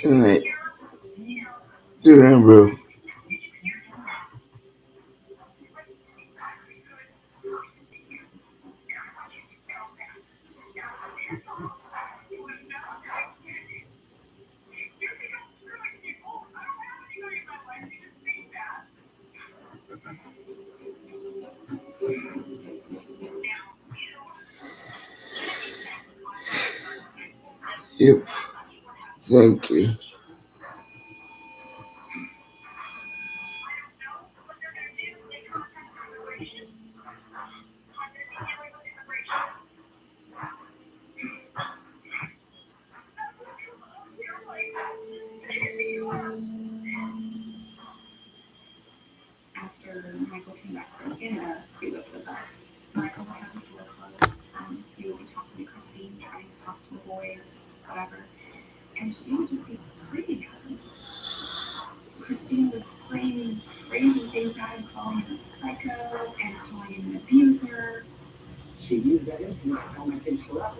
And they do him, bro. Yep. Thank you. After Michael came back from Canada, he lived with us. Michael would have his door closed, and he would be talking to Christine, trying to talk to the boys, whatever. And she would just be screaming at him. Christine would scream crazy things at him, calling him a psycho and calling him an abuser. She used that incident to tell my kids forever.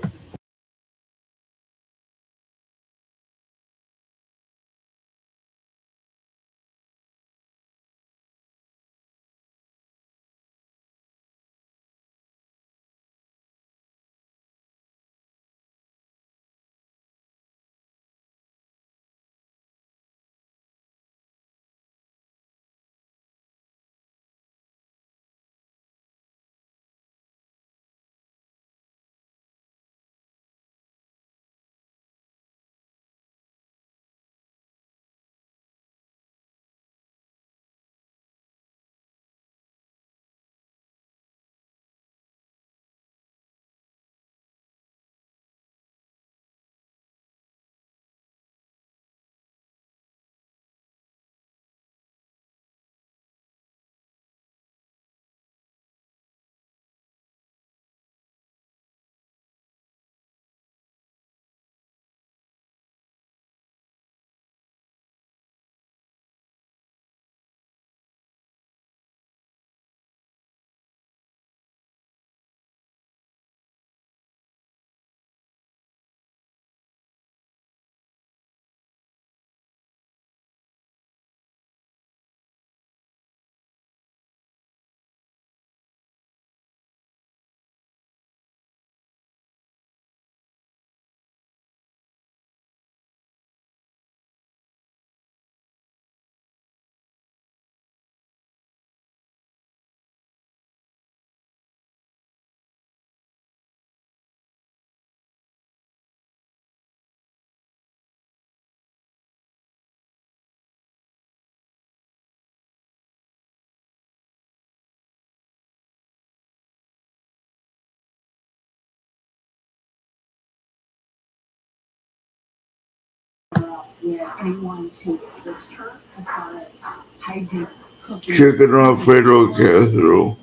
Where anyone to assist her as far as hygiene, cooking, Chicken Alfredo casserole.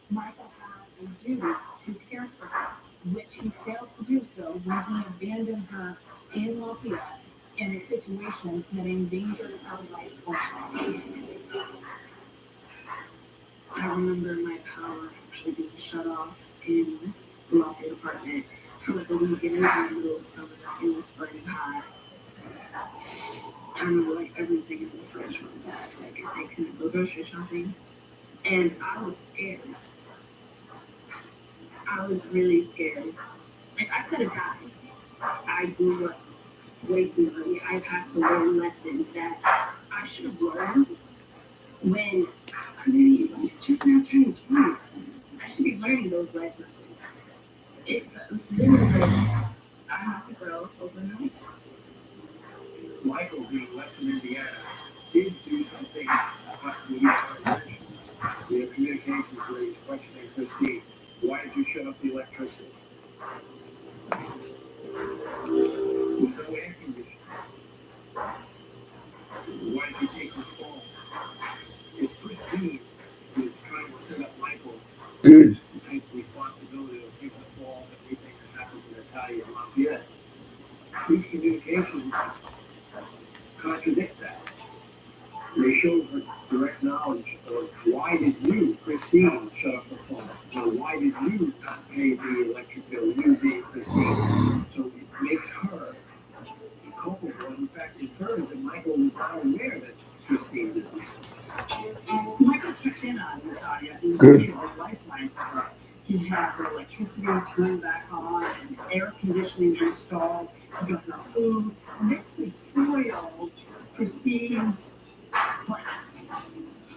Michael had a duty to care for her, which he failed to do so when he abandoned her in Lafayette in a situation that endangered her life or health. I remember my power actually being shut off in the Lafayette apartment for like a week. It was in the middle of summer. It was burning hot. I remember like everything in the fridge went bad. Like I couldn't go grocery shopping, and I was scared. I was really scared. Like I could have died. I grew up way too early. I've had to learn lessons that I should have learned when I'm maybe like just now turning 20. I should be learning those life lessons. It literally, I have to grow overnight. Michael, being left in Indiana, did do some things that possibly need attention. We have communications where he's questioning Christine. Why did you shut off the electricity? There's no air conditioning. Why did you take the phone? If Christine was trying to set up Michael Good. to take responsibility of taking the fall of everything that happened to Natalia and Lafayette, these communications contradict that. They show her direct knowledge of why did you, Christine, shut off the phone? Or why did you not pay the electric bill, you being Christine? So it makes her culpable and in fact infers that Michael was not aware that Christine did this. Michael checked in on Natalia and Good. located a lifeline for her. He had her electricity turned back on and air conditioning installed. He got her food, and basically foiled Christine's plan.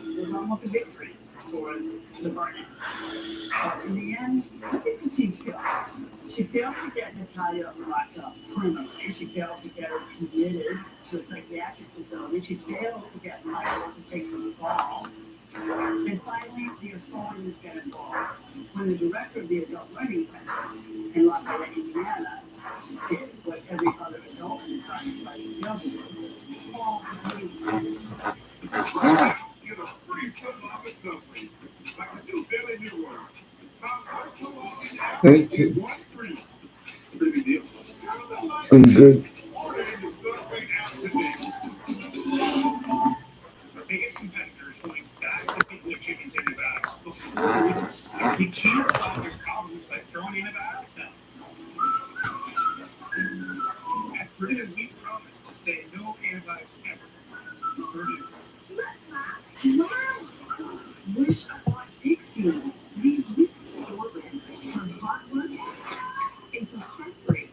It was almost a victory for the Burnets. But in the end, look at Christine's failures. She failed to get Natalia locked up permanently. She failed to get her committed to a psychiatric facility. She failed to get Michael to take the fall. And finally, the authorities get involved. When the director of the Adult Learning Center in Lafayette, Indiana, did what every other adult in the time tried to fail to do, called the police. Get a free foot off at Subway. Like a new Billy New World. Thank you. One free. Pretty deal. I'm good. Order the Subway app today. Our biggest competitor is going back to people with chickens in the bags before weeks. You can't solve your problems by throwing in a bag. At Purdue, we promise to stay no antibiotics ever. Purdue. Wow! Wish I bought Dixie. These weak store brand things turn hot work into heartbreak.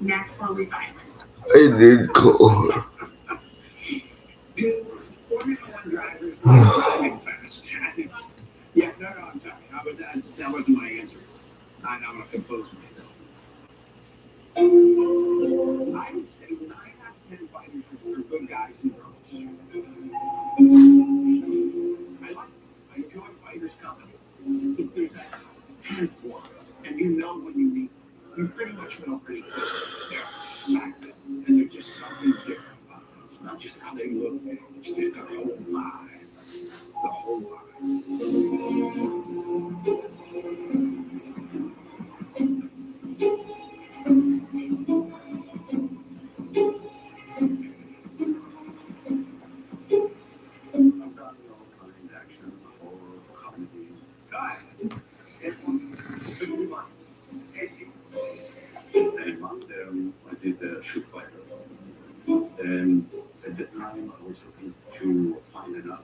naturally violent. I did call her. Do Formula One drivers like driving fast? Yeah, no, I'm sorry. That wasn't my answer. I'm going to compose myself. I would say 9 out of 10 fighters are good guys and girls. I like them. I enjoy fighters' company. If there's that handful of them, and you know when you meet them, you pretty much know pretty quick. They're smacked, and there's just something different about them. It's not just how they look, it's just their whole vibe. The whole vibe. I've done all kinds of action, horror, comedy. God, it was a good one. And I did the shoot fighter. And at the time, I was looking to find another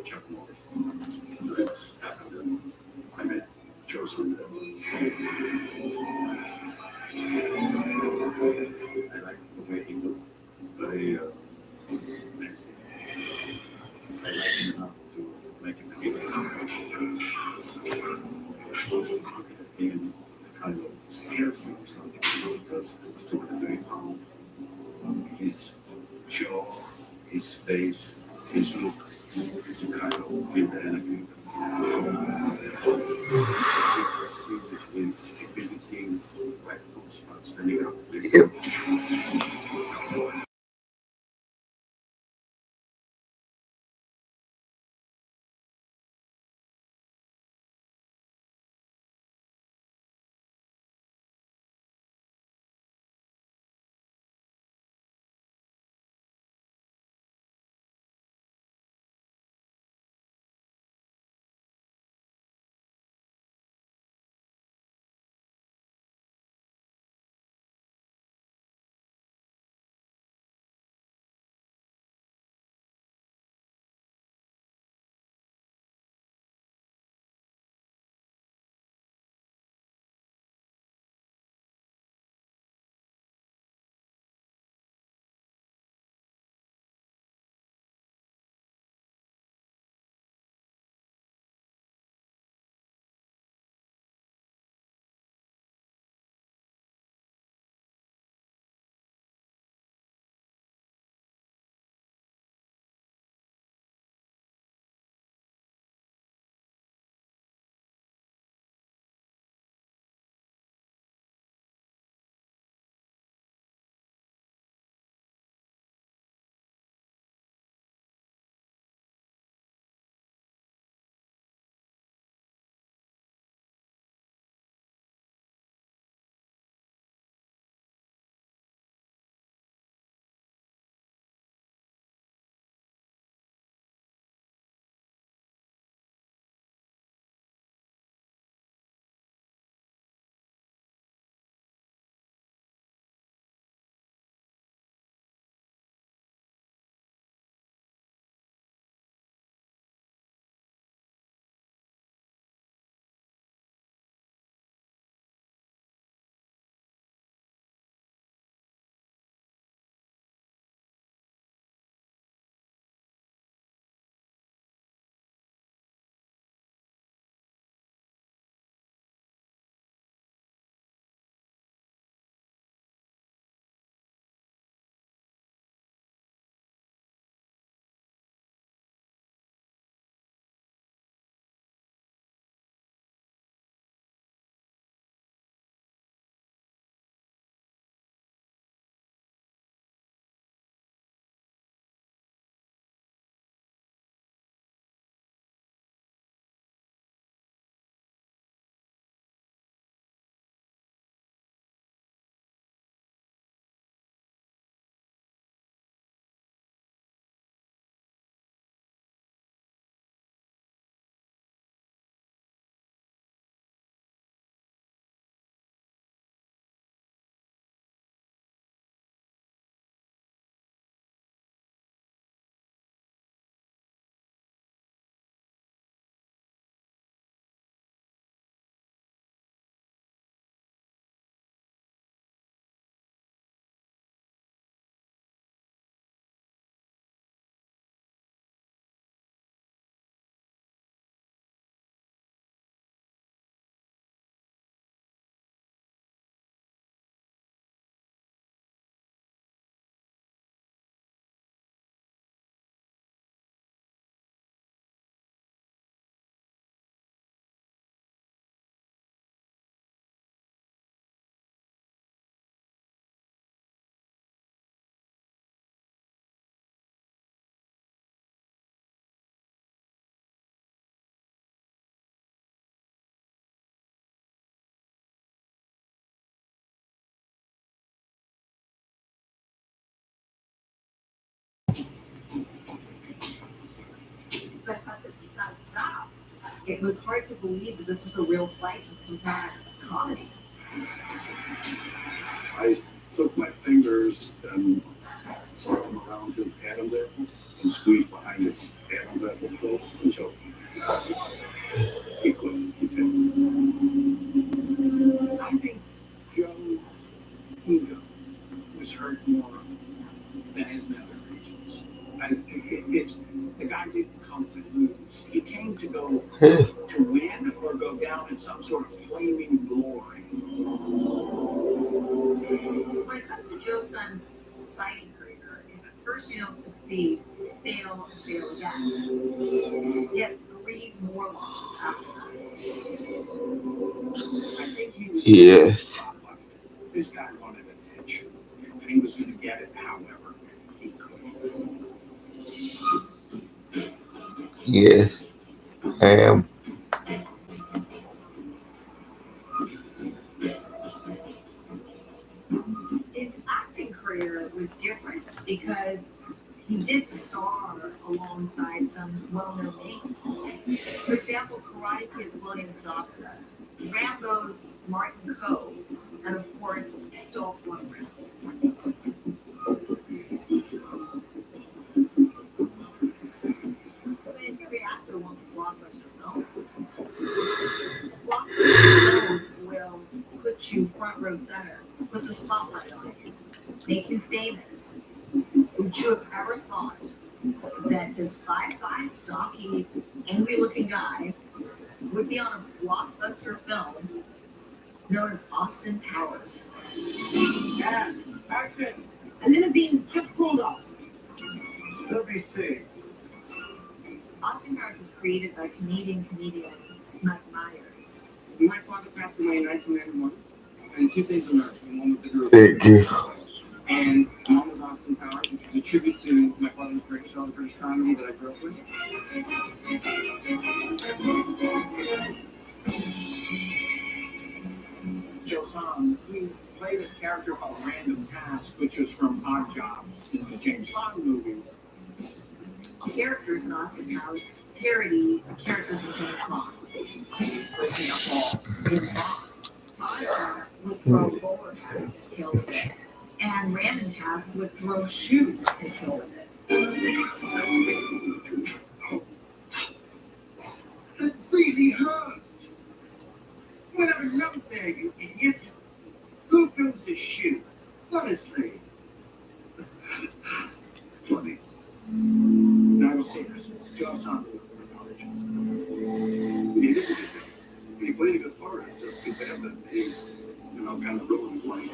Chuck Norris. That's happened. I met Joseph. I like the way he looked. Very menacing. I like him enough to make him feel looking at him kind of scares me or something because he was 230 pounds. His jaw, his face, his look, to kind of with the energy. Between stupidity, reckless, but standing Yep. up. It was hard to believe that this was a real fight. This was not a comedy. I took my fingers and slid them around his Adam's apple and squeezed behind his Adam's apple throat until he couldn't. I think Joe's ego was hurt more than his other reasons. It's the guy didn't come to lose. He came to go to win or go down in some sort of flaming glory. When it comes to Joe's son's fighting career, if at first you don't succeed, fail and fail again. Get 3 more losses after that. I think he was Yes. this guy wanted attention, and he was going to get it however he could. Yes. I am. His acting career was different because he did star alongside some well-known names. For example, Karate Kid's William Zabka, Rambo's Martin Coe, and of course, Dolph Lundgren. I mean, every actor wants a blockbuster film. Blockbuster film will put you front row center, put the spotlight on you, make you famous. Would you have ever thought that this 5'5", stocky, angry-looking guy would be on a blockbuster film known as Austin Powers? And action! And then the beam just pulled off. Let me see. Austin Powers was created by Canadian comedian Mike Myers. My father passed away in 1991, and 2 things emerged. One was the group. Thank you. And one was Austin Powers, which is a tribute to my father's great show, British comedy that I grew up with. Joe Tom, he played a character called Random Task, which was from Odd Job in the James Bond movies. Characters in Austin Powers parody characters in James Bond. Breaking up all in Odd would throw bowler hats to kill with it, and Random Task would throw shoes to kill with it. That really hurt. Whatever note there, you idiots. Who goes a shoe? Honestly. Funny. Now I was serious. Joe Tom in college. He did anything. He played a good part. It's just too bad that he, kind of ruined his life.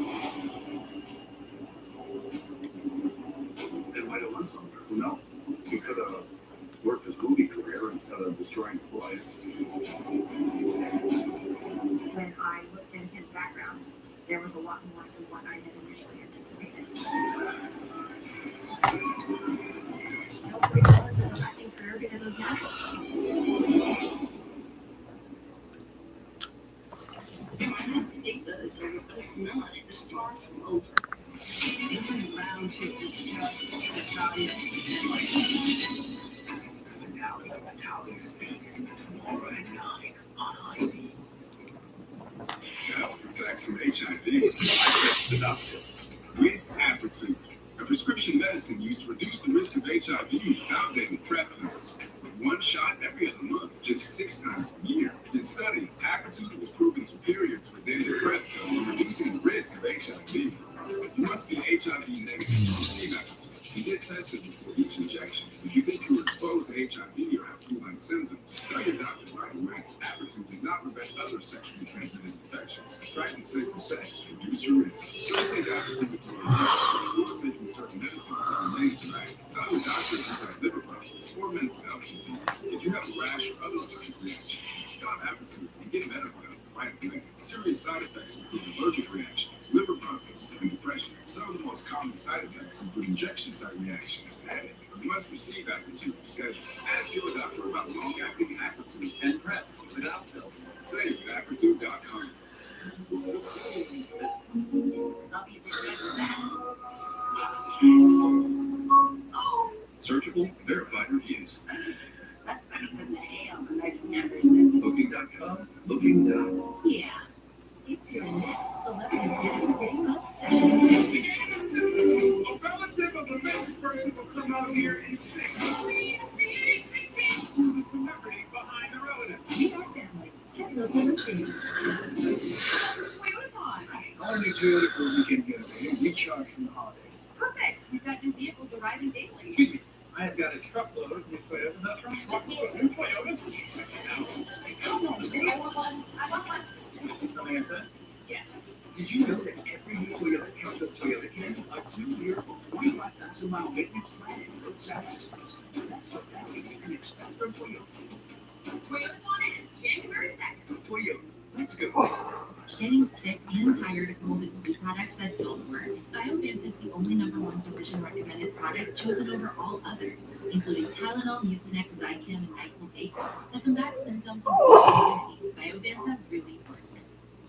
It might have won somewhere. Who knows? He could have worked his movie career instead of destroying his life. When I looked into his background, there was a lot more than what I had initially anticipated. Nobody wanted his acting career because it was natural. I don't think that it's over, but it's not. It's far from over. This is round 2. It's just Natalia and like the finale of Natalia Speaks tomorrow at 9 on ID. To help protect from HIV, I the pills with Apertune, a prescription medicine used to reduce the risk of HIV without daily PrEP pills. With 1 shot every other month, just 6 times a year. In studies, Apertune was proven superior to a daily PrEP pill in reducing the risk of HIV. You must be HIV negative to receive Apertune and get tested before each injection. If you think you were exposed to HIV or have flu-like symptoms, tell your doctor right away. Apertune does not prevent other sexually transmitted infections. Practice safer sex to reduce your risk. Don't take Apertune if you are or taking certain medicines as a main tonight. Tell your doctor if you have liver problems or mental health disease. If you have a rash or other allergic reactions, stop Apertune and get medical help right away. Serious side effects include allergic reactions, liver problems, and depression. Some of the most common side effects include injection site reactions and headache. You must receive Apertune schedule. Ask your doctor about long-acting Apertune and PrEP without pills. Save at Apertune.com. Oh, Searchable, verified reviews. that's better than the ham, and I've never said getting done. Yeah. It's your next celebrity busy day month session. A relative of the famous person will come out here and sing. Who's the celebrity behind the relative? We are family. Check out the stage. I want to meet you for a weekend getaway. Recharge from the holidays. Perfect. We've got new vehicles arriving daily. Excuse me. I have got a truckload of new Toyotas up front. Truckload of new Toyotas? Come on, I want one. I want one. Something I said? Yeah. Did you know that every new Toyota comes with Toyota Care? A 2-year or 25,000-mile maintenance plan and roadside assistance. That's what value you can expect from Toyota. Toyota on it. January 2nd. Toyota. Let's go. Getting sick and tired of molded food products that don't work? Biovance is the only #1 physician-recommended product chosen over all others, including Tylenol, Mucinex, Zicam, and Nyquil that combat symptoms of immunity. Biovance have really works.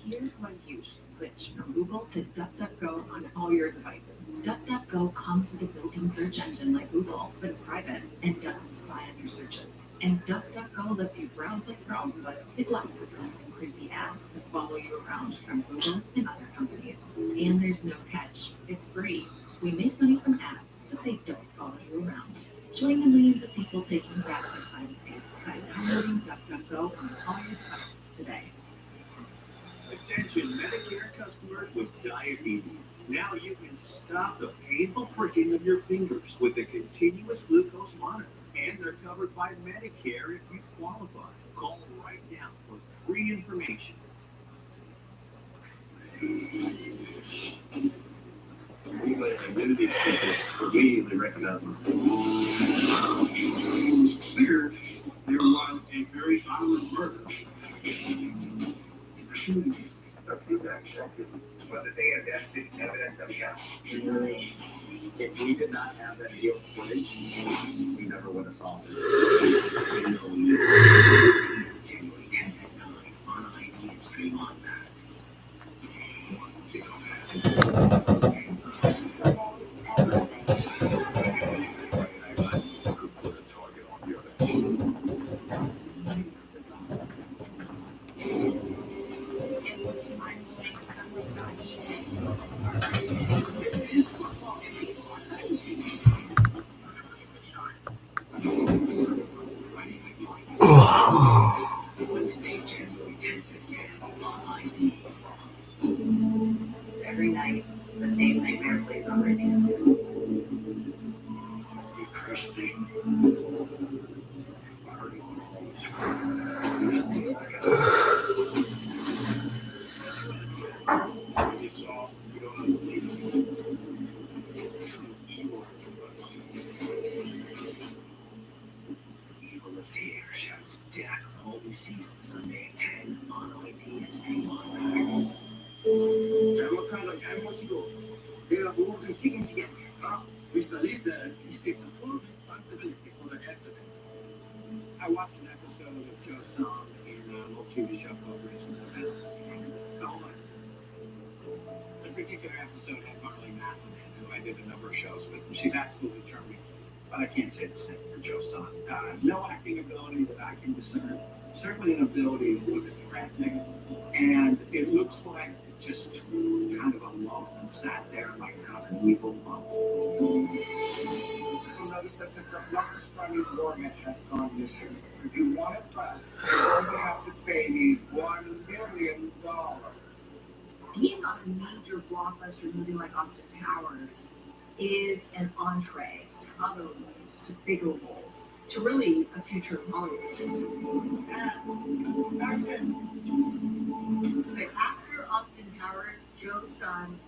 Here's why you should switch from Google to DuckDuckGo on all your devices. DuckDuckGo comes with a built-in search engine like Google, but it's private and doesn't spy on your searches. And DuckDuckGo lets you browse like Chrome, but it blocks the and creepy ads that follow you around from Google and other companies. And there's no catch. It's free. We make money from ads, but they don't follow you around. Join the millions of people taking back their privacy by downloading DuckDuckGo on all your devices today. Attention Medicare customers with diabetes. Now you can stop the painful pricking of your fingers with a continuous glucose monitor. And they're covered by Medicare if you qualify. Call right now for free information. We let community people immediately recognize them. It was clear there was a very violent murder. Whether they had evidence of it. If we did not have that guilt footage, we never would have solved it. January 10th at 9 on ID and stream on Max. Wednesday, January 10th at 10 on ID. Every night, the same nightmare plays on radio. You crushed me. You saw, you don't understand. True evil. Evil lives here, shouts death on all new season Sunday at 10 on ID and stream on Max. 잘못한 잘못이고 내가 무엇을 책임지겠다. We believe that he takes full responsibility for the accident. I watched an episode of Joe Song in a little TV show called Reasonable Doubt. The particular episode had Marley Matlin, who I did a number of shows with. She's absolutely charming, but I can't say the same for Joe Song. No acting ability that I can discern. Certainly an ability to look at the acting, and it looks like just kind of alone and sat there like kind of an evil monk. You'll notice that the longest running warrant has gone missing. If you want it back, you're going to have to pay me $1 million. Being on a major blockbuster movie like Austin Powers is an entree to other roles, to bigger roles, to really a future of Hollywood. But after Austin Powers, Joe's son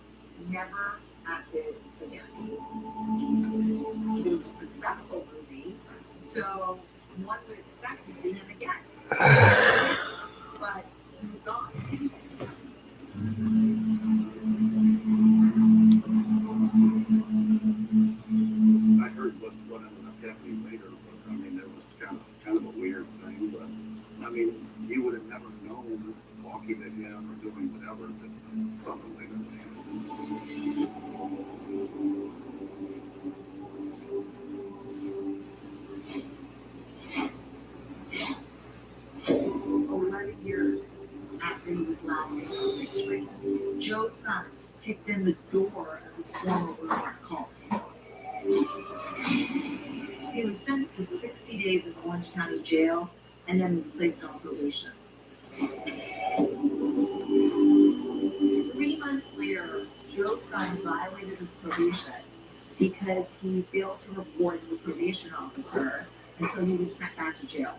never acted again. It was a successful movie, so one would expect to see him again. But he was gone. I heard what ended up happening later, but I mean, it was kind of a weird thing, but I mean, you would have never known walking at him or doing whatever that something like that happened. Over 90 years, Joe's son kicked in the door of his former roommate's car. He was sentenced to 60 days in Orange County Jail and then was placed on probation. 3 months later, Joe's son violated his probation because he failed to report to the probation officer, and so he was sent back to jail.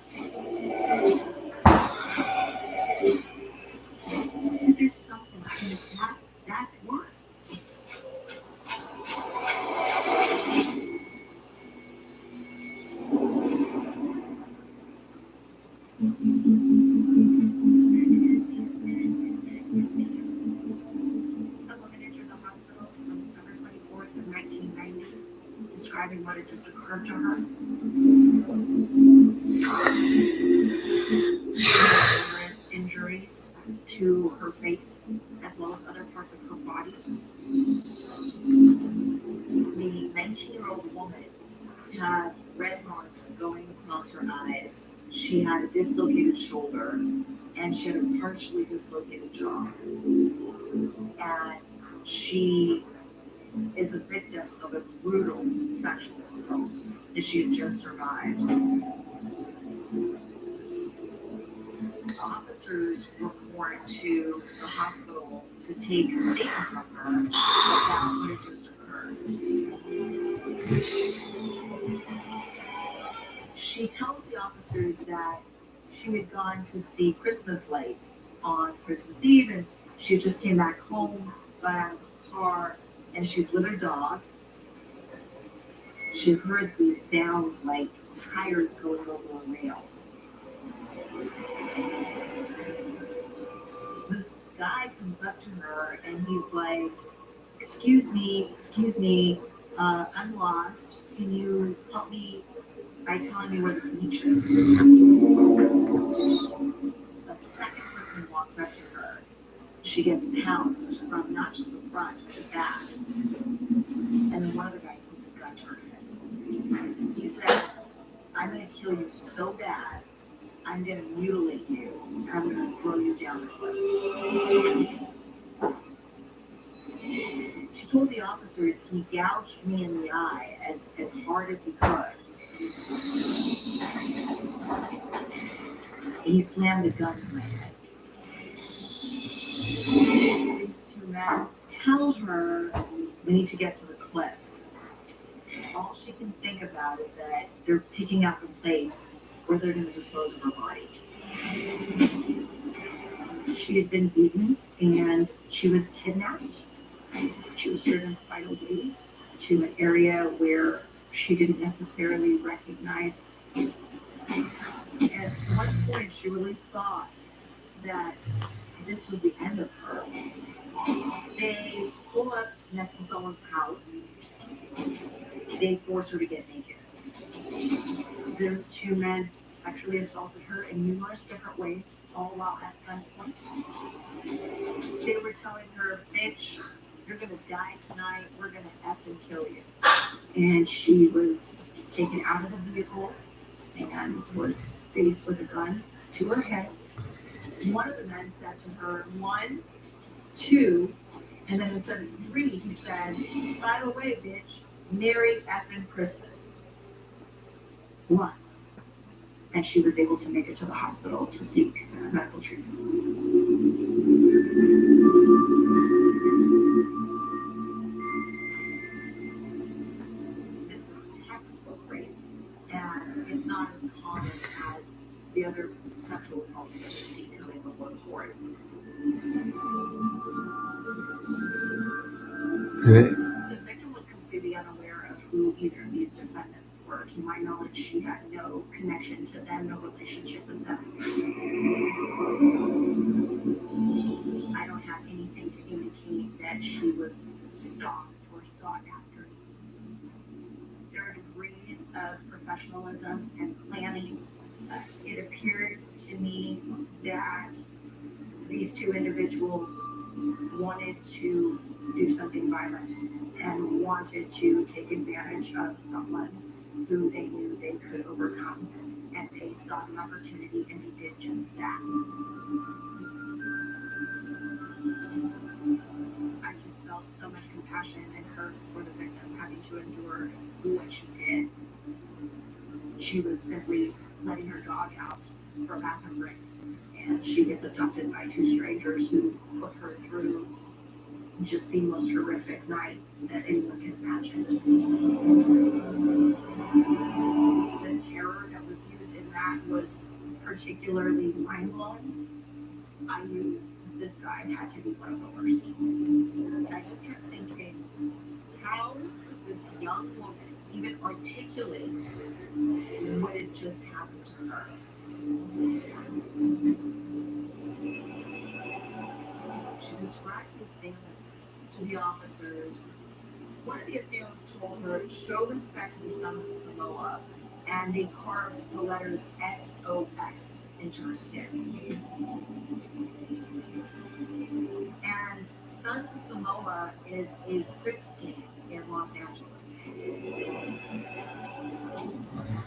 But there's something in his past that's worse. Describing what had just occurred to her. Numerous injuries to her face, as well as other parts of her body. The 19-year-old woman had red marks going across her eyes. She had a dislocated shoulder, and she had a partially dislocated jaw. And she is a victim of a brutal sexual assault that she had just survived. Officers report to the hospital to take a statement from her about what had just occurred. She tells the officers that she had gone to see Christmas lights on Christmas Eve, and she just came back home, got out of the car, and she's with her dog. She heard these sounds like tires going over a rail. This guy comes up to her and he's like, excuse me, I'm lost. Can you help me by telling me where the beach is? A second person walks up to her. She gets pounced from not just the front, but the back. And then one of the guys puts a gun to her head. He says, I'm going to kill you so bad, I'm going to mutilate you, and I'm going to throw you down the cliffs. She told the officers he gouged me in the eye as hard as he could. He slammed a gun to my head. These two men tell her we need to get to the cliffs. All she can think about is that they're picking out the place where they're going to dispose of her body. She had been beaten and she was kidnapped. She was driven quite a ways to an area where she didn't necessarily recognize. At one point, she really thought that this was the end of her. They pull up next to someone's house. They force her to get naked. Those two men sexually assaulted her in numerous different ways, all while at gunpoint. They were telling her, bitch, you're going to die tonight. We're going to effing kill you. And she was taken out of the vehicle and was faced with a gun to her head. One of the men said to her, 1, 2, and then instead of 3, he said, by the way, bitch, Merry effing Christmas. 1. And she was able to make it to the hospital to seek medical treatment. This is textbook rape, and it's not as common as the other sexual assaults that you see coming before the court. The victim was completely unaware of who either of these defendants were. To my knowledge, she had no connection to them, no relationship with them. I don't have anything to indicate that she was stalked or sought after. There are degrees of professionalism and planning. It appeared to me that these two individuals wanted to do something violent and wanted to take advantage of someone who they knew they could overcome, and they saw an opportunity and they did just that. to endure what she did. She was simply letting her dog out for a bathroom break, and she gets abducted by two strangers who put her through just the most horrific night that anyone can imagine. The terror that was used in that was particularly mind-blowing. I knew this guy had to be one of the worst. I just kept thinking, how could this young woman even articulate what had just happened to her? She described the assailants to the officers. One of the assailants told her, show respect to the sons of Samoa, and they carved the letters SOS into her skin. And Sons of Samoa is a Crips gang in Los Angeles.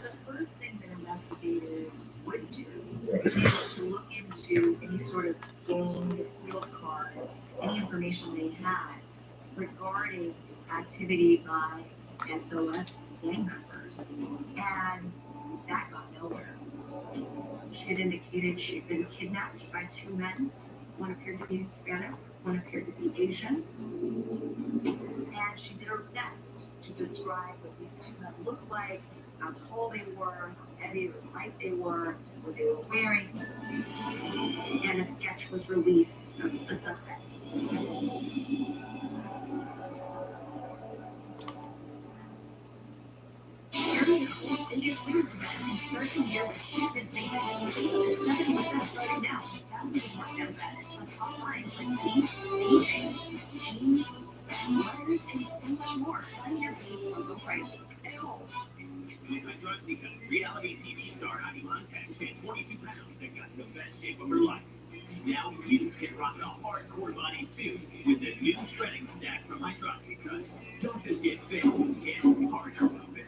The first thing that investigators would do is to look into any sort of gang field cards, any information they had regarding activity by SOS gang members. And that got nowhere. She had indicated she'd been kidnapped by two men. One appeared to be Hispanic, one appeared to be Asian. And she did her best to describe what these two men looked like, how tall they were, how heavy or light they were, what they were wearing. And a sketch was released of the suspects. Starting here with cases they have to 70% starting now. Thousands of markdowns on top lines like these, DJs, jeans, sweaters, and so much more. Find their base logo prices at home. Andrastica, reality TV star Adi Montag shed 22 pounds that got in the best shape of her life. Now you can rock a hardcore body too with the new shredding stack from Hydroxycut. Don't just get fit, get hardcore fit.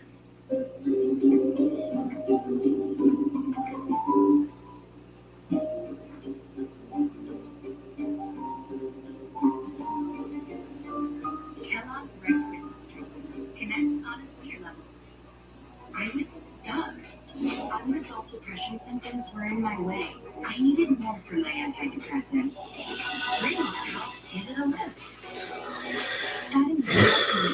Kellogg's Rice Christmas treats connect on a sweeter level. I was stuck. Unresolved depression symptoms were in my way. I needed more from my antidepressant. Right now, give it a lift. Adding the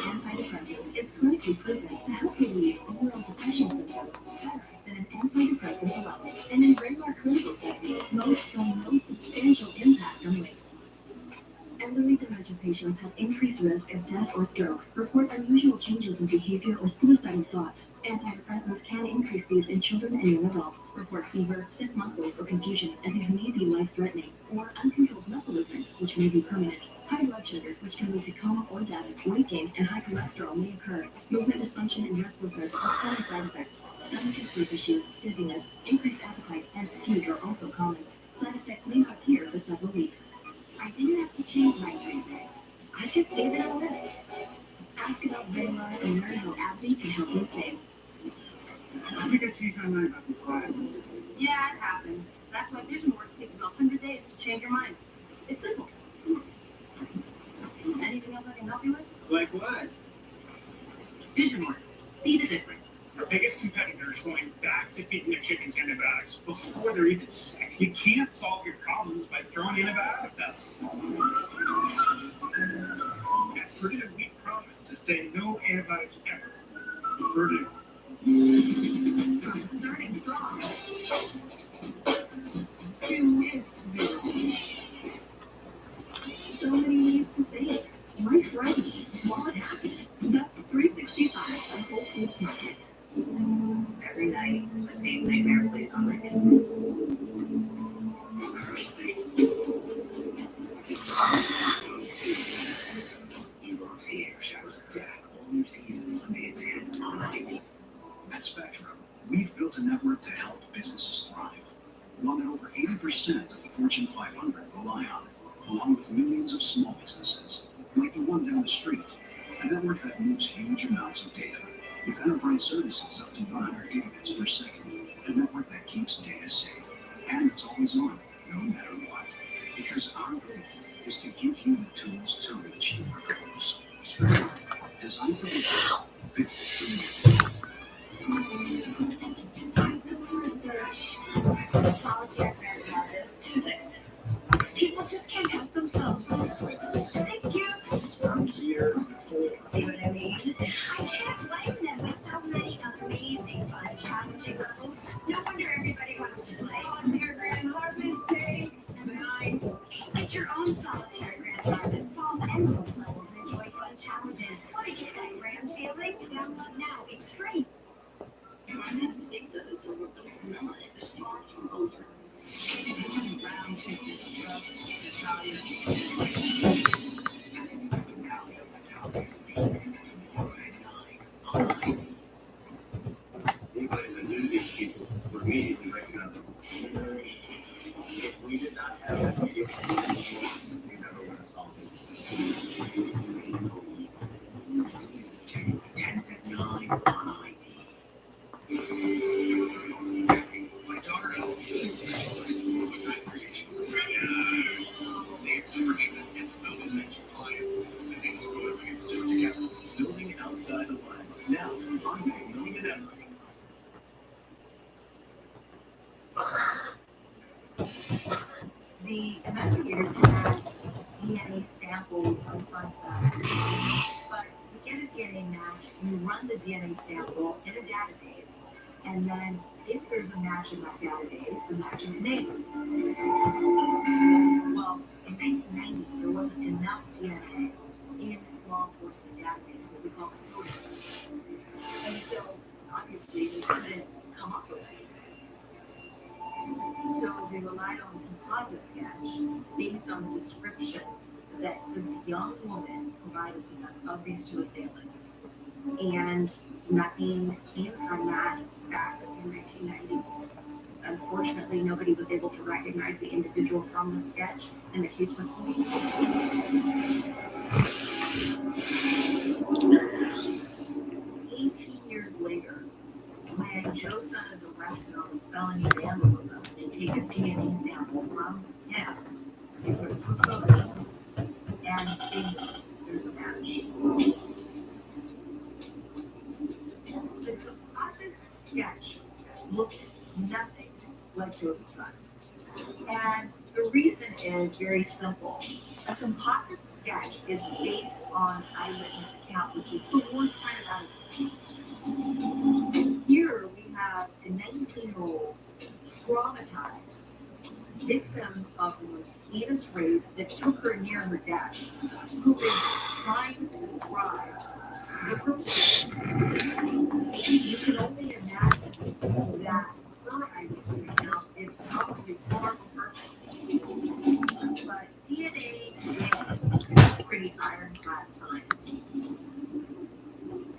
antidepressant is clinically proven to help relieve overall depression symptoms better than an antidepressant alone. And in regular clinical studies, most saw no substantial impact on weight. Elderly dementia patients have increased risk of death or stroke, report unusual changes in behavior or suicidal thoughts. Antidepressants can increase these in children and young adults, report fever, stiff muscles, or confusion, as these may be life-threatening, or uncontrolled muscle movements, which may be permanent. High blood sugar, which can lead to coma or death, weight gain, and high cholesterol may occur. Movement dysfunction and restlessness are common side effects. Stomach and sleep issues, dizziness, increased appetite, and fatigue are also common. Side effects may not appear for several weeks. I didn't have to change my treatment. I just gave it a lift. Ask about Vraylar and learn how AbbVie can help you save. I think I changed my mind about these glasses. Yeah, it happens. That's why VisionWorks takes about 100 days to change your mind. It's simple. Anything else I can help you with? Like what? VisionWorks. See the difference. Our biggest competitor is going back to feeding their chickens antibiotics before they're even sick. You can't solve your problems by throwing antibiotics at them. At Purdue, we promise to stay no antibiotics ever. Purdue. From starting strong to its very. So many ways to save. Life right, wallet happy. That's 365 at Whole Foods Market. Every night, the same nightmare plays on repeat. Elon's Hair, Shadows of Death, all new seasons, Sunday at 10 on ITV. At Spectrum, we've built a network to help businesses thrive, one that over 80% of the Fortune 500 rely on, along with millions of small businesses, like the one down the street. A network that moves huge amounts of data, with enterprise services up to 100 gigabits per second. A network that keeps data safe, and it's always on, no matter what. Because our goal is to give you the tools to reach your goals. Spectrum, designed for business, Thank you. I'm here for. See what I mean? I can't blame them with so many amazing, fun, challenging levels. No wonder everybody wants to play. On your Grand Harvest Day. 9. Get your own solitaire Grand Harvest. Solve endless levels and enjoy fun challenges. Want to get that grand feeling? Download now. It's free. My next data is over this melon is far from over. Round two is just Natalia. Natalia speaks. 499. Anybody that knew these people were immediately recognizable. If we did not have that media, we never would have solved it. Season 2, 10 at 9 on ID. My daughter helps me specialize in mobile creations. They experiment and get to know these extra clients. I think it's good we get to do it together. Building outside the lines. Now, I'm making it ever. The investigators had DNA samples of suspects, but to get a DNA match, you run the DNA sample in a database, and then if there's a match in that database, the match is made. Well, in 1990, there wasn't enough DNA in law enforcement database, what we call a focus. And so, obviously, they couldn't come up with it. So they relied on a composite sketch based on the description that this young woman provided to them of these two assailants. And nothing came from that back in 1990. Unfortunately, nobody was able to recognize the individual from the sketch, and the case went cold. 18 years later, when Joe's son is arrested on felony vandalism, they take a DNA sample from him, they put it through focus, and bingo, there's a match. The composite sketch looked nothing like Joseph's son. And the reason is very simple. A composite sketch is based on eyewitness account, which is the worst kind of eyewitness. Here we have a 19-year-old traumatized victim of the most heinous rape that took her near her death, who is trying to describe the perpetrator. You can only imagine that her eyewitness account is probably far from perfect. But DNA today is pretty ironclad science.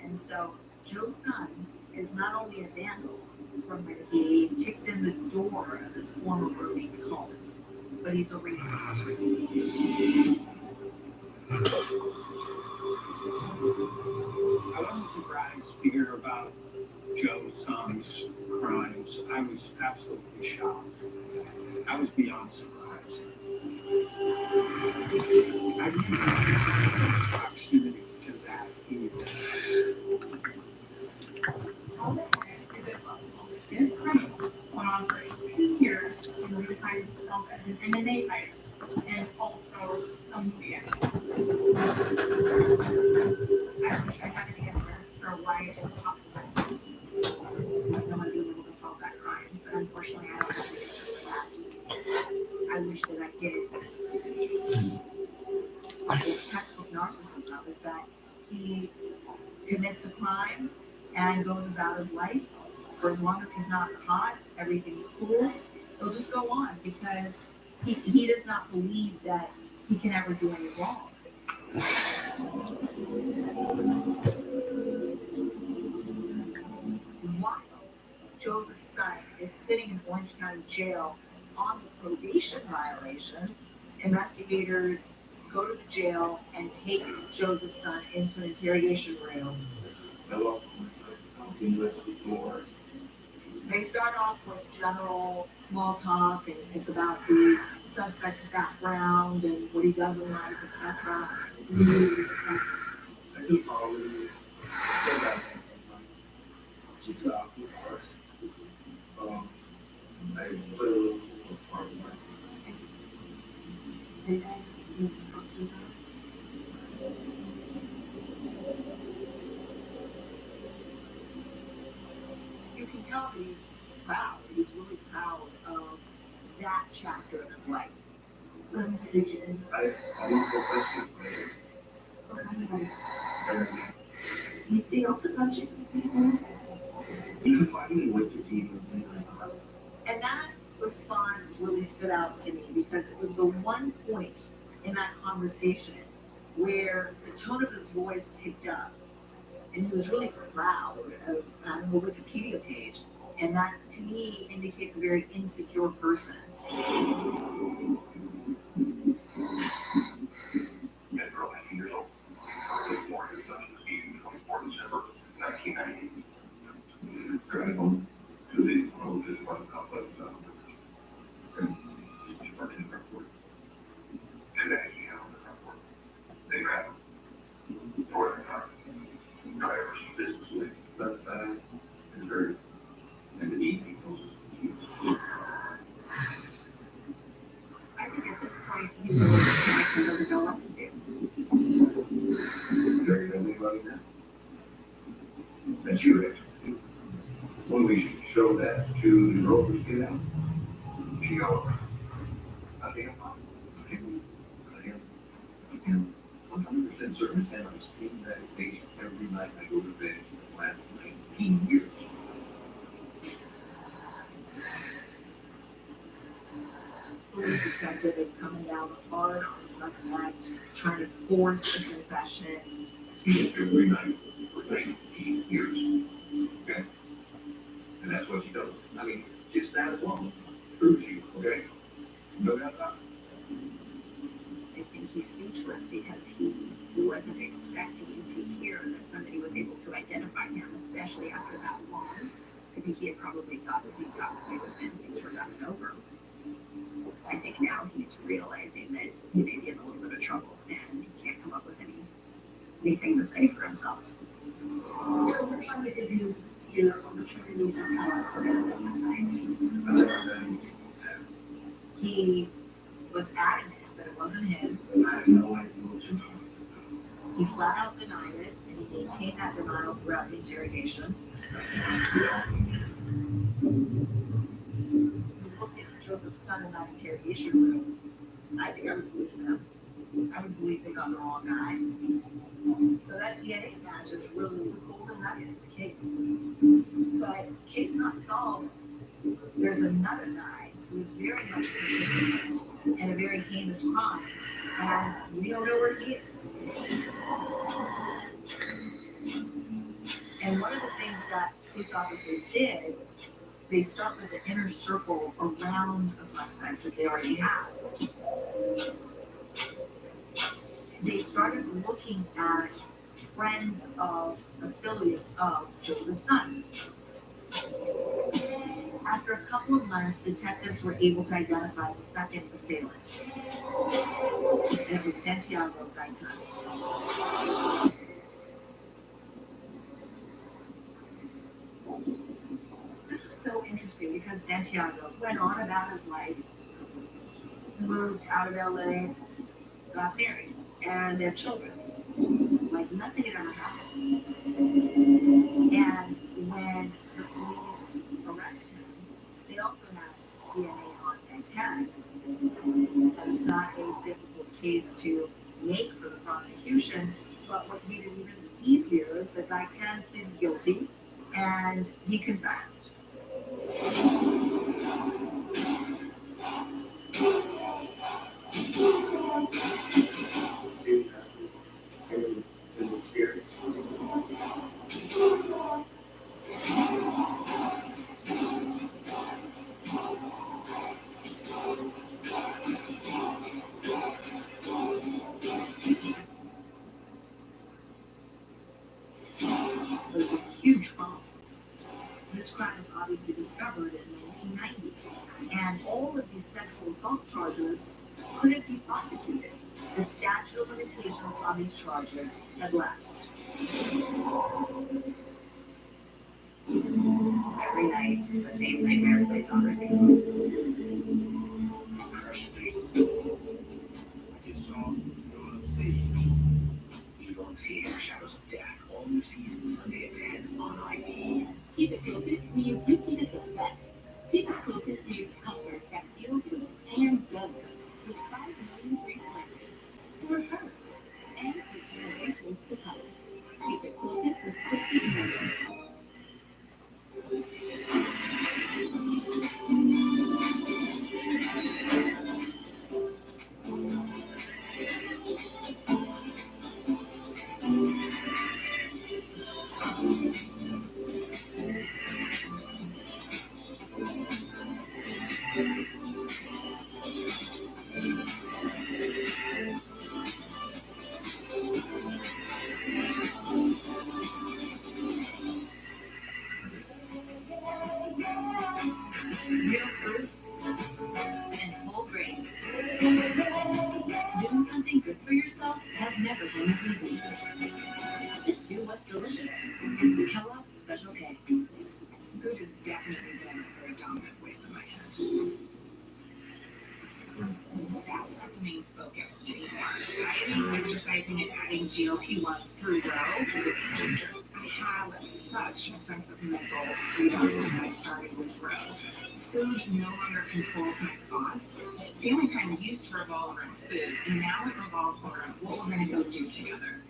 And so Joe's son is not only a vandal from when he kicked in the door of his former roommate's home, but he's a rapist. I wasn't surprised to hear about Joe's son's crimes. I was absolutely shocked. I was beyond surprised. I didn't have proximity to that either. All that is it possible? This crime went on for 18 years and redefined himself as an MMA fighter and also a movie actor. I wish I had an answer for why it is possible. I don't want to be able to solve that crime, but unfortunately I don't have an answer for that. I wish that I did. It's textbook narcissism is that he commits a crime and goes about his life. For as long as he's not caught, everything's cool. He'll just go on because he does not believe that he can ever do any wrong. While Joseph's son is sitting in Orange County Jail on the probation violation, investigators go to the jail and take Joseph's son into an interrogation room. Hello. They start off with general small talk, and it's about the suspect's background and what he does in life, etc. tell that he's proud. He's really proud of that chapter of his life. Let's begin. I want to question. Anything else about you? You finally went to eating. And that response really stood out to me because it was the one point in that conversation where the tone of his voice picked up and he was really proud of having a Wikipedia page. And that to me indicates a very insecure person. That girl, 19 years old. Born in 24 December 1990. Driving home to the road is one complex. She worked in the airport. And then she out in the airport. They ran for the car. Drivers, business with. That's that. And very. And the evening goes. I think at this point he's really doesn't know what to do. There you go, anybody now? That's your exit. When we show that to the rovers, get out. She goes, I think I am 100% certain that I've seen that face every night I go to bed for the last 19 years. Police detective is coming down hard on the suspect, trying to force a confession. See it every night for 19 years. Okay? And that's what she does. I mean, just that alone proves you, okay? No doubt about it. I think he's speechless because he wasn't expecting to hear that somebody was able to identify him, especially after that long. I think he had probably thought that he got away with it, things were done and over. I think now he's realizing that he may be in a little bit of trouble and he can't come up with anything to say for himself. So we're trying to give you your opportunity to tell us what happened that night. He was adamant that it wasn't him. I have no idea what you're talking about. He flat out denied it, and he maintained that denial throughout the interrogation. You look at Joseph's son in that interrogation room, I think I would believe him. I would believe they got the wrong guy. So that DNA match is really the golden nugget of the case. But case not solved, there's another guy who is very much a participant in a very heinous crime, and we don't know where he is. And one of the things that police officers did, they start with the inner circle around a suspect that they already have. They started looking at friends of affiliates of Joseph's son. After a couple of months, detectives were able to identify the second assailant. And it was Santiago Gaetan. This is so interesting because Santiago went on about his life, moved out of LA, got married, and their children. Like nothing had ever happened. And when the police arrest him, they also have DNA on Gaetan. And it's not a difficult case to make for the prosecution, but what made it even easier is that Gaetan pleaded guilty and he confessed. It was scary. There's a huge problem. This crime was obviously discovered in 1990, and all of these sexual assault charges couldn't be prosecuted. The statute of limitations on these charges had lapsed. Every night, the same nightmare plays on repeat. Crush me. I get saw, you know what I'm saying? You don't see any shadows of death. All new season Sunday at 10 on ID. Keep it quilted means you keep it the best. Keep it quilted means comfort that feels good and does good. With 5 million trees planted for her and with generations to come. Keep it quilted with quilted memory. Real fruit and whole grains. Doing something good for yourself has never been as easy. Just do what's delicious. Kellogg's Special K. Food has definitely been a very dominant voice in my head. That's not the main focus anymore. Dieting, exercising, and adding GLP-1s through row is a changer. I have such a sense of mental freedom since I started with row. Food no longer controls my thoughts. Family time used to revolve around food, and now it revolves around what we're going to go do together.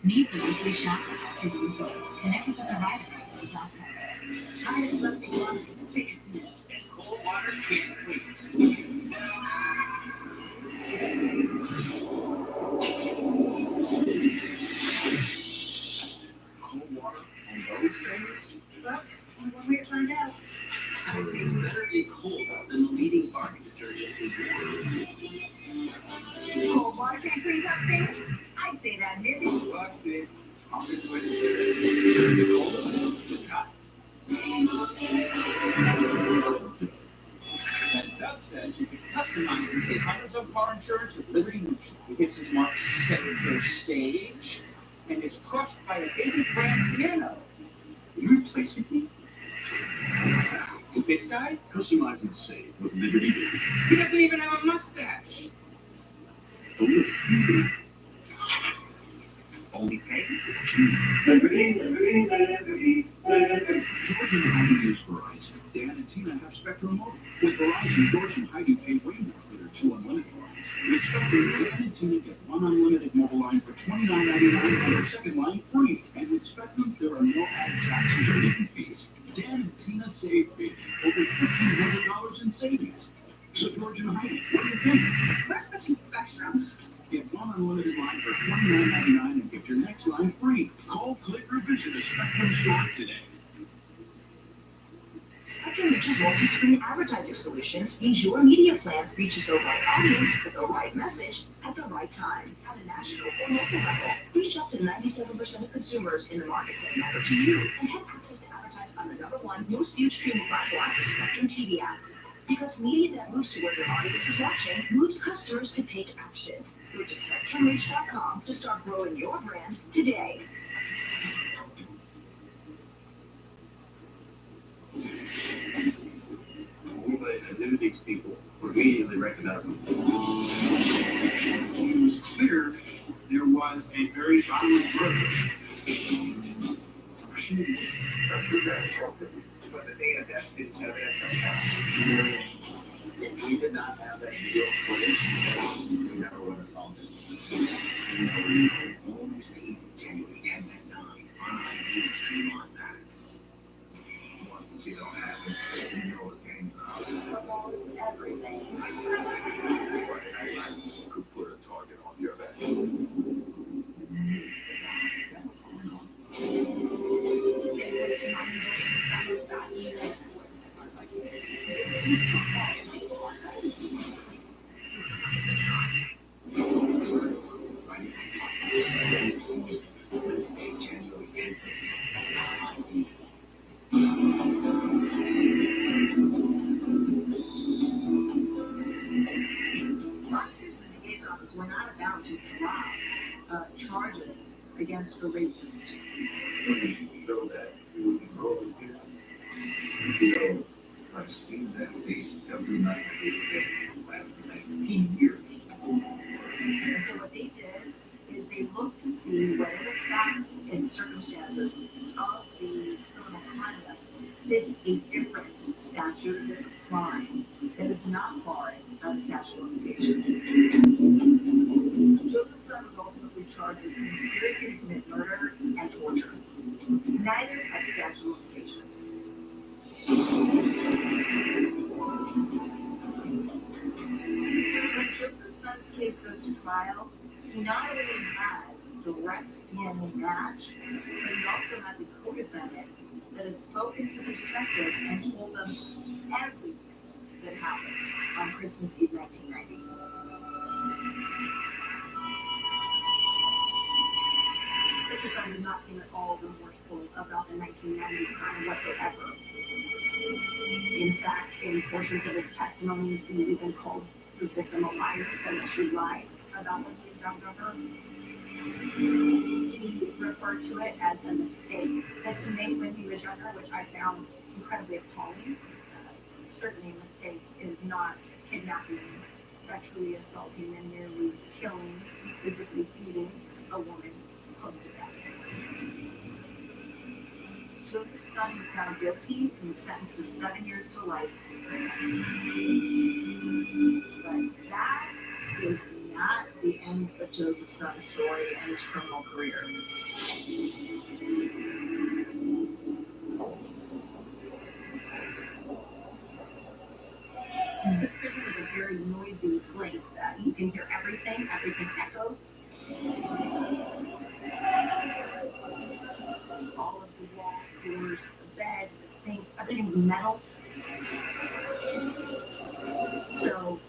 Meet the weekly shopper to use with. Connect with a provider. I love the water's biggest need. And cold water can't clean. Cold water on those things? Well, only one way to find out. It's better to be cold than the leading body detergent in the world. Cold water can't clean up things? I'd say that, Mindy. Busted. Obvious way to say it. Turn the cold, it's hot. And Doug says you can customize and save hundreds of car insurance with Liberty Mutual. He gets his mark center stage and is crushed by a baby grand piano. Are you replacing me? With this guy? Customize and save with Liberty. He doesn't even have a mustache. Only pay. Liberty, Liberty, Liberty, Liberty. George and Heidi use Verizon. Dan and Tina have Spectrum Mobile. With Verizon, George and Heidi pay way more for their 2 unlimited lines. With Spectrum, Dan and Tina get 1 unlimited mobile line for $29.99 and their second line free. And with Spectrum, there are no added taxes or hidden fees. Dan and Tina save big. Over $1,500 in savings. So George and Heidi, what do you think? We're switching Spectrum. Get 1 unlimited line for $29.99 and get your next line free. Call, click, or visit a Spectrum store today. Spectrum reaches multi-screen advertising solutions means your media plan reaches the right audience with the right message at the right time. At a national or local level, reach up to 97% of consumers in the markets that matter to you and have access to advertise on the #1 most viewed streaming platform, the Spectrum TV app. Because media that moves to what your audience is watching moves customers to take action. Go to SpectrumReach.com to start growing your brand today. Anybody that knew these people would immediately recognize them. It was clear there was a very violent murder. But the data that didn't have that. If we did not have that video footage, we never would have solved it. All new season January 10th at 9 on ID Stream on Max. Once the kid don't have it, you know his game's out. Football is everything. Friday night lights could put a target on your back. That was going on. It was some of that even voice that are like, Friday Night Lights, new season, Wednesday, January 10th at 10 on ID. Prosecutors in the case office were not about to drop charges against the rapist. So that it would be rolling here. You know, I've seen that face every night for 15 years. And so what they did is they looked to see whether the facts and circumstances of the criminal conduct fits a different statute, a different crime that is not barred by the statute of limitations. Joseph's son was ultimately charged with conspiracy to commit murder and torture. Neither had statute of limitations. When Joseph's son's case goes to trial, he not only has direct DNA match, but he also has a co-defendant that has spoken to the detectives and told them everything that happened on Christmas Eve 1990. Mr. Son did not seem at all remorseful about the 1990 crime whatsoever. In fact, in portions of his testimony, he even called the victim a liar, said that she lied about what he had done to her. He referred to it as a mistake that he made when he was younger, which I found incredibly appalling. Certainly a mistake is not kidnapping, sexually assaulting, and nearly killing, physically beating a woman close to death. Joseph's son was found guilty and was sentenced to 7 years to life in prison. But that is not the end of Joseph's son's story and his criminal career. The prison is a very noisy place. You can hear everything echoes. All of the walls, doors, the bed, the sink, everything's metal. So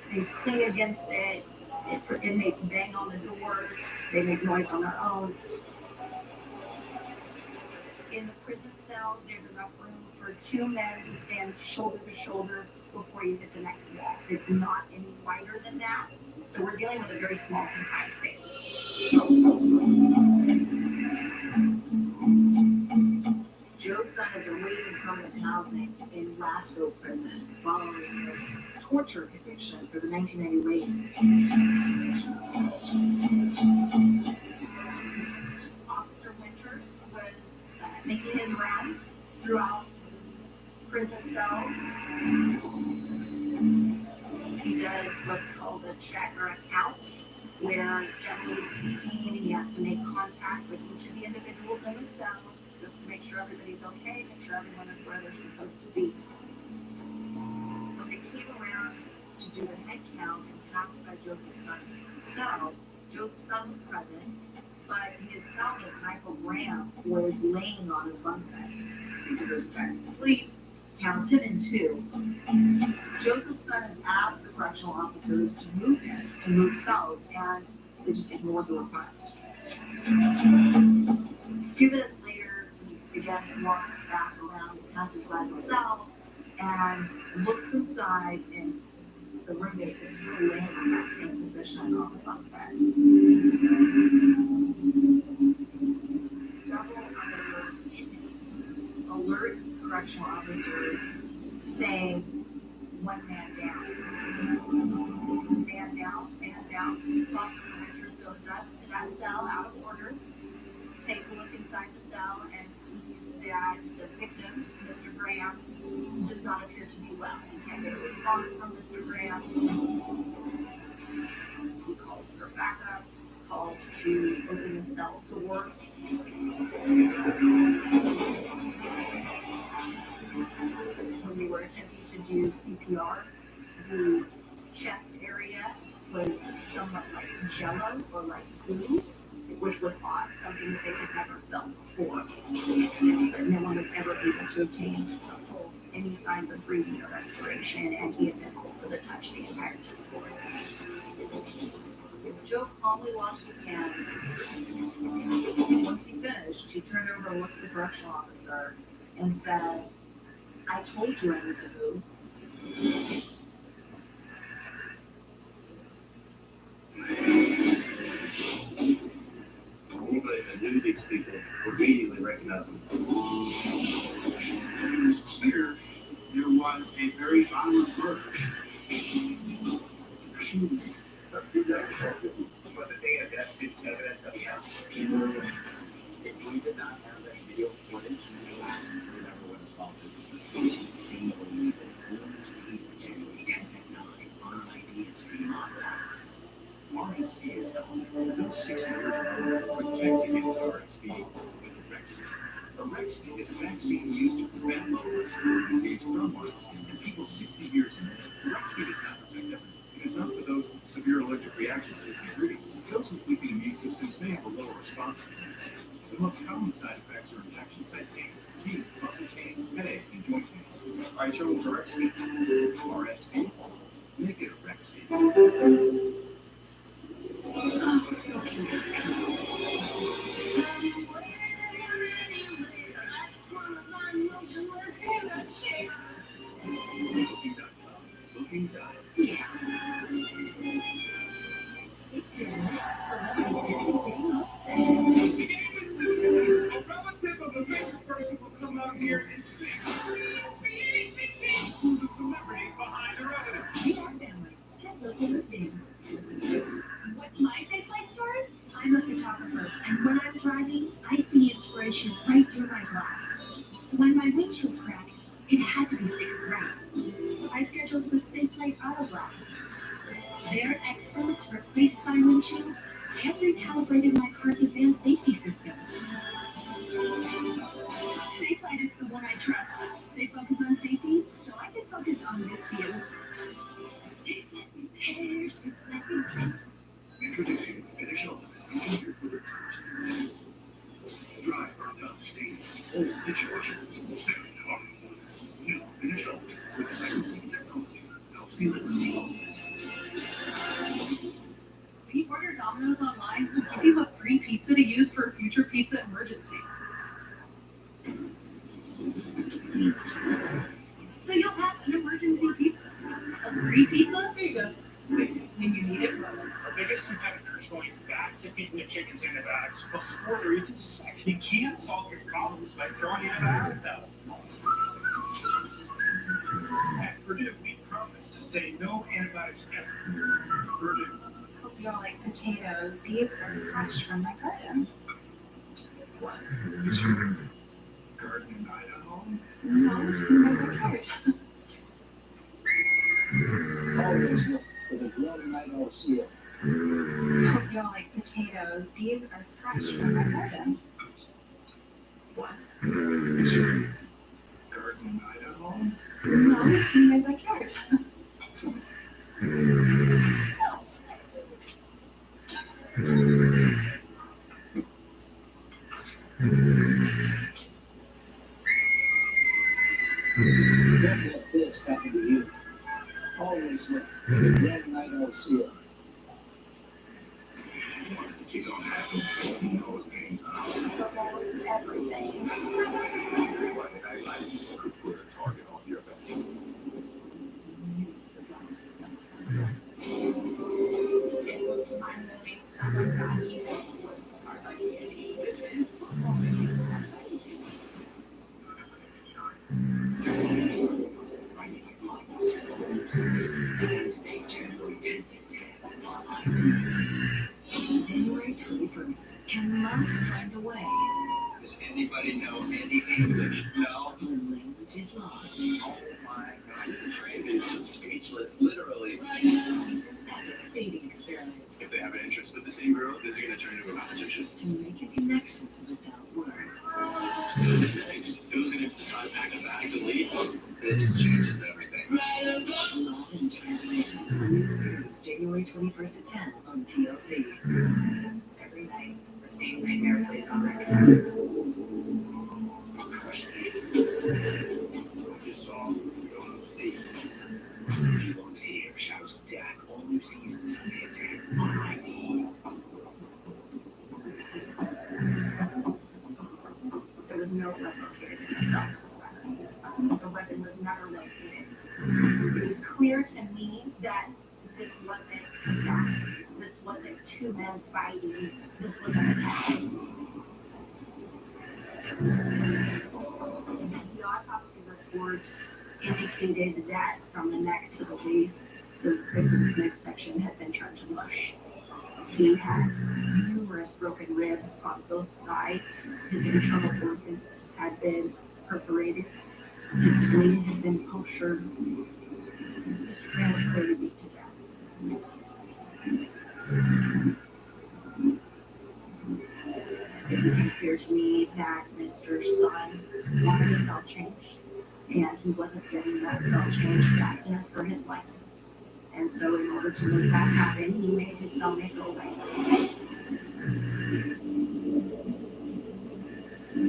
things cling against it. Inmates bang on the doors. They make noise on their own. In the prison cell, there's enough room for 2 men to stand shoulder to shoulder before you hit the next wall. It's not any wider than that. So we're dealing with a very small confined space. Joe's son is awaiting permanent housing in Glasgow prison following his torture conviction for the 1990 rape. Officer Winters was making his rounds throughout prison cells. He does what's called a check or a count, where generally speaking, he has to make contact with each of the individuals in the cell just to make sure everybody's okay, make sure everyone is where they're supposed to be. When they came around to do the head count and pass by Joseph's son's cell, Joseph's son was present, but his cellmate, Michael Graham, was laying on his bunk bed. He goes back to sleep, counts him in 2. Joseph's son had asked the correctional officers to move him, to move cells, and they just ignored the request. A few minutes later, he again walks back around, passes by the cell, and looks inside, and the roommate is still laying in that same position on the bunk bed. Several other inmates alert correctional officers saying, "One man down. Man down, man down." Officer Winters goes up to that cell out of order, takes a look inside the cell, and sees that the victim, Mr. Graham, does not appear to be well. He can't get a response from Mr. Graham. He calls for backup, calls to open the cell door. When they were attempting to do CPR, the chest area was somewhat like jello or like glue, which was odd, something that they had never felt before. But no one was ever able to obtain a pulse, any signs of breathing or respiration, and he had been pulled to the touch the entire time. Joe calmly washed his hands. Once he finished, he turned over and looked at the correctional officer and said, "I told you I need to move." But identity people immediately recognize him. It was clear there was a very violent murder. But the day of death, evidence of the Protect against RSV with Arexvy. Arexvy is a vaccine used to prevent lower respiratory disease from RSV in people 60 years and older. Arexvy does not protect everyone. It is not for those with severe allergic reactions to its ingredients. Those with weakened immune systems may have a lower response to medicine. The most common side effects are injection site pain, fatigue, muscle pain, headache, and joint pain. I chose Arexvy. RSV? Make it Arexvy. Booking.com. It's your next celebrity dancing session. A relative of the famous person will come out here and sing. Who's the celebrity behind the relative? We are family. Check local listings. What's my safe light story? I'm a photographer, and when I'm driving, I see inspiration right through my glass. So when my windshield cracked, it had to be fixed right. I scheduled with Safe Light Auto Glass. Their experts replaced my windshield and recalibrated my car's advanced safety system. Safe Light is the one I trust. They focus on safety, so I can focus on this view. Safe Light repairs, Safe Light replace. Introducing Finish Ultimate, engineered for returns. Dry, burnt out stains, old dishwashers, very hard. New Finish Ultimate with cycle-seed technology helps deliver the ultimate. If you order Domino's online, we'll give you a free pizza to use for a future pizza emergency. So you'll have an emergency pizza. A free pizza? Here you go. When you need it most. Our biggest competitor is going back to feeding the chickens antibiotics before they're even sick. You can't solve your problems by throwing antibiotics out. At Purdue, we promise to stay no antibiotics ever. Purdue. Hope you all like potatoes. These are fresh from my garden. What is your garden in Idaho? No, it's in my backyard. Always look for the grown in Idaho seal. Hope you all like potatoes. These are fresh from my garden. What is your garden in Idaho? No, it's in my backyard. Don't let this happen to you. Always look for the grown in Idaho seal. Once the kickoff happens, he knows game's on. Football is everything. Friday Night Lights could put a target on your back. It was my movie Summer Got Even was our buddy. This is football. Wednesday, January 10th at 10. January 21st. Can months find a way? Does anybody know any English? No? When language is lost. Oh my god, this is crazy. I'm speechless, literally. It's an epic dating experiment If they have an interest with the same girl, this is going to turn into a competition. to make a connection without words. Who's next? Who's going to decide to pack the bags and leave? This changes everything. Love in Translation. A new series, January 21st at 10 on TLC. Every night, the same nightmare plays on record. Crush me. This song, you're going to see. Everyone's here. Shadows of Death. All new seasons. Sunday at 10 on ID. There was no weapon located in the selfless weapon. The weapon was never located. It was clear to me that this wasn't a gun. This wasn't two men fighting. This was an attack. The autopsy report indicated that from the neck to the waist, the victim's midsection had been turned to mush. He had numerous broken ribs on both sides. His internal organs had been perforated. His spleen had been punctured. This man was clearly beat to death. It became clear to me that Mr. Sun wanted his cell changed, and he wasn't getting that cell change fast enough for his life. And so in order to make that happen, he made his cellmate go away. We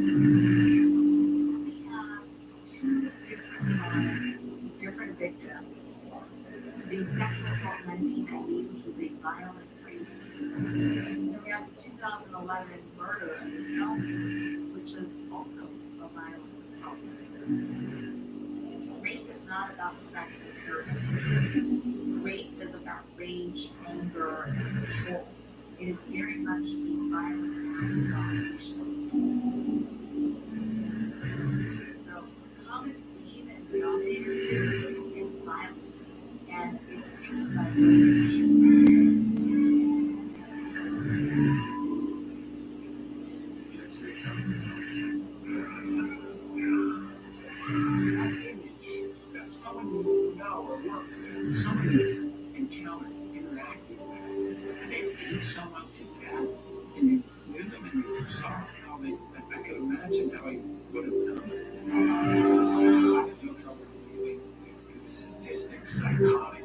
have two different lives, different victims. The sexual assault in 1990, which was a violent rape. And we have the 2011 murder of the cellmate, which is also a violent assault. Rape is not about sex and pure. Rape is about rage, anger, and control. It is very much a violent act of domination. So, a common theme and denominator here is violence, and it's fueled by rage. That someone you know or work with, someone you encountered, interacted with, and they beat someone to death, and you knew them and you saw how they, I could imagine how he would have done it. I had no trouble believing it was sadistic, psychotic.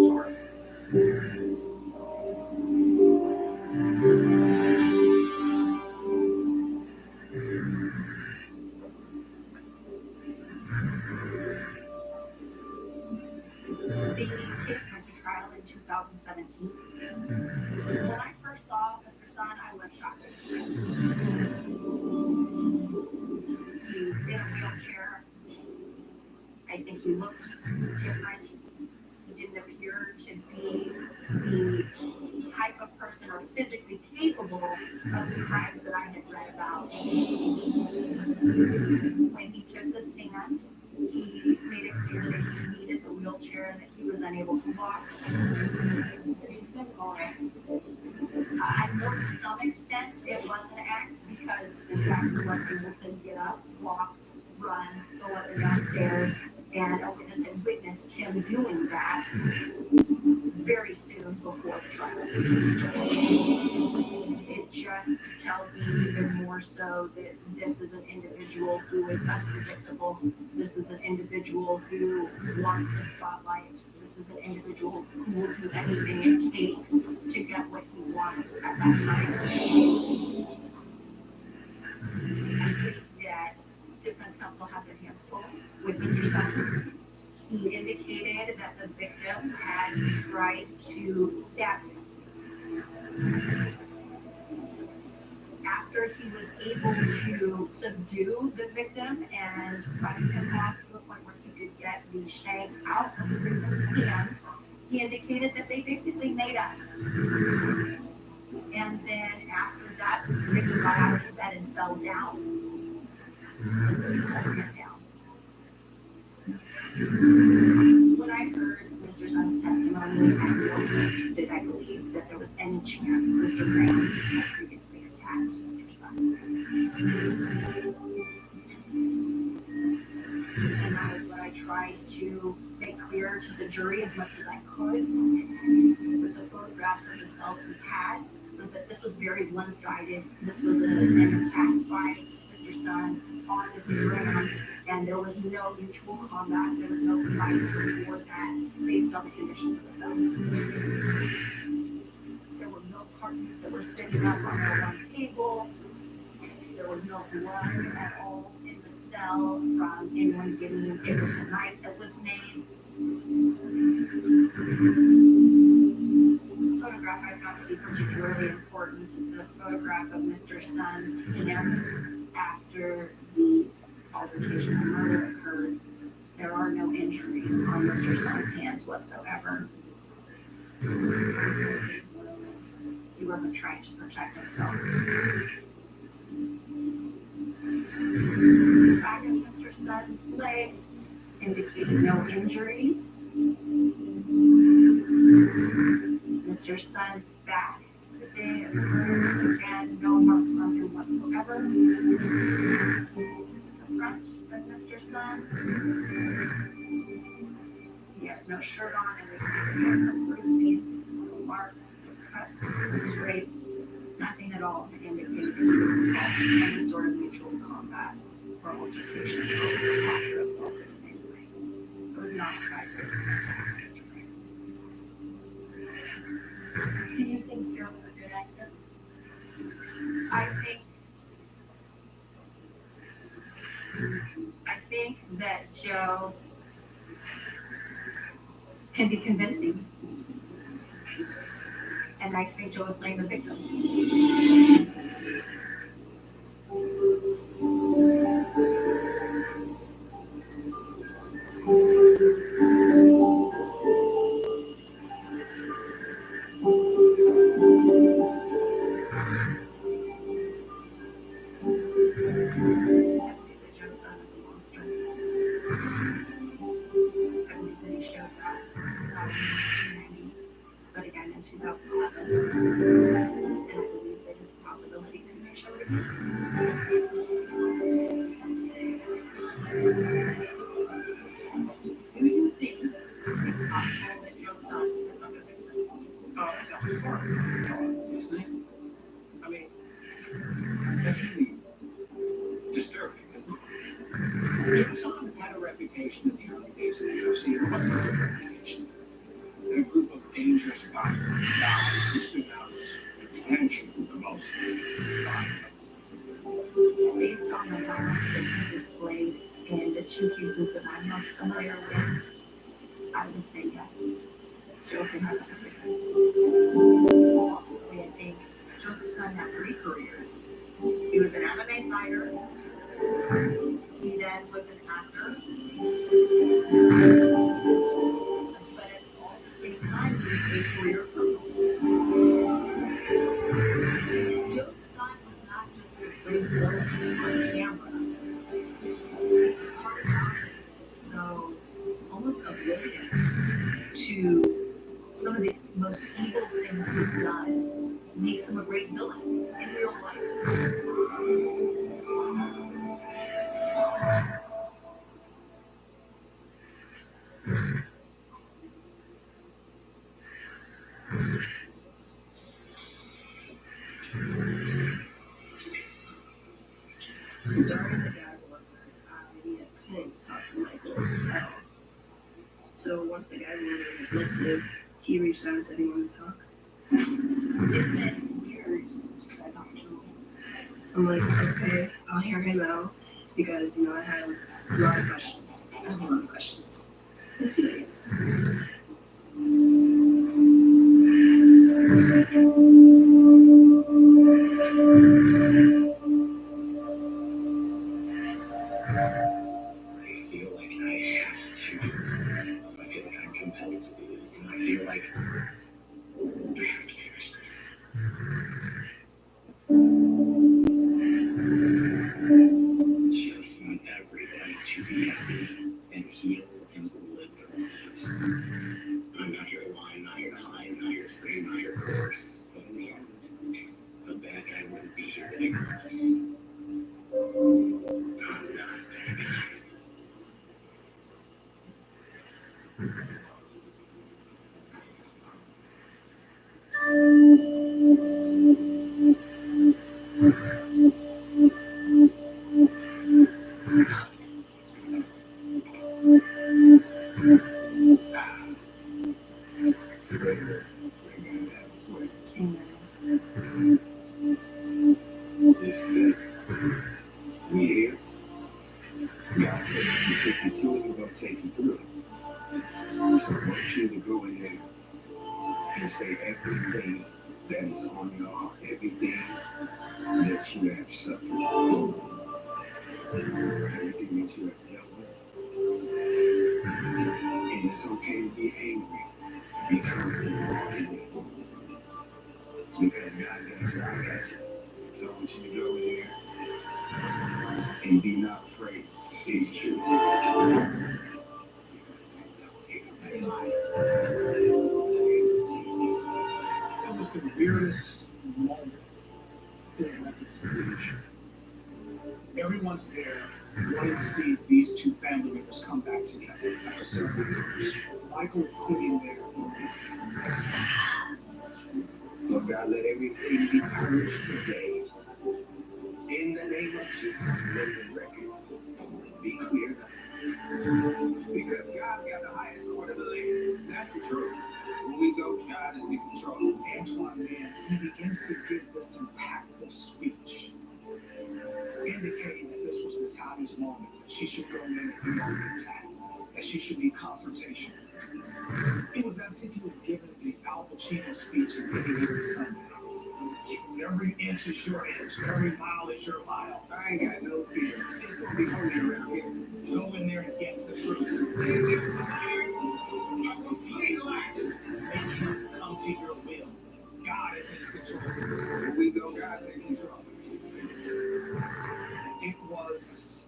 Sorry. The case went to trial in 2017. When I first saw Mr. Sun, I was shocked. He was in a wheelchair. I think he looked different. He didn't appear to be the type of person or physically capable of the crimes that I had read about. When he took the stand, he made it clear that he needed the wheelchair and that he was unable to walk. I know to some extent it was an act because in fact he was able to get up, walk, run, go up and down stairs, and a witness had witnessed him doing that very soon before the trial. It just tells me even more so that this is an individual who is unpredictable. This is an individual who wants the spotlight. This is an individual who will do anything it takes to get what he wants at that time. I think that defense counsel had their hands full with Mr. Sun. He indicated that the victim had tried to stab him. After he was able to subdue the victim and fight him off to the point where he could get the shank out of the victim's hand, he indicated that they basically made up. And then after that, the victim got out of his bed and fell down. And so he pulled him down. When I heard Mr. Sun's testimony, I really did I believe that there was any chance Mr. Graham had previously attacked Mr. Sun. And that is what I tried to make clear to the jury as much as I could with the photographs of the cells we had, was that this was very one-sided. This was an attack by Mr. Sun on Mr. Graham, and there was no mutual combat. There was no fight before that based on the conditions of the cell. There were no cartons that were sticking up on the one table. There was no blood at all in the cell from anyone getting it with a knife that was made. This photograph I found to be particularly important. It's a photograph of Mr. Sun's hands after the altercation and murder occurred. There are no injuries on Mr. Sun's hands whatsoever. He wasn't trying to protect himself. The back of Mr. Sun's legs indicated no injuries. Mr. Sun's back, the day of the murder, again, no marks on him whatsoever. This is the front of Mr. Sun. He has no shirt on, and there's no bruising, no marks, no cuts, no scrapes, nothing at all to indicate any sort of mutual combat or altercation after assaulted in any way. It was not private. Do you think Joe was a good actor? I think that Joe can be convincing. And I think Joe was playing the victim. Joe's son is a monster. I believe that he showed that not only in 1990, but again in 2011. And I believe that it's a possibility that he may show it again. Do you think it's possible that Joe's son is under victims? Oh, you think? I mean, that's really disturbing, isn't it? Johnson had a reputation in the early days of the UFC. It wasn't a good reputation. A group of dangerous guys who stood out as potentially the most violent. Based on the violence that he displayed in the two cases that I'm most familiar with, I would say yes. Joe can have other victims. Ultimately, I think Joseph's son had 3 careers. He was an MMA fighter. He then was an actor. But at all the same time, he was a career criminal. Joe's son was not just a great villain on camera. Part about it is so almost oblivious to some of the most evil things he's done makes him a great villain in real life. During the gag order, I couldn't talk to Michael at all. So once the gag order was lifted, he reached out and said he wanted to talk. It's been years since I talked to him. I'm like, okay, I'll hear him out because, I have a lot of questions. Let's see what he has to say. I feel like I have to do this. I feel like I'm compelled to do this. And I feel like I have to finish this. Just want everybody to be happy and heal and live their lives. I'm not here to lie, I'm not here to hide, I'm not here to scream, I'm not here to curse. But in the end, a bad guy wouldn't be here to this. I'm not a bad guy. This is it. We here. God take you to it and gonna take you through it. So I want you to go in there and say everything that is on your heart, everything that you have suffered, everything that you have dealt with. And it's okay to be angry. Be comfortable in it. Because God got you, I got you. So I want you to go in there and be not afraid. Say the truth. It was the weirdest moment in reconciliation. Everyone's there wanting to see these two family members come back together after several years. Michael's sitting there. Lord God, let everything be purged today. In the name of Jesus, let the record be cleared up. Because God got the highest court of the land. That's the truth. When we go, God is in control. Antoine Vance, he begins to give this impactful speech, indicating that this was Natalia's moment, that she should go in and be attack, that she should be confrontational. It was as if he was giving the Al Pacino speech and giving it to Sunday. Every inch is your inch, every mile is your mile. I ain't got no fear. It's gonna be holy around here. Go in there and get the truth. A complete life. Make him come to your will. God is in control. When we go, God's in control. It was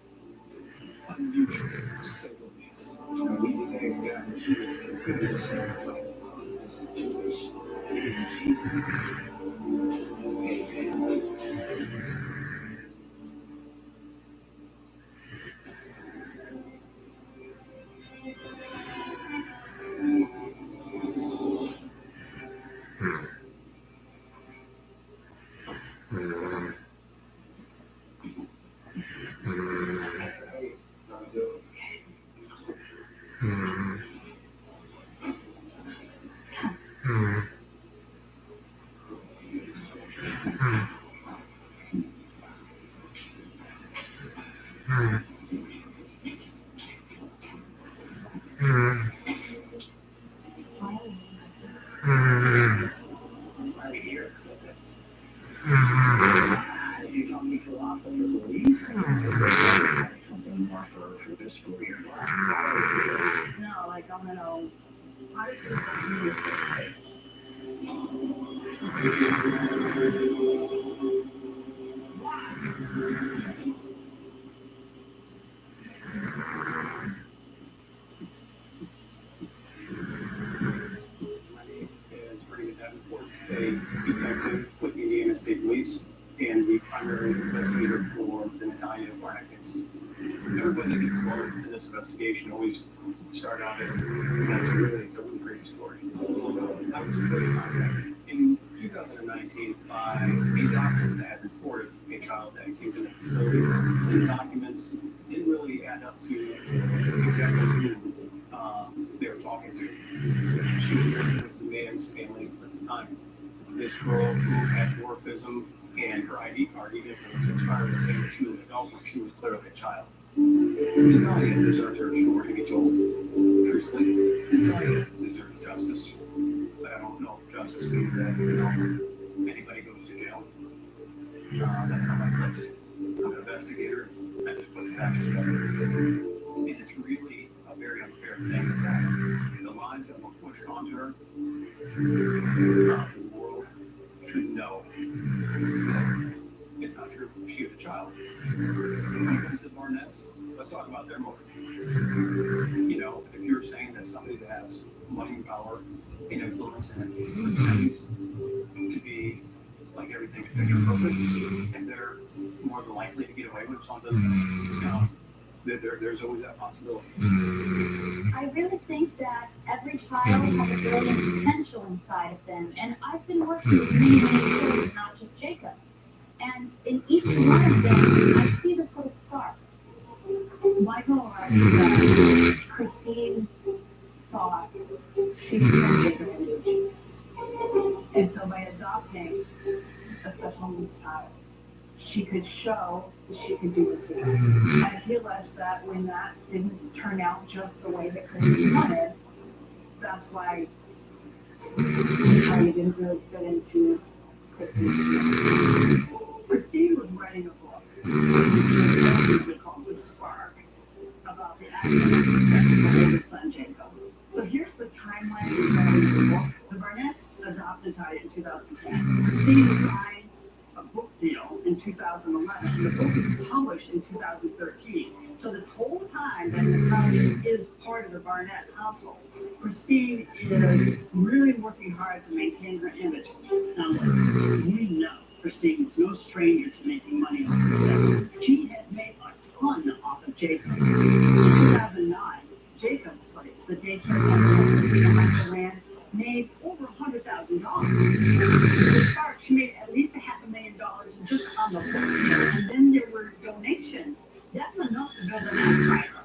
unusual, to say the least. And we just ask God that you would continue to shine light on this situation. In Jesus' name. Amen. If you taught me philosophically, something more for this career. No, like I want to know how did you get in the first place? My name is Brandon Davenport, a detective with the Indiana State Police and the primary investigator for the Natalia Barnett case. Everybody that gets involved in this investigation always start out at it's a really great story. I was first contacted in 2019 by a doctor that had reported a child that came to the facility. And the documents didn't really add up to exactly who they were talking to. She was married with the man's family at the time. This girl who had dwarfism and her ID card, even if it was expired, was saying that she was an adult when she was clearly a child. Natalia deserves her story to be told truthfully. Natalia deserves justice. But I don't know if justice means that, anybody goes to jail. That's not my place. I'm an investigator. I just put the facts together. And it's really a very unfair thing that's happened. The lines that were pushed onto her, the world should know it's not true. She is a child. When it comes to the Barnetts, let's talk about their motive. If you're saying that somebody that has money and power and influence and tends to be like everything's picture perfect, and they're more than likely to get away with something, there's always that possibility. I really think that every child has a brilliant potential inside of them, and I've been working with many children, not just Jacob. And in each one of them, I see this little spark. Michael arrived that Christine thought she could turn Jacob into a genius. And so by adopting a special needs child, she could show that she could do this again. And he alleged that when that didn't turn out just the way that Christine wanted, that's why he didn't really fit into Christine's story. Christine was writing a book, which was called The Spark, about the academic success of her oldest son, Jacob. So here's the timeline regarding the book. The Barnetts adopt Natalia in 2010. Christine signs a book deal in 2011, and the book is published in 2013. So this whole time that Natalia is part of the Barnett household, Christine is really working hard to maintain her image. Now, we know Christine was no stranger to making money off of this. She had made a ton off of Jacob. In 2009, Jacob's place, the daycare center that Michael ran, made over $100,000. To start, she made at least $500,000 just on the book. And then there were donations. That's enough to build an empire.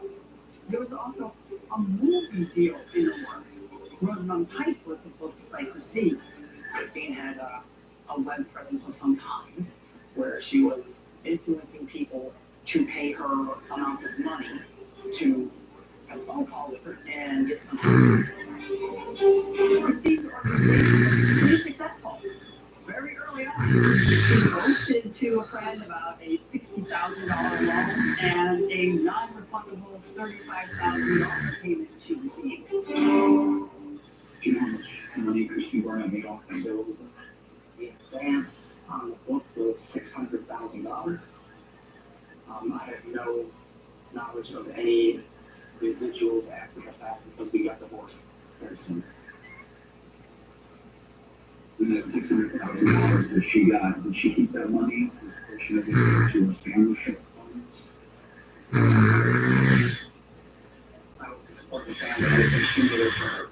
There was also a movie deal in the works. Rosamund Pike was supposed to play Christine. Christine had a web presence of some kind where she was influencing people to pay her amounts of money to have a phone call with her and get some help. Christine's organization was pretty successful. Very early on, she boasted to a friend about a $60,000 loan and a non-refundable $35,000 payment she received. Do you know how much money Christine Barnett made off the sale of the book? The advance on the book was $600,000. I have no knowledge of any residuals after the fact because we got divorced very soon. And that $600,000 that she got, did she keep that money? Or should have been to her family ship funds? I was to support the family. I think she did it for her.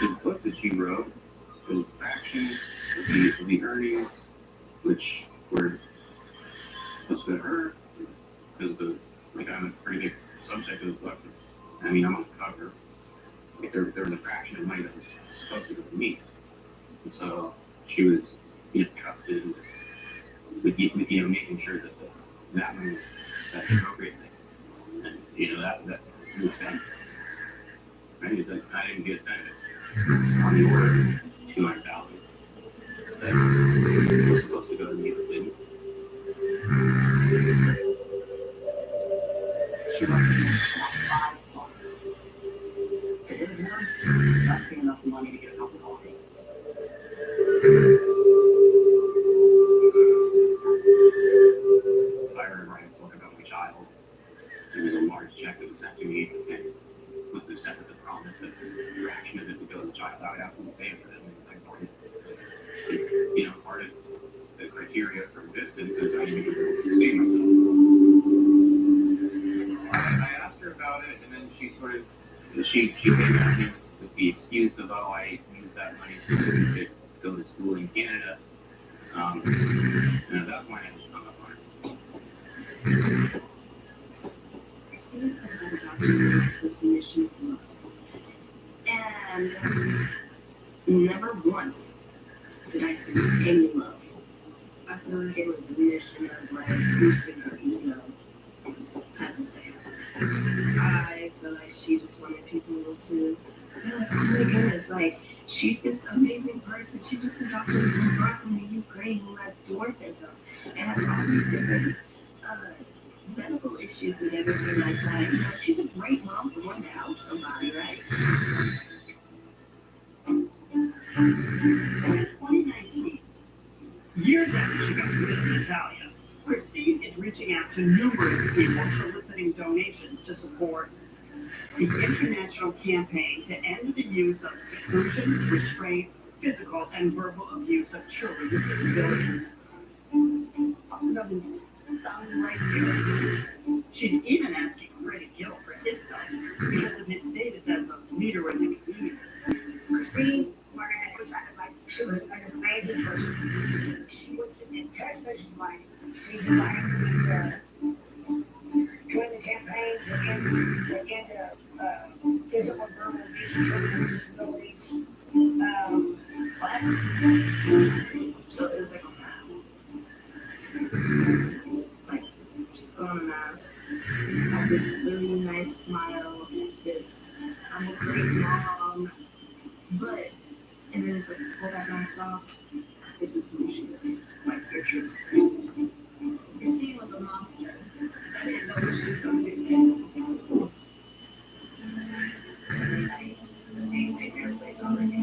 The book that she wrote was fractions of the earnings, which were supposed to be her, because I'm a pretty big subject of the book. I mean, I'm on the cover. Like there was a fraction of money that was supposed to go to me, and so she was trusted with making sure that that money was that appropriate thing, and that was done. I didn't get that on the order of $200,000 that was supposed to go to me, but didn't. She wrote about 5 books. To his words, not paying enough money to get a cup of coffee. If I were to write a book about my child, there was a large check that was sent to me, and with the sent with the promise that the fraction of it would go to the child, I would have to pay for them. Part of the criteria for existence is I need to sustain myself. I asked her about it, and then she came at me with the excuse of, I used that money to go to school in Canada. And at that point, I just hung up on her. Christine said that the document was a mission of love. And never once did I see any love. I thought it was a mission of boosting her ego type of thing. I feel like she just wanted people to feel like, oh my goodness, she's this amazing person. She just adopted a little girl from the Ukraine who has dwarfism and has all these different medical issues and everything like that. She's a great mom for wanting to help somebody, right? And in 2019, years after she got rid of Natalia, Christine is reaching out to numerous people soliciting donations to support the international campaign to end the use of seclusion, restraint, physical, and verbal abuse of children with disabilities. Something doesn't sound right here. She's even asking Freddie Gill for his help because of his status as a leader in the community. Christine Barnett was she was an amazing person. She was an transmission like she's like join the campaign to end physical and verbal abuse of children with disabilities. So it was like a mask. Just put on a mask. Have this really nice smile. I'm a great mom. But, and then it's like, pull that mask off. This is who she is. You're true. Christine was a monster. I didn't know what she was going to do next. The same way airplanes already.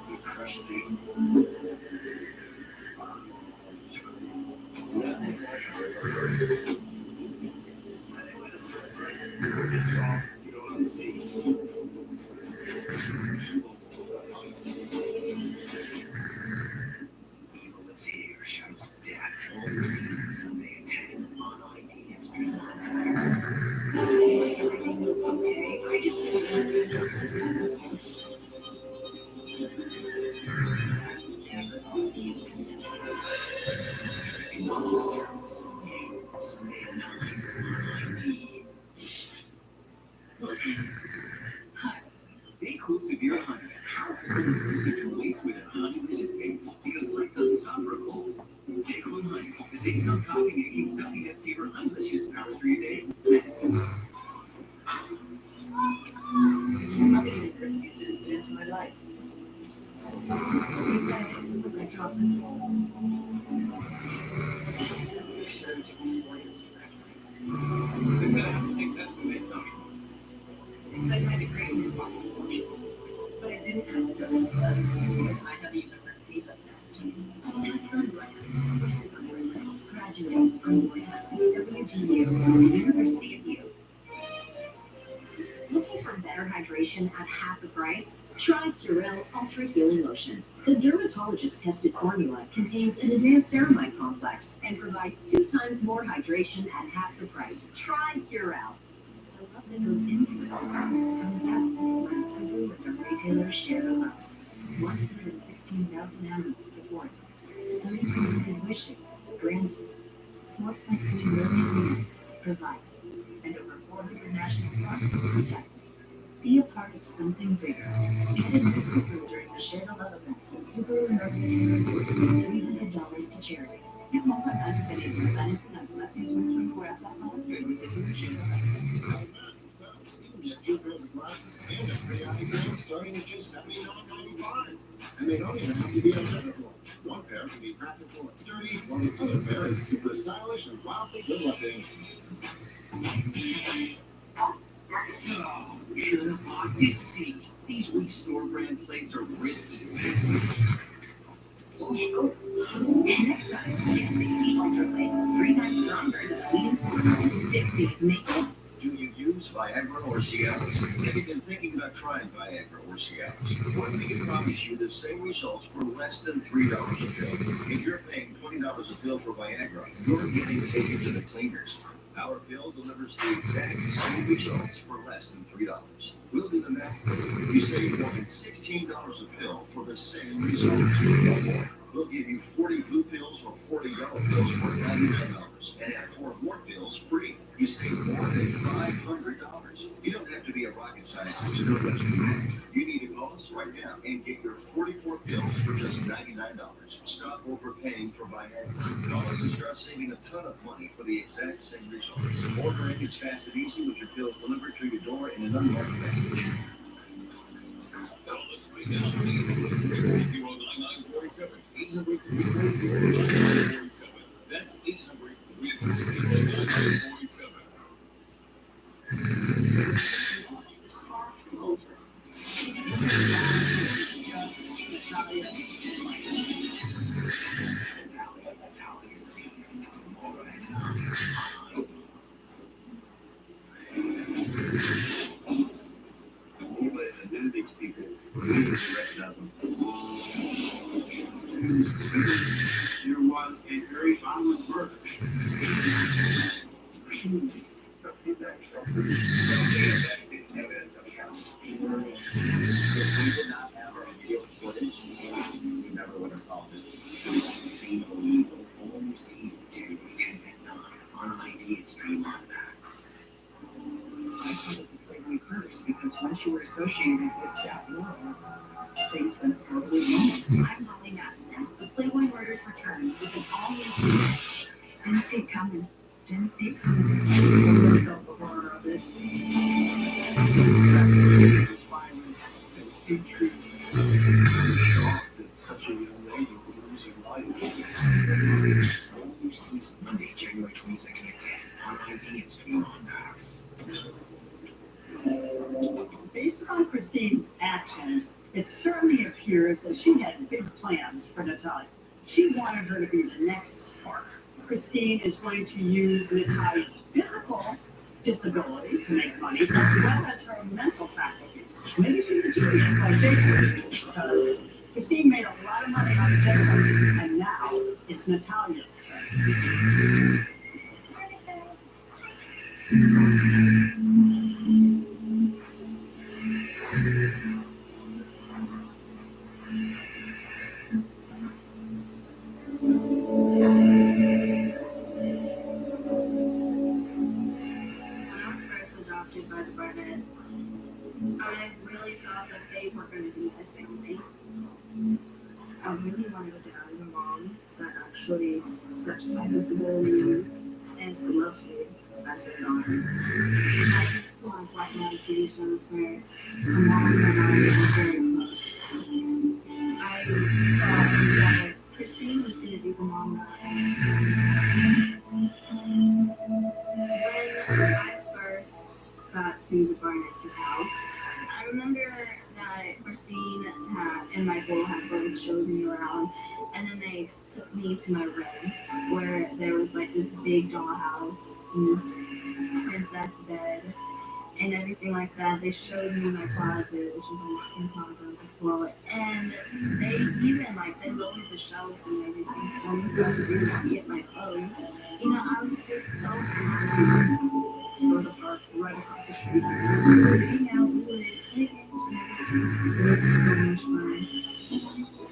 You crushed me. It's soft, you don't unsee. Evil is here, shouts death. All the seasons Sunday at 10 on ID and stream on. Everything was okay. I just didn't He said I dropped it. He says before his They said I have to take tests when they tell me to. They said my degree was possible function, but it didn't have to go into I have a university that just graduating from WGU, University of U. Looking for better hydration at half the price? Try Purell Ultra Healing Lotion. The dermatologist-tested formula contains an advanced ceramide complex and provides 2 times more hydration at half the price. Try Purell. The love that goes into a super comes out when super with the retailer's share of love. 116,000 hours of support. 300 wishes granted. 4.3 million units provided. And over 400 national parks protected. Be a part of something bigger. Get in the Subaru during the Share the Love event at Subaru and Urban Taylor's $300 to charity. Get more fun than anything financing left in 2024 at that cost during the Subaru Share the Love event. You can get 2 pairs of glasses and a free eye exam starting at just $79.95. And they don't even have to be on credit floor. One pair can be practical and sturdy, while the other pair is super stylish and wildly good looking. Oh, should have bought Dixie. These weak store brand plates are risky business. Next time, Dixie Ultra Plate, 3 times stronger than leading Dixie to make it. Do you use Viagra or Cialis? Have you been thinking about trying Viagra or Cialis? Well, we can promise you the same results for less than $3 a pill. If you're paying $20 a pill for Viagra, you're getting taken to the cleaners. Our pill delivers the exact same results for less than $3. We'll do the math for you. You save more than $16 a pill for the same results. We'll give you 40 blue pills or 40 yellow pills for $99 and have 4 more pills free. You save more than $500. You don't have to be a rocket scientist to know what you do. You need to call us right now and get your 44 pills for just $99. Stop overpaying for Viagra. Call us and start saving a ton of money for the exact same results. Ordering is fast and easy with your pills delivered to your door in an unmarked package. Call us right now. 800-340-9947. 800-340-9947. That's 800-340-9947. These people, you recognize them. There was a very violent murder. If we did not have our video footage, we never would have solved it. Same illegal home season 10 at 9 on ID Extreme on Max. I call it the Playboy curse because once you were associated with that world, things went horribly wrong. I'm Molly Madison. The Playboy Murders returns with an all-new season. Didn't see it coming. Didn't see it coming. Felt the horror of it. There's violence, there's intrigue. Shocked that such a young lady would lose her life. All season Monday, January 22nd at 10 on ID Extreme on Max. Based on Christine's actions, it certainly appears that she had big plans for Natalia. She wanted her to be the next spark. Christine is going to use Natalia's physical disability to make money, as well as her mental faculties. Maybe she's a genius like Jacob, because Christine made a lot of money on Jacob, and now it's Natalia's turn. Adopted by the Barnetts, I really thought that they were going to be a family. I really wanted a dad and a mom that actually accepts my disabilities and loves me as their daughter. I used to like watching on TV shows where a mom and I were very close. I gonna be the mom that when I first got to the Barnett's house, I remember that Christine and Michael had both showed me around, and then they took me to my room where there was like this big dollhouse and this princess bed and everything like that. They showed me my closet, which was a walk-in closet as well, and they even like they loaded the shelves and everything for me so I could really see it my clothes. You know, I was just so happy. There was a park right across the street. We would hang out, we would play games and everything. It was so much fun.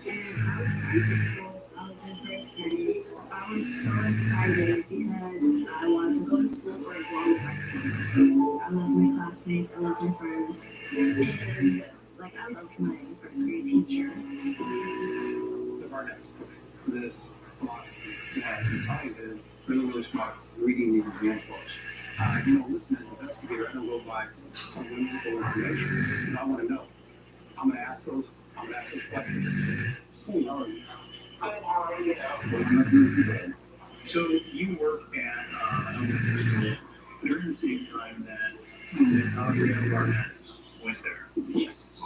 And I was in school. I was in first grade. I was so excited because I wanted to go to school for as long as I could. I loved my classmates. I loved my friends. And like I loved my first grade teacher. The Barnetts push this philosophy that Natalia is really, really smart reading these advanced books. Listen, as an investigator, I don't go by some whimsical information. And I want to know. I'm going to ask those questions. Who are you? I'm already know. So you work at elementary school during the same time that Natalia Barnett was there. Yes.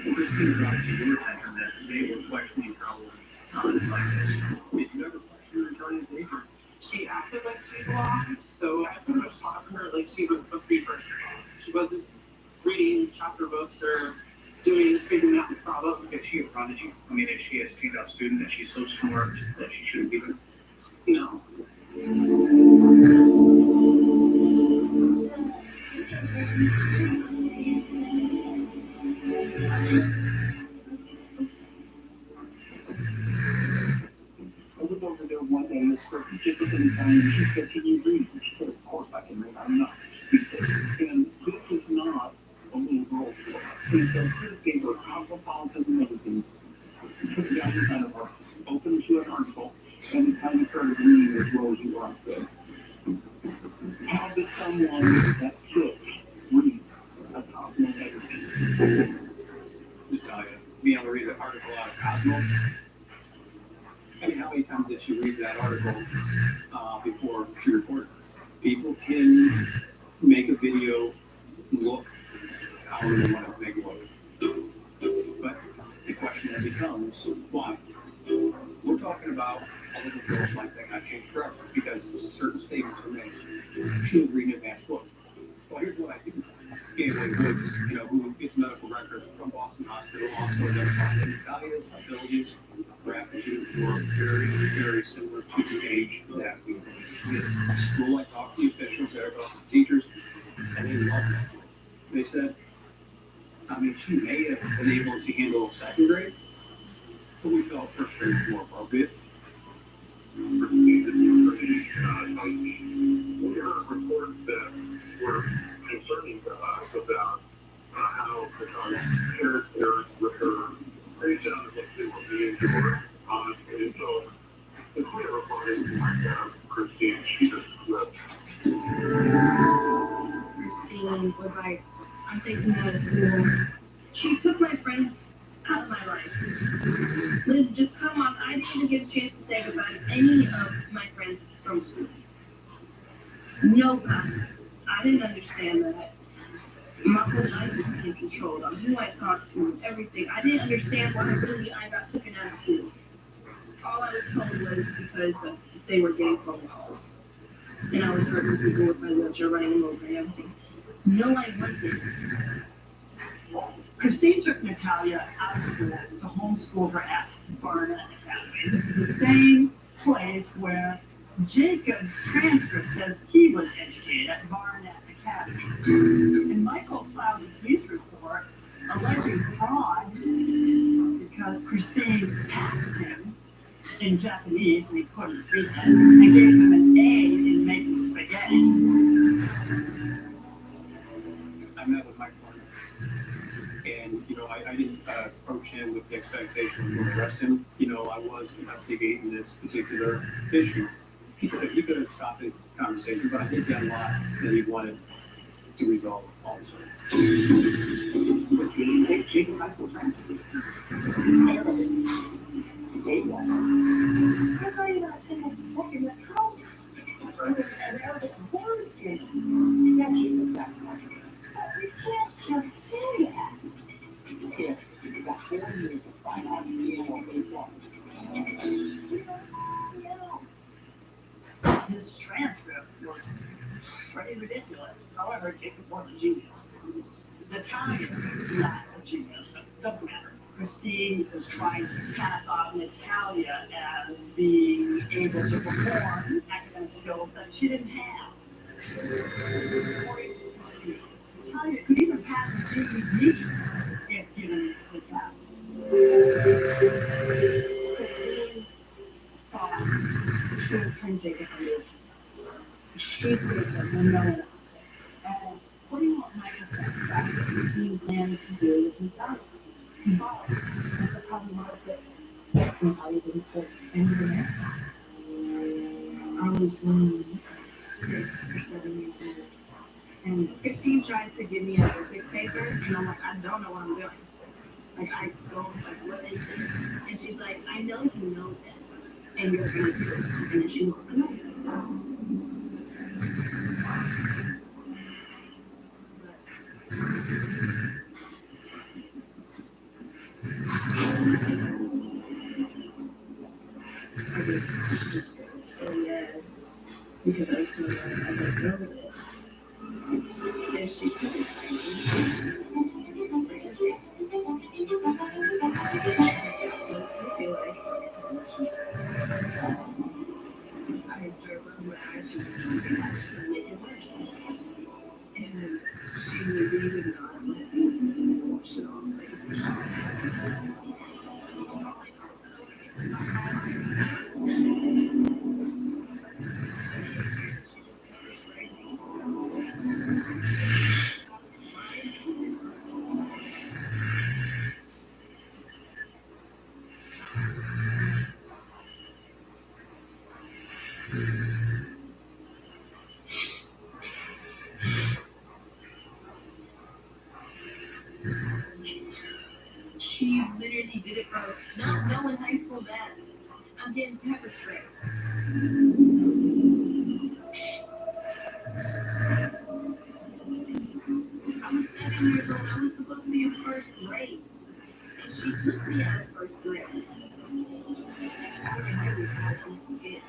Christine brought to your attention that they were questioning probably like this. Did you ever question Natalia's nature? She acted like she belonged, so I pretty much talked to her like she was supposed to be first grade. She wasn't reading chapter books or figuring out the problems. If she a prodigy, I mean, if she is a female student that she's so smart that she shouldn't be there, no. I was over there one day, Miss Griffin just looked at me and she said, "Can you read?" She said, "Of course I can read. I'm not." He said, and this is not a little girl's book. He said, "Chris gave her cosmopolitan magazine, took it down kind of her, opened to an article, and kind of started reading as well as you are good." How did someone that kid read a Cosmo magazine? Natalia, being able to read an article out of Cosmo. I mean, how many times did she read that article before she recorded? People can make a video look however they want to make it look. But the question then becomes, why? We're talking about a little girl's life that got changed forever because certain statements were made. She was reading an advanced book. Well, here's what I do. Gateway Woods, who gets medical records from Boston Hospital, also identified that Natalia's abilities or aptitude were very, very similar to the age that we were in. At school, I talked to the officials there, about the teachers, and they loved this. They said, she may have been able to handle second grade, but we felt first grade was more appropriate. There are reports that were concerning to us about how Natalia's character with her age and what they were being to her. And so the clear reporting like Christine, she just left. Christine was like, "I'm taking you out of school." She took my friends out of my life. Liz, just come on. I didn't even get a chance to say goodbye to any of my friends from school. Nobody. I didn't understand that. My whole life was being controlled on who I talked to, everything. I didn't understand why I got taken out of school. All I was told was because they were getting phone calls. And I was hurting people with my wheelchair, running them over and everything. No, I wasn't. Christine took Natalia out of school to homeschool her at Barnett Academy. This is the same place where Jacob's transcript says he was educated at Barnett Academy. And Michael filed a police report alleging fraud because Christine passed him in Japanese and he couldn't speak it, and gave him an A in making spaghetti. I met with Mike Barnett, and I didn't approach him with the expectation of going to arrest him. I was investigating this particular issue. He could have stopped the conversation, but I think he had a lot that he wanted to resolve also. Jacob High School transcript. how you not think I'm fucking this house? And they're just working. Yeah, she thinks that's funny. But we can't just do that. If you got 4 years of fine art being what we want. His transcript was pretty ridiculous. However, Jacob was a genius. Natalia is not a genius. Doesn't matter. Christine is trying to pass off Natalia as being able to perform academic skills that she didn't have. According to Christine, Natalia could even pass a GED if given the test. Christine thought she should have turned Jacob into a genius. She said that no one else did. And according to what Michael said, that's what Christine planned to do with Natalia. But the problem was that Natalia didn't fit anything else. I was only 6 or 7 years old. And Christine tried to give me a physics paper, and I'm like, I don't know what I'm doing. Like, I don't, like, what is this? And she's like, I know you know this, and you're gonna do it. And then she won't know. I guess I just got so mad because I was like, I don't know this. And she put this thing in her face. She's like, that's what it's gonna feel like. It's a mystery. I started rubbing my eyes, she's like, that's just gonna make it worse. And she really would not let me wash it off. Like, she literally did it for not knowing high school bad. I'm getting pepper spray. I was 7 years old. I was supposed to be in first grade. And she took me out of first grade. All I knew was how to be scared.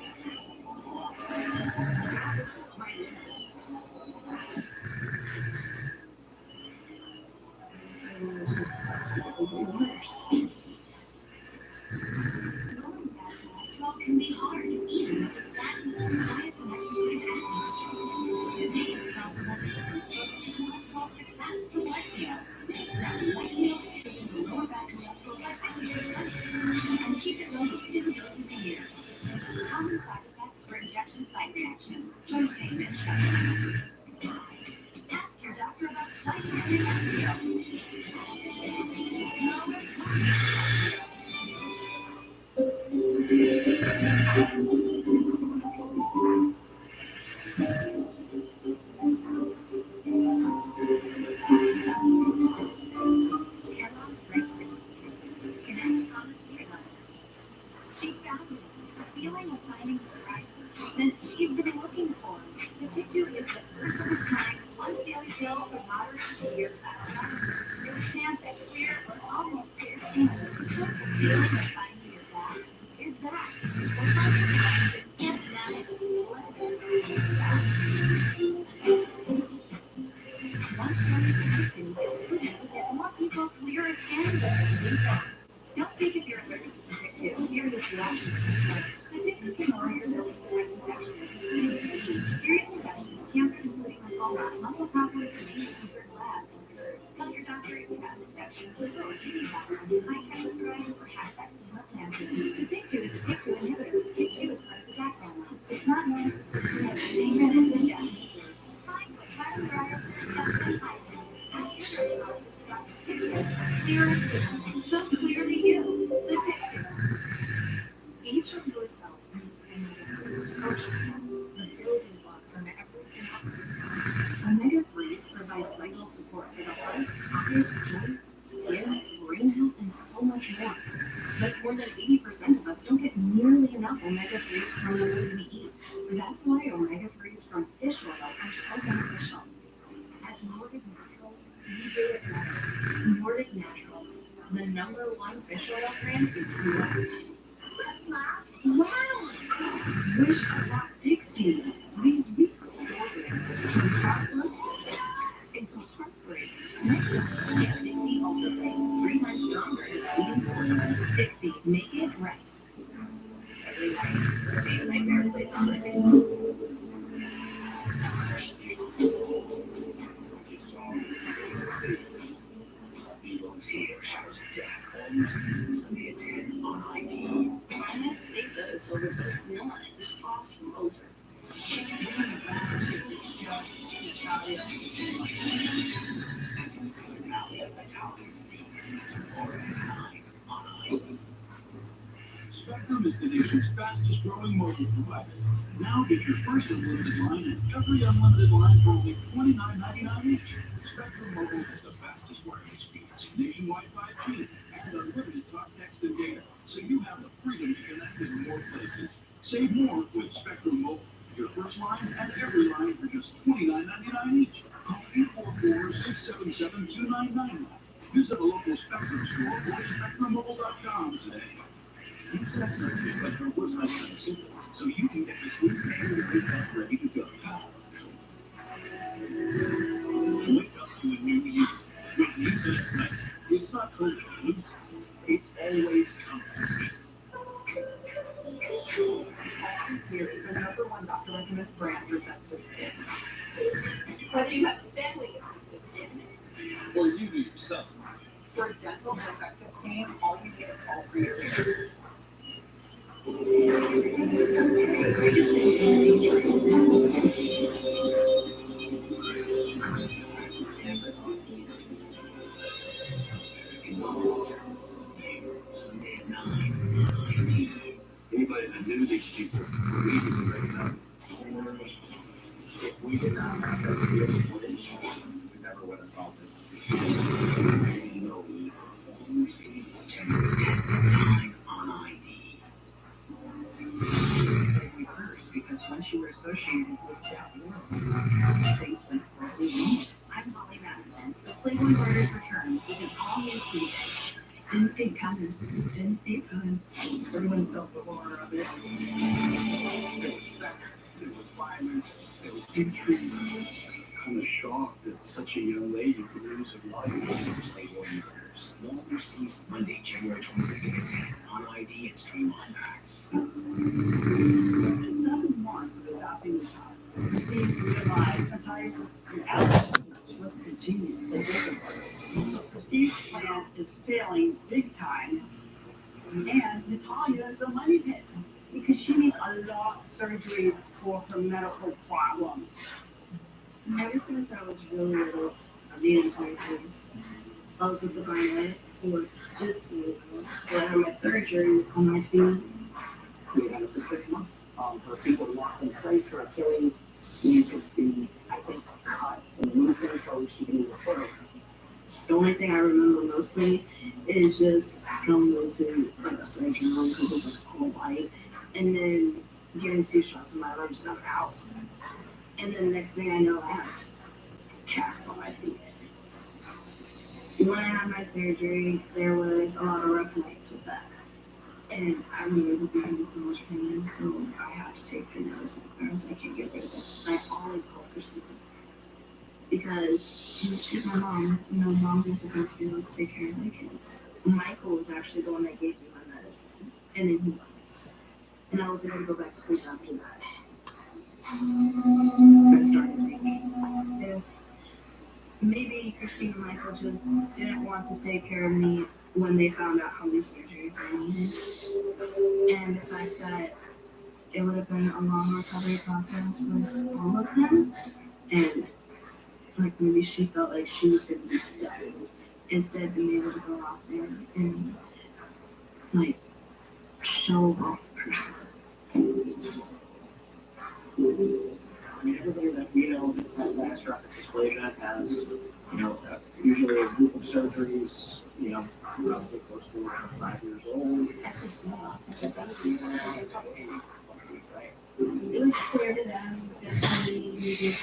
Right in. It was just slightly worse. Lowering bad cholesterol can be hard, even with a statin. Diets and exercise add to your struggle. Today, it's possible to go from struggle to cholesterol success with LifeMeal. This statin, LifeMeal is proven to lower bad cholesterol by 50% and keep it low with 2 doses a year. Common side effects for injection site reaction, joint pain, and chest pain. Ask your doctor about twice-daily LifeMeal. She found it. The feeling of finding the psoriasis treatment she's been looking for. Sotyktu is the first of its kind, once-daily pill for moderate to severe psoriasis. Your chance at clear or almost clear skin. The feeling of finding your back is back. The psoriasis is anti-inflammatory. Once-daily Sotyktu is proven to get more people clearer skin. Don't take if you're allergic to Sotyktu. Serious reactions. Sotyktu can lower your ability to fight infections, including TB, serious infections, cancers including lymphoma, muscle problems, diseases, and certain labs. Tell your doctor if you have an infection, liver or kidney problems, high triglycerides, or have eczema cancer. Sotyktu is a TYK2 inhibitor. TYK2 is part of the JAK family. It's not known as Sotyktu has the same risk as JAK inhibitors. Find what psoriasis is and hide it. Ask your dermatologist about Sotyktu. Clearer skin, so clearly you. Sotyktu. Each of your cells needs function. The building blocks of everything else. Omega-3s provide vital support for the heart, eyes, joints, skin, brain health, and so much more. But more than 80% 80% of us don't get nearly enough omega-3s from the food we eat. That's why omega-3s from fish oil are so beneficial. At Nordic Naturals, we do it better. Nordic Naturals, the #1 fish oil brand in the US. Wow! Wish I got Dixie. These wheat store brands from Heartland into heartbreak. Next up, we have Dixie Ultra Green, 3 times stronger than beans. Dixie, make it right. Every night, the same nightmare plays on my face. Eagles here, Shadows of Death, all new season Sunday at 10 on ID. My next date does overdose not is off from Ultra. It's just Natalia. Natalia speaks. Season 4 at 9 on ID. Spectrum is the nation's fastest growing mobile provider. Now get your first unlimited line and every unlimited line for only $29.99 each. Spectrum Mobile has the fastest wireless speeds, nationwide 5G, and unlimited talk, text, and data, so you have the freedom to connect in more places. Save more with Spectrum Mobile. Your first line and every line for just $29.99 each. Call 844-677-2999. Visit a local Spectrum store or SpectrumMobile.com today. These messages are worth less than simple, so you can get the sweet and ready to go. Wake up to a new you. With Lisa at night, it's not cold and loose. It's always comfort. Here is the #1 doctor recommended brand for sensitive skin. Whether you have family with sensitive skin. Or you do yourself. For gentle and effective pain, all you need is all for your hair. Sunday at 9 on ID. Anybody that knew these people immediately recognized them. If we did not have that video footage, we never would have solved it. No evil. New season, January 10th, 9 on ID. We cursed because once you were associated with that world, things went horribly wrong. I'm Molly Madison. The Playboy Murders returns with an all-new season. Didn't see it coming. Didn't see it coming. Everyone felt the horror of it. There was sex, there was violence, there was intrigue. Kind of shocked that such a young lady could lose her life. Playboy Murders. All new season Monday, January 22nd at 10 on ID and stream on Max. In 7 months of adopting the child, Christine realized Natalia was an addict. She wasn't congenius like Jacob was. So Christine's plan is failing big time. And Natalia is a money pit because she needs a lot of surgery for her medical problems. Ever since I was really little, I've needed surgeries. Also the bionics, or just the when I had my surgery on my feet. We had it for 6 months. Her feet were locked in place. Her Achilles needed to be, I think, cut and loosened so she could move her foot. The only thing I remember mostly is just going into like a surgery room because it was like all white, and then getting 2 shots in my arm stuck out. And then the next thing I know, I have casts on my feet. When I had my surgery, there was a lot of rough nights with that. And I remember being in so much pain, so I had to take pain medicine, or else I can't get rid of it. I always call Christine. Because she's my mom. You know, moms are supposed to take care of their kids. Michael was actually the one that gave me my medicine, and then he left. And I was able to go back to sleep after that. I started thinking, if maybe Christine and Michael just didn't want to take care of me when they found out how many surgeries I needed, and the fact that it would have been a long recovery process with all of them, and like maybe she felt like she was going to be stuck instead of being able to go out there and like show off herself. I mean, everybody that we know that has catastrophic dysplasia has, usually a group of surgeries probably close to around 5 years old. That's just small. That's a baby. It was clear to them that she needed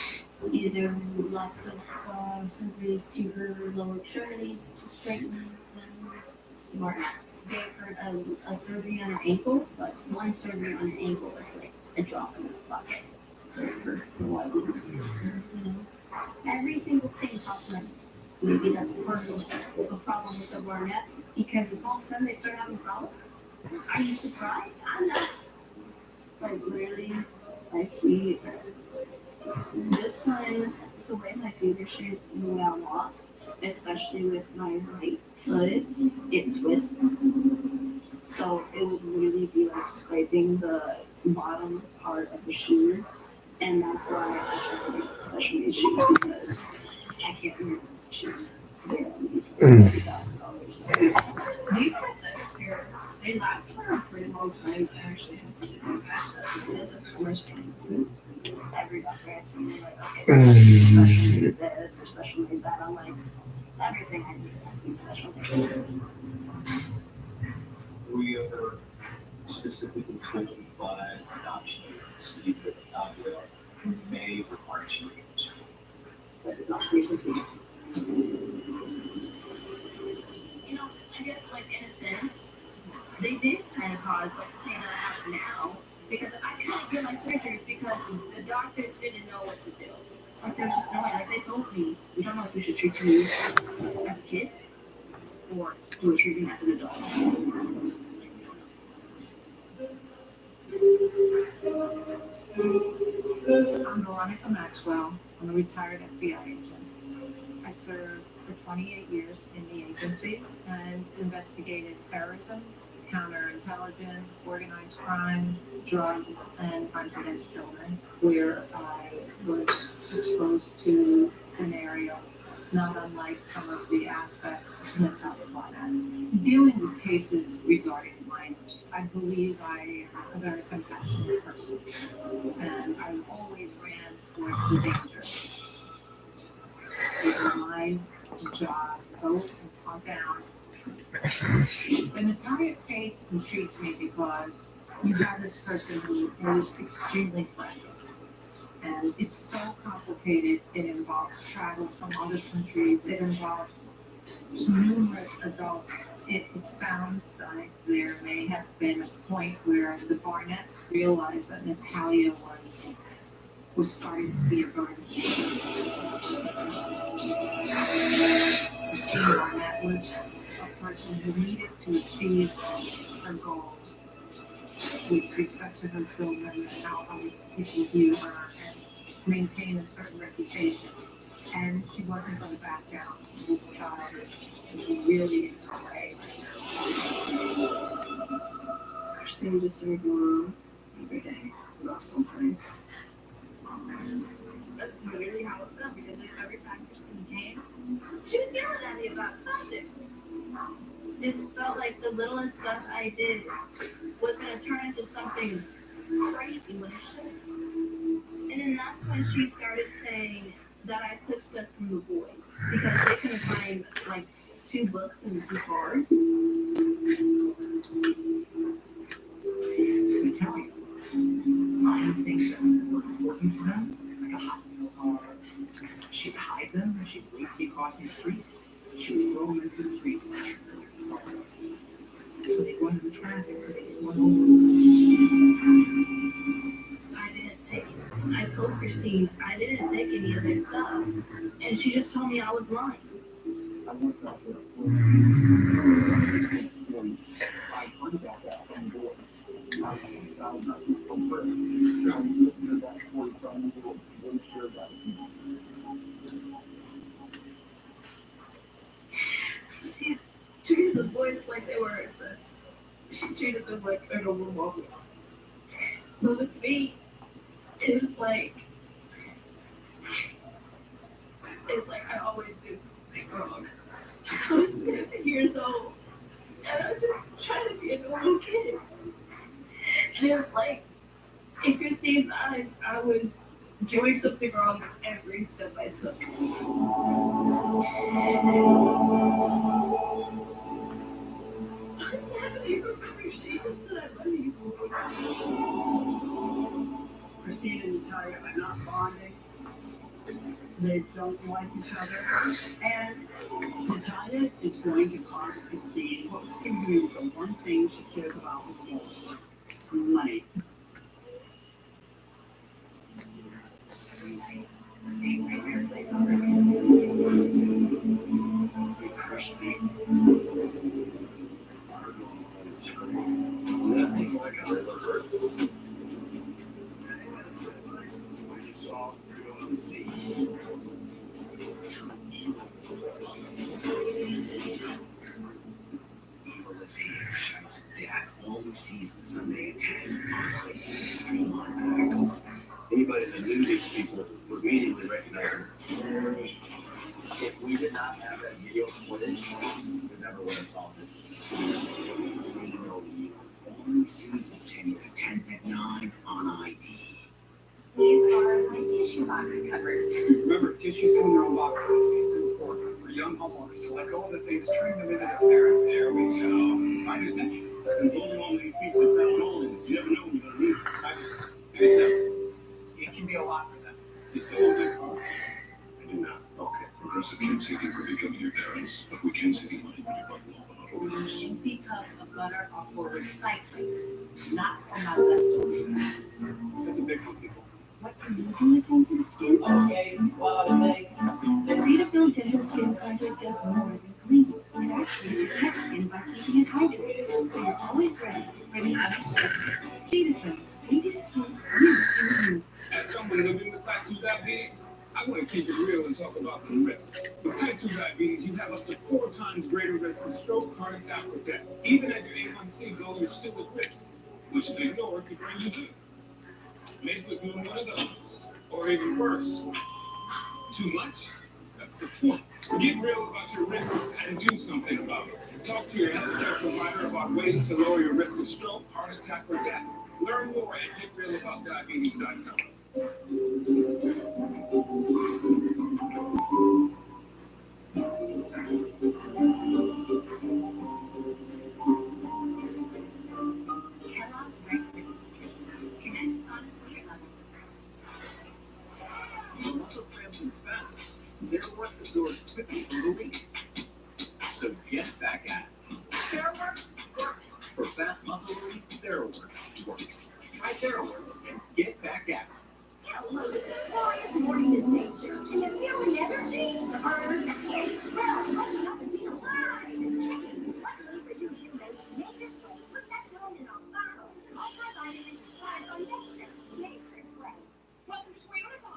either lots of surgeries to her lower extremities to straighten them or else. Gave her a surgery on her ankle, but one surgery on her ankle was like a drop in the bucket for what we Every single thing costs money. Maybe that's part of a problem with the Barnetts because all of a sudden they start having problems. Are you surprised? I'm not. Like literally, I see this one, the way my finger shape when I walk, especially with my right foot, it twists. So it would really be like scraping the bottom part of the shoe. And that's why I have to get a special made shoe because I can't wear shoes. They're at least like $3,000. These are thick here. They last for a pretty long time. I actually have to do these guys. It's a commerce pants. Every doctor I see, they're like, okay, special made this or special made that. I'm like, everything I need has to be special made. Were you ever specifically told by adoption agencies that Natalia may require surgery? But the doctor agency, I guess like in a sense, they did kind of cause like the pain that I have now because I couldn't get my surgeries because the doctors didn't know what to do. Like there was just no way. Like they told me, we don't know if we should treat you as a kid or do we treat you as an adult. I'm Veronica Maxwell. I'm a retired FBI agent. I served for 28 years in the agency and investigated terrorism, counterintelligence, organized crime, drugs, and crimes against children, where I was exposed to scenarios not unlike some of the aspects of Natalia Barnett. Dealing with cases regarding minors, I believe I am a very compassionate person, and I always ran towards the danger. It was my job, go and calm down. The Natalia case intrigues me because you have this person who is extremely fragile. And it's so complicated. It involves travel from other countries. It involves numerous adults. It sounds like there may have been a point where the Barnetts realized that Natalia was starting to be a burden. Christine Barnett was a person who needed to achieve her goals with respect to her children and how other people view her and maintain a certain reputation. And she wasn't going to back down. This child was really in her way right now. Christine just started going on every day about something. That's literally how it felt because every time Christine came, she was yelling at me about something. It felt like the littlest stuff I did was going to turn into something crazy when it shouldn't. And then that's when she started saying that I took stuff from the boys because they couldn't find like 2 books and some cards. Let me tell you, finding things that were important to them, like a hot meal car, she'd hide them and she'd wait to be crossing the street. She would throw them into the street and she would so they'd run into traffic, so they could run over. I didn't take it. I told Christine I didn't take any of their stuff. And she just told me I was lying. I worked out there. I heard about that from the board. I found out from where. I'm looking at that 45 board. What is sure about it? She treated the boys like they were her sons. She treated them like they're the one. But with me, it was like, I always did something wrong. I was 7 years old, and I was just trying to be a normal kid. And it was like, in Christine's eyes, I was doing something wrong every step I took. just happened to remember your secrets that I learned. Christine and Natalia are not bonding. They don't like each other. And Natalia is going to cost Christine what seems to be the one thing she cares about the most: money. Evil lives here, shadows of death, all new season Sunday at 10 on Stream on Max. Anybody that knew these people would immediately recognize them. If we did not have that video footage, we never would have solved it. See no evil. All new season January 10th at 9 on ID. These are my tissue box covers. Remember, tissues come in their own boxes. It's important for young homeowners to let go of the things turning them into their parents. There we go. Mine is next. And holding on to these pieces of crown holdings, you never know when you're going to need it. It can be a lot for them. You still own that car? I do not. Okay. Progressive can't save you from becoming your parents, but we can save you money when you buy low on auto. Empty tubs of butter are for recycling, not for my leftovers. That's a big one, people. What can you do with sensitive skin? Okay, wow, the Cetaphil Gentle Skin Cleanser does more than clean. It actually protects skin by keeping it hydrated, so you're always ready for the unexpected. Cetaphil, we do skin, you do you. As someone living with type 2 diabetes, I want to keep it real and talk about some risks. With type 2 diabetes, you have up to 4 times greater risk of stroke, heart attack, or death. Even at your A1C goal, you're still at risk, which is ignored to bring you good. Make with doing one of those, or even worse. Too much? That's the point. Get real about your risks and do something about it. Talk to your healthcare provider about ways to lower your risk of stroke, heart attack, or death. Learn more at getrealaboutdiabetes.com. Muscle cramps and spasms, TheraWorks absorbs quickly from the weak. So get back at it. TheraWorks works. For fast muscle relief, TheraWorks works. Try TheraWorks and get back at it. Hello, this is glorious morning in nature. And you feel the energy? Well, what's up and be alive? Luckily for you humans, Nature's Way put that feeling in a bottle. Multivitamins inspired by nature. Nature's Way. Welcome to Toyota.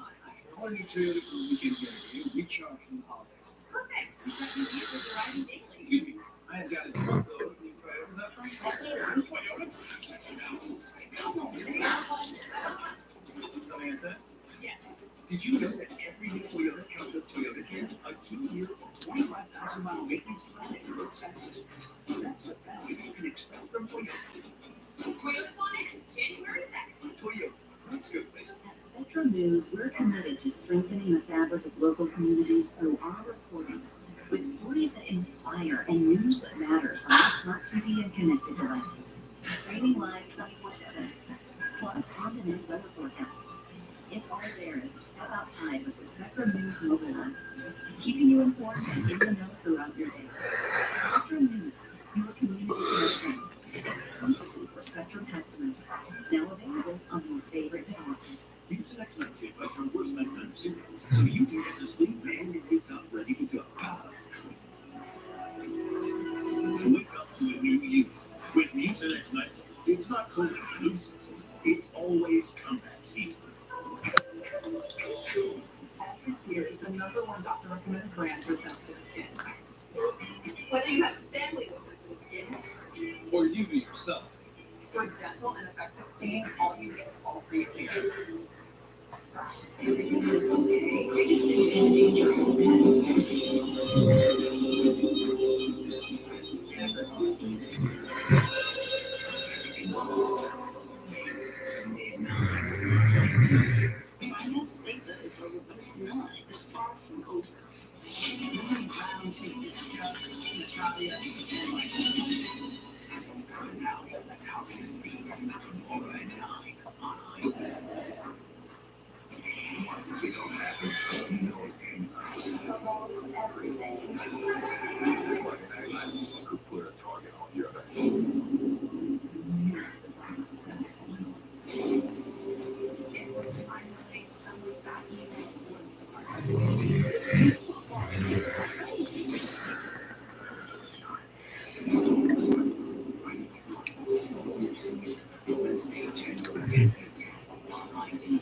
All new Toyota for the weekend guarantee. Recharge from the holidays. Perfect. Because you use it driving daily. Excuse me. I have got a truckload of new Toyotas up front. Toyota. Come on, man. Something I said? Yeah. Did you know that every new Toyota comes with Toyota Care? A 2-year or 25,000-mile maintenance plan and roadside assistance. That's the value you can expect from Toyota. Toyota Finance, January 2nd. Toyota. Let's go, please. At Spectrum News, we're committed to strengthening the fabric of local communities through our reporting, with stories that inspire and news that matters on your smart TV and connected devices. Streaming live 24/7, plus on-demand weather forecasts. It's all there as you step outside with the Spectrum News mobile app, keeping you informed and in the know throughout your day. Spectrum News, your community connection, exclusively for Spectrum customers. Now available on your favorite devices. Use the next night shift by your worst nighttime cereals so you can get to sleep and wake up ready to go. Wake up to a new you. With Mucinex Night Shift, it's not COVID nuisance. It's always comeback season. Here is the #1 doctor recommended brand for sensitive skin. Whether you have a family with sensitive skin Or you be yourself. For gentle and effective cleaning, all you get all free cleaner. Everything is okay. You're just in danger of Finance data is over, but it's not. It's far from over. This is round two. It's just Natalia and Michael. Natalia, Natalia speaks. Laura and 9 on ID. Once the kickoff happens, you know it's game time. Football's everything. Like an athlete could put a target on your back. It was finally somebody got even towards the market. Wednesday, January 10th on ID.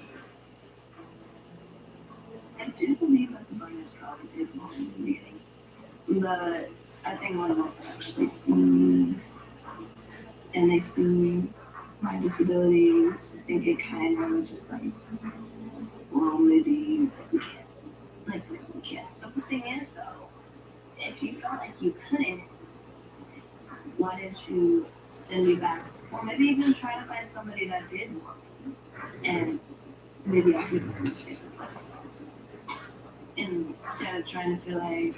I do believe that the Burners probably did most of the meeting. But I think one of us actually seen me, and they seen my disabilities. I think it kind of was just like, well, maybe we can't. Like, we can't. But the thing is, though, if you felt like you couldn't, why didn't you send me back? Or maybe even try to find somebody that did work. And maybe I could find a safer place. Instead of trying to feel like,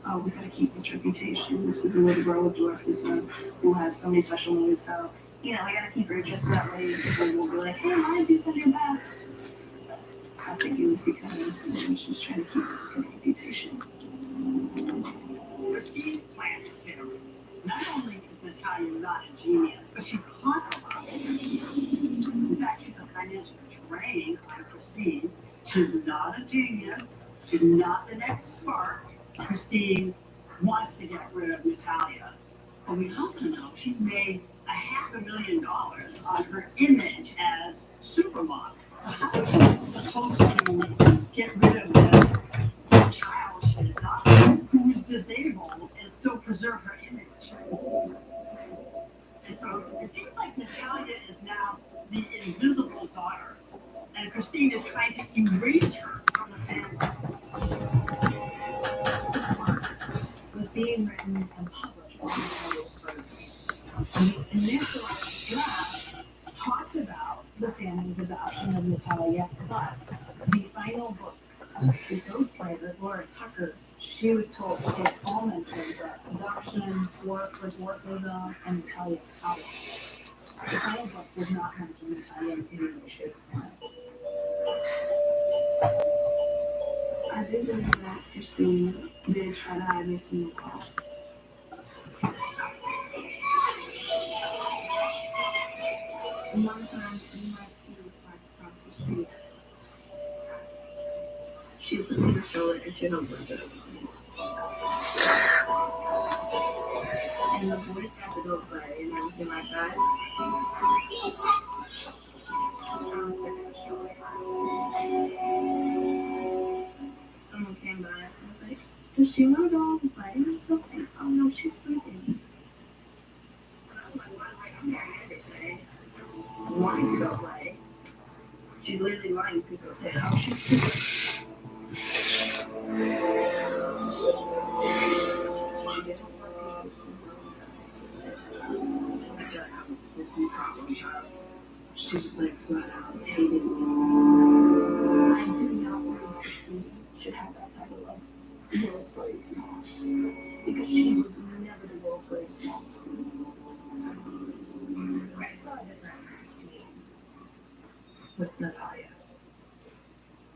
oh, we gotta keep this reputation. This is a little girl with dwarfism who has so many special needs. So, we gotta keep her just that way. People will be like, hey, why did you send her back? I think it was because she was just trying to keep her reputation. Christine's plan is failure. Not only is Natalia not a genius, but she's hostile. In fact, she's a financial drain on Christine. She's not a genius. She's not the next spark. Christine wants to get rid of Natalia. But we also know she's made $500,000 on her image as supermodel. So how is she supposed to get rid of this child she adopted who's disabled and still preserve her image? And so it seems like Natalia is now the invisible daughter, and Christine is trying to erase her from the family. This one was being written and published by Natalia's birth. The initial drafts talked about the family's adoption of Natalia, but the final book of the ghostwriter, Laura Tucker, she was told to take all mentions of adoption, work for dwarfism, and Natalia college. The final book did not mention Natalia in any way, shape, or form. I do believe that Christine did try to hide me from the law. And one time, we went to the park across the street. She put me in the stroller and she helped with it. And the boys got to go play and everything like that. I was stuck in the stroller. Someone came by and was like, does she want to go and play or something? Oh no, she's sleeping. I'm there every day. Wanting to go play. She's literally lying to people saying, oh, she's sleeping. She didn't want people to know that existed. Like that I was this new problem child. She just like flat out hated me. I do not believe Christine should have that type of love. World's greatest mom. Because she was never the world's greatest mom. I saw a difference in Christine with Natalia.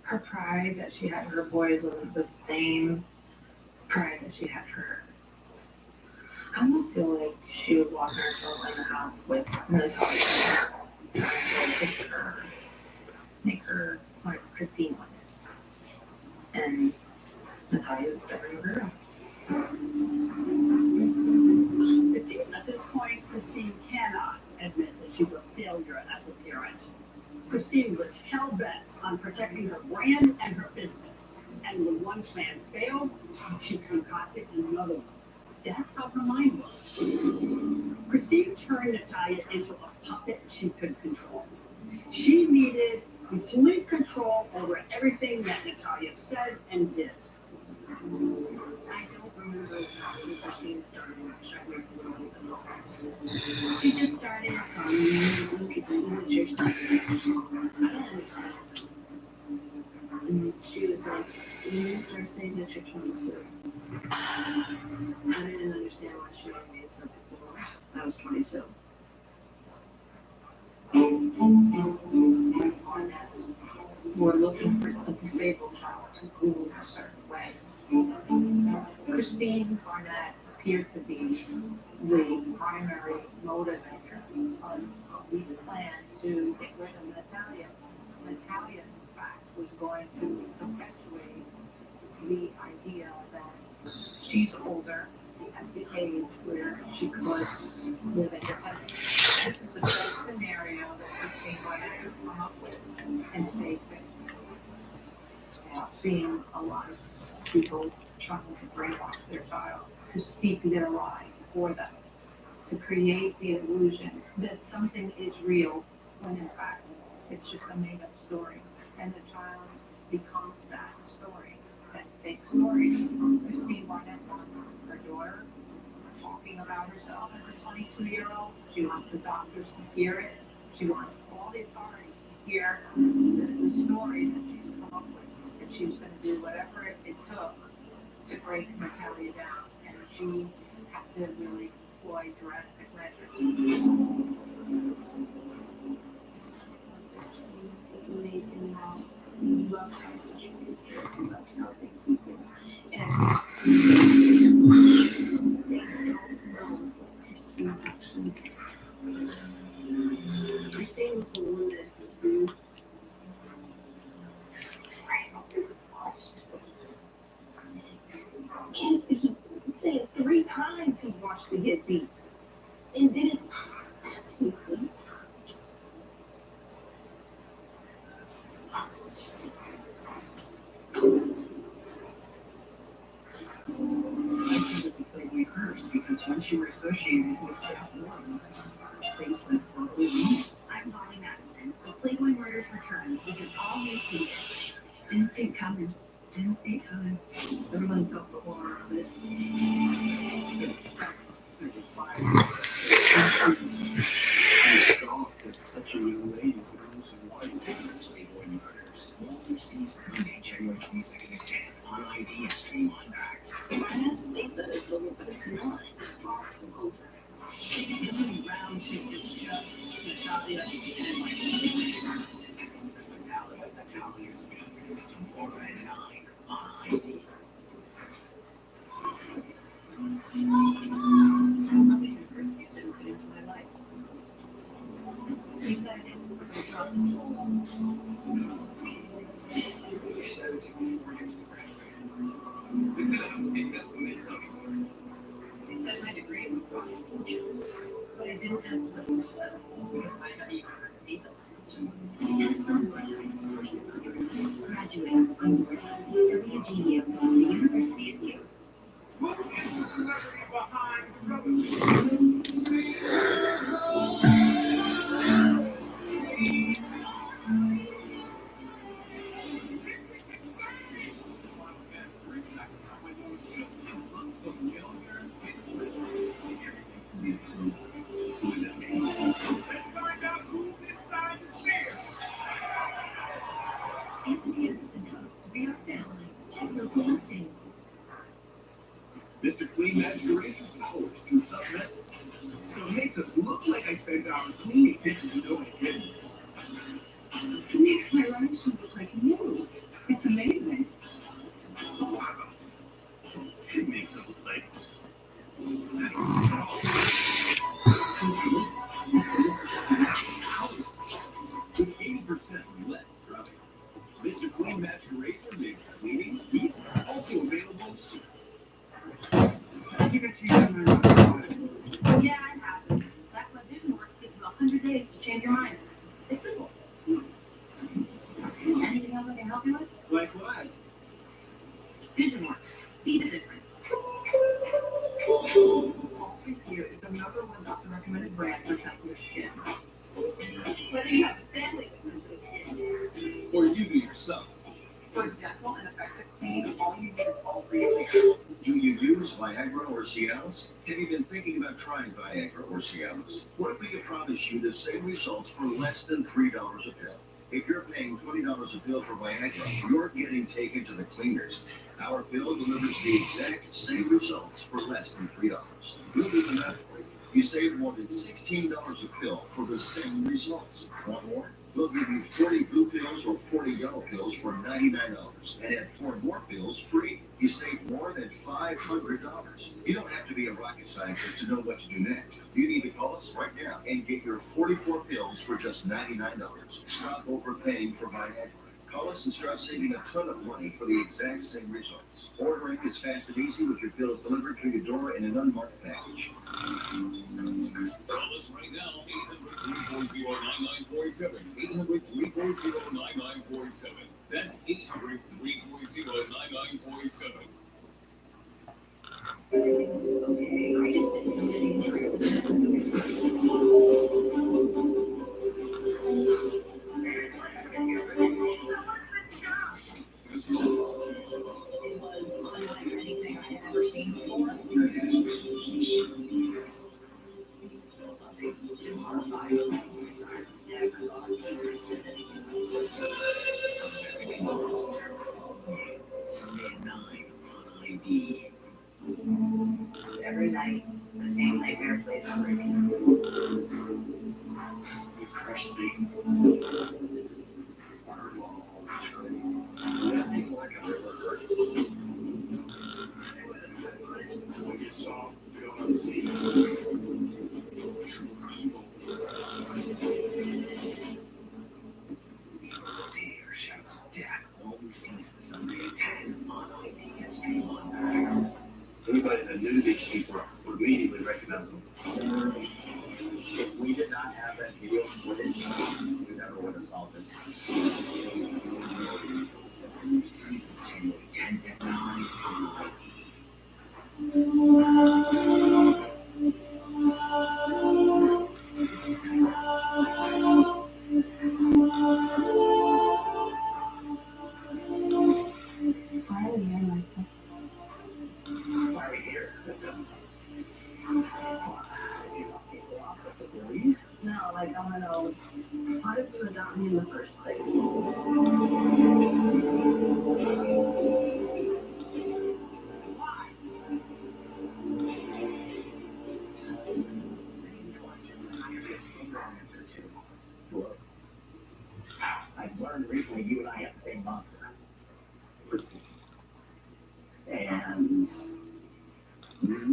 Her pride that she had for her boys wasn't the same pride that she had for her. I almost feel like she was walking herself in the house with Natalia, trying to make her like Christine wanted. And Natalia's a different girl. It seems at this point, Christine cannot admit that she's a failure as a parent. Christine was hell-bent on protecting her brand and her business. And when one plan failed, she concocted another one. That's how her mind works. Christine turned Natalia into a puppet she could control. She needed complete control over everything that Natalia said and did. I don't remember exactly when Christine started struggling with money at all. She just started telling me, look at the church stuff. I don't understand. And she was like, when you start saying that you're 22. I didn't understand why she wanted me to tell people I was 22. who are looking for a disabled child to groom a certain way. Christine Barnett appeared to be the primary motivator of the plan to get rid of Natalia. Natalia, in fact, was going to perpetuate the idea that she's older at the age where she could live independently. This is the same scenario that Christine Barnett had come up with and save face. Seeing a lot of people trying to bring off their child, to speak their lie for them, to create the illusion that something is real when in fact it's just a made-up story, and the child becomes that story, that fake story. Christine Barnett wants her daughter talking about herself as a 22-year-old. She wants the doctors to hear it. She wants all the authorities to hear the story that she's come up with, that she was going to do whatever it took to break Natalia down, and she had to really employ drastic measures. It's amazing how you love how especially these kids who love helping people. And they don't know what Christine actually did. Christine was the one that grew he said it 3 times he watched the get beat and didn't. We cursed because once you were associated with that one, things went horribly. I'm Molly Madison. The Playboy Murders returns. We can always see it. Didn't see it coming. Didn't see it coming. Everyone got the horror of it. It was sex. It was violence. I shocked that such a young lady could lose her life. Playboy Murders. All new season Monday, January 22nd at 10 on ID and Stream on Max. I just think that it's over, but it's not. It's far from over. It isn't round two, it's just Natalia and The finale of Natalia Speaks tomorrow at 9 on ID. How the university is input into my life. He said it. It dropped me. He said it's 4 years to graduate. They said I would take test when they tell me to. They said my degree would cost a fortune, but I didn't have to listen to them because I know university that listens to me. Tests on your life, courses on your life, graduate on your life, WGU, the University of You. So in this game, Let's find out who's inside the chair. Anthony Anderson comes to be our family. Check local listings. Mr. Clean Magic Eraser Power scoops up messes. So it makes it look like I spent hours cleaning it, even though I didn't. It makes my relationship look like new. It's amazing. Wow. It makes it look like with 80% less scrubbing. Mr. Clean Magic Eraser makes cleaning easy. Also available in sheets. you get to use them in Yeah, it happens. That's why Vision Works gives you 100 days to change your mind. It's simple. Anything else I can help you with? Like what? Vision Works. See the difference. All Free Cure is the #1 doctor recommended brand for sensitive skin. Whether you have a family with sensitive skin Or you do yourself. For gentle and effective clean, all you need is All Free Cure. Do you use Viagra or Cialis? Have you been thinking about trying Viagra or Cialis? What if we could promise you the same results for less than $3 a pill? If you're paying $20 a pill for Viagra, you're getting taken to the cleaners. Our pill delivers the exact same results for less than $3. We'll do the math for you. You save more than $16 a pill for the same results. Want more? We'll give you 40 blue pills or 40 yellow pills for $99 and add 4 more pills free. You save more than $500. You don't have to be a rocket scientist to know what to do next. You need to call us right now and get your 44 pills for just $99. Stop overpaying for Viagra. Call us and start saving a ton of money for the exact same results. Ordering is fast and easy with your pills delivered to your door in an unmarked package. Call us right now, 800-340-9947. 800-340-9947. That's 800-340-9947. Okay, I just didn't know it was unlike anything I had ever seen before. So loving, too horrified. I never thought he did anything like this. Sunday at 9 on ID. Every night, the same nightmare plays over again. You crushed me. When you saw, you don't want to see. True evil. Evil's here, shouts Jack. All we see is the Sunday at 10 on ID and stream on Max. Anybody that knew these people would immediately recognize them. If we did not have that video footage, we never would have solved it. New season January 10 at 9 on ID. Why are we here, Michael? Why are we here? That's us. Philosophically. No, like, I want to know, how did you adopt me in the first place? Why? These questions are not going to be a single answer to. Look, I've learned recently you and I have the same monster. Christine. And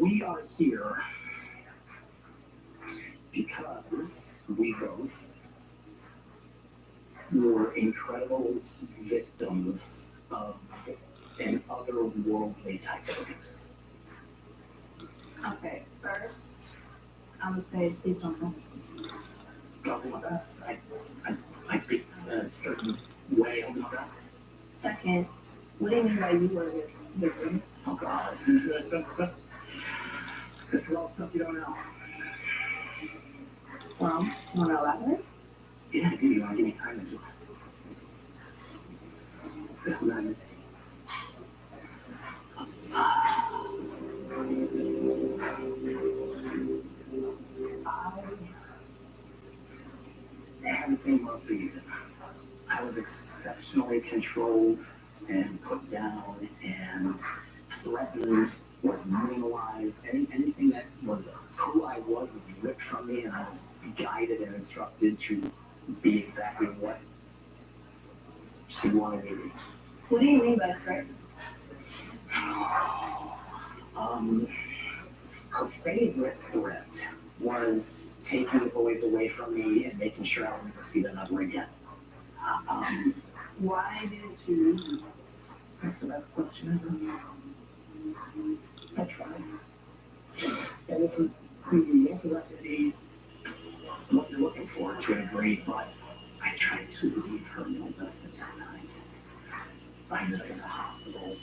we are here because we both were incredible victims of an otherworldly type of abuse. Okay, first, I would say please don't miss. I'll do my best. I speak in a certain way. I'll do my best. Second, what do you mean by you were the victim? Oh, God. This is all stuff you don't know. Well, you want to elaborate? Yeah, I do. You want to give me time to do it. This is not anything. I had the same monster you did. I was exceptionally controlled and put down and threatened, was minimalized. Anything that was who I was ripped from me, and I was guided and instructed to be exactly what she wanted me to be. What do you mean by threat? Her favorite threat was taking the boys away from me and making sure I would never see them ever again. Why didn't you? That's the best question ever. I tried. And this is the answer that I what you're looking for to a degree, but I tried to leave her no less than 10 times. I ended up in the hospital.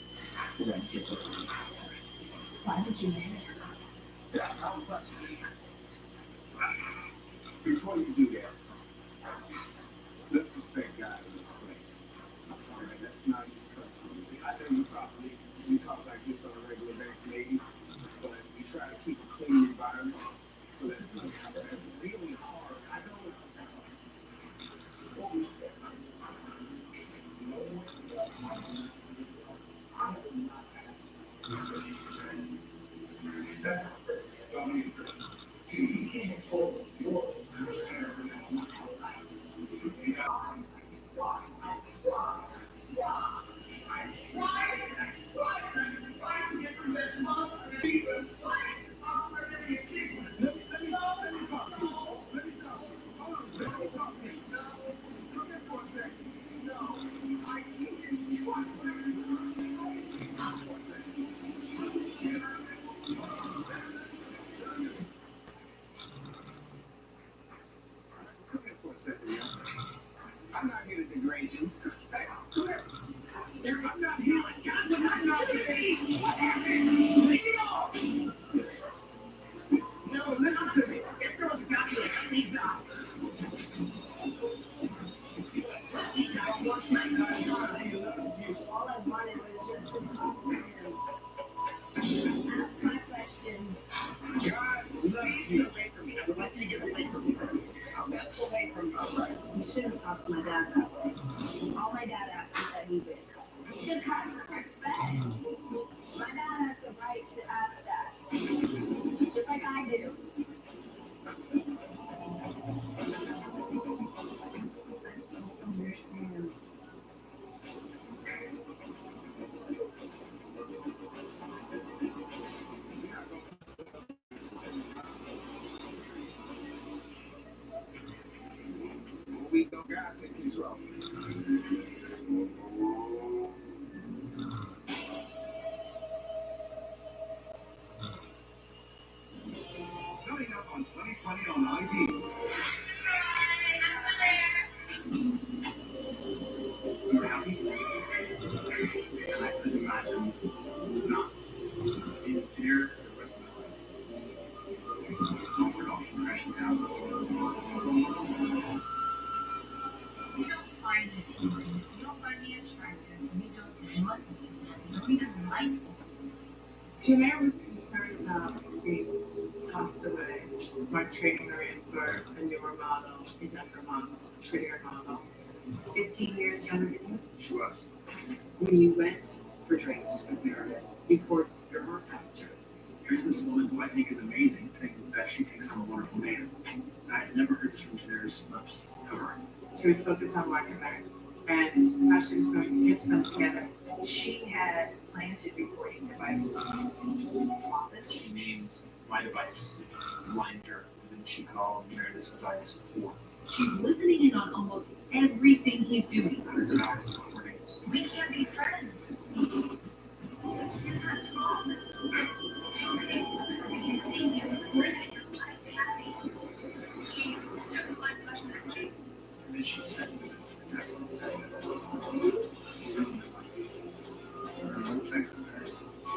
Then it was Why did you marry her? yeah, before you do that, let's respect God in this place. I'm sorry, that's not his custom. I know you probably we talk like this on a regular basis, maybe, but we try to keep a clean environment. So that's really hard. I know it's hard. Always there. No one else. I am not asking. That's not perfect. See, you can't hold your understanding. Come here for a second. No, I can't. Try whatever you try. Come for a second. Come here for a second, yeah. I'm not here to degrade you. Hey, come here. I'm not here. I'm not here. What happened? Leave it off. No, listen to me. If there was a guy who needs out. All I wanted was just to talk to him. Ask my question. God loves you. Away from me. I would like you to get away from me. That's away from me. All right. You should have talked to my dad that way. All my dad asked me that he did. Just have respect. My dad has the right to ask that. Just like I do. I don't understand. We go, God, take control. Coming up on 2020 on ID. You're happy? And I couldn't imagine not being here for the rest of my life. Comfort off, crashing down. You don't find it. You don't find me attractive. You don't want me. You don't like me. Janae was concerned about being tossed away by trading her in for a newer model, a younger model, a prettier model. 15 years younger than you. She was. When you went for drinks with Meredith, you poured your heart out to her. Here's this woman who I think is amazing, thinking that she thinks I'm a wonderful man. I had never heard this from Janaire's lips, ever. So we focused on liking her and how she was going to get them together. She had planted recording devices in his office. She named my device Blinder, and then she called Meredith's device 4. She's listening in on almost everything he's doing. Hundreds of hours of recordings. We can't be friends. You see, you're living your life happy. She took my question. And then she sent me a text that said, text that said, welcome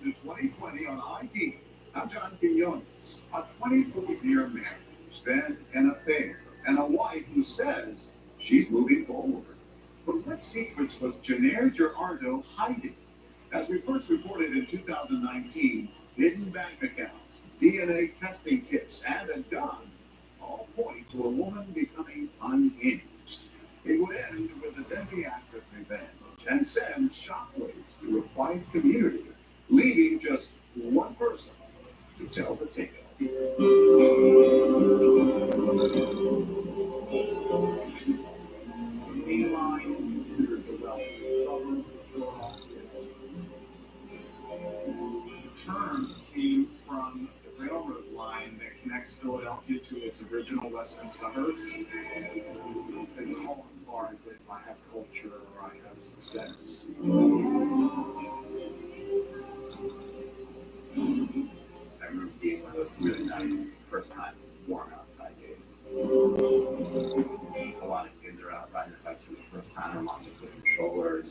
to 2020 on ID. I'm Jan Gerardo. A 24-year marriage, then an affair, and a wife who says she's moving forward. But what secrets was Jan Gerardo hiding? As we first reported in 2019, hidden bank accounts, DNA testing kits, and a gun all point to a woman becoming unhinged. It would end with a deadly act of revenge and send shockwaves through a quiet community, leaving just one person to tell the tale. Line is considered the wealthiest suburb of Philadelphia. The term came from the railroad line that connects Philadelphia to its original western suburbs. It's a calling card that I have culture or I have success. I remember being one of those really nice first time warm outside days. A lot of kids are out riding their bikes for the first time, lots of controllers.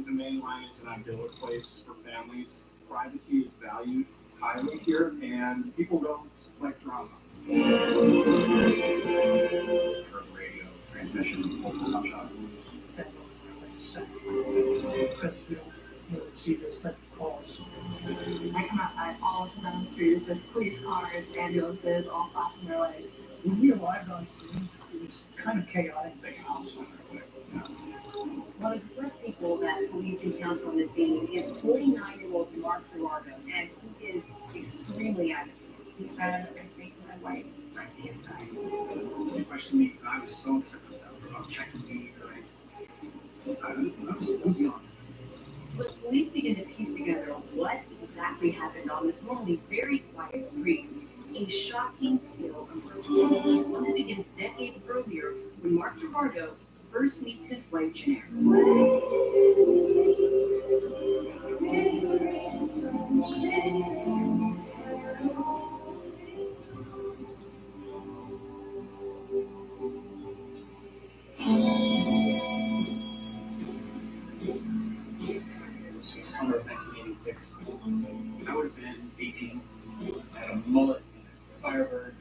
The main line is an idyllic place for families. Privacy is valued highly here, and people don't like drama. Radio transmission, local shot. That I just said, because we don't really see those type of calls. I come outside all of them streets, there's police cars, ambulances, all flashing their lights. When we arrived on scene, it was kind of chaotic. The house went quick. One of the first people that police encounter on the scene is 49-year-old Mark Gerardo, and he is extremely agitated. He said, I think my wife right inside. They questioned me, and I was so upset with them. Who's Jan? But police begin to piece together what exactly happened on this normally very quiet street. A shocking tale emerges, one that begins decades earlier when Mark Gerardo first meets his wife, Janelle. It was the summer of 1986. I would have been 18. I had a mullet, Firebird,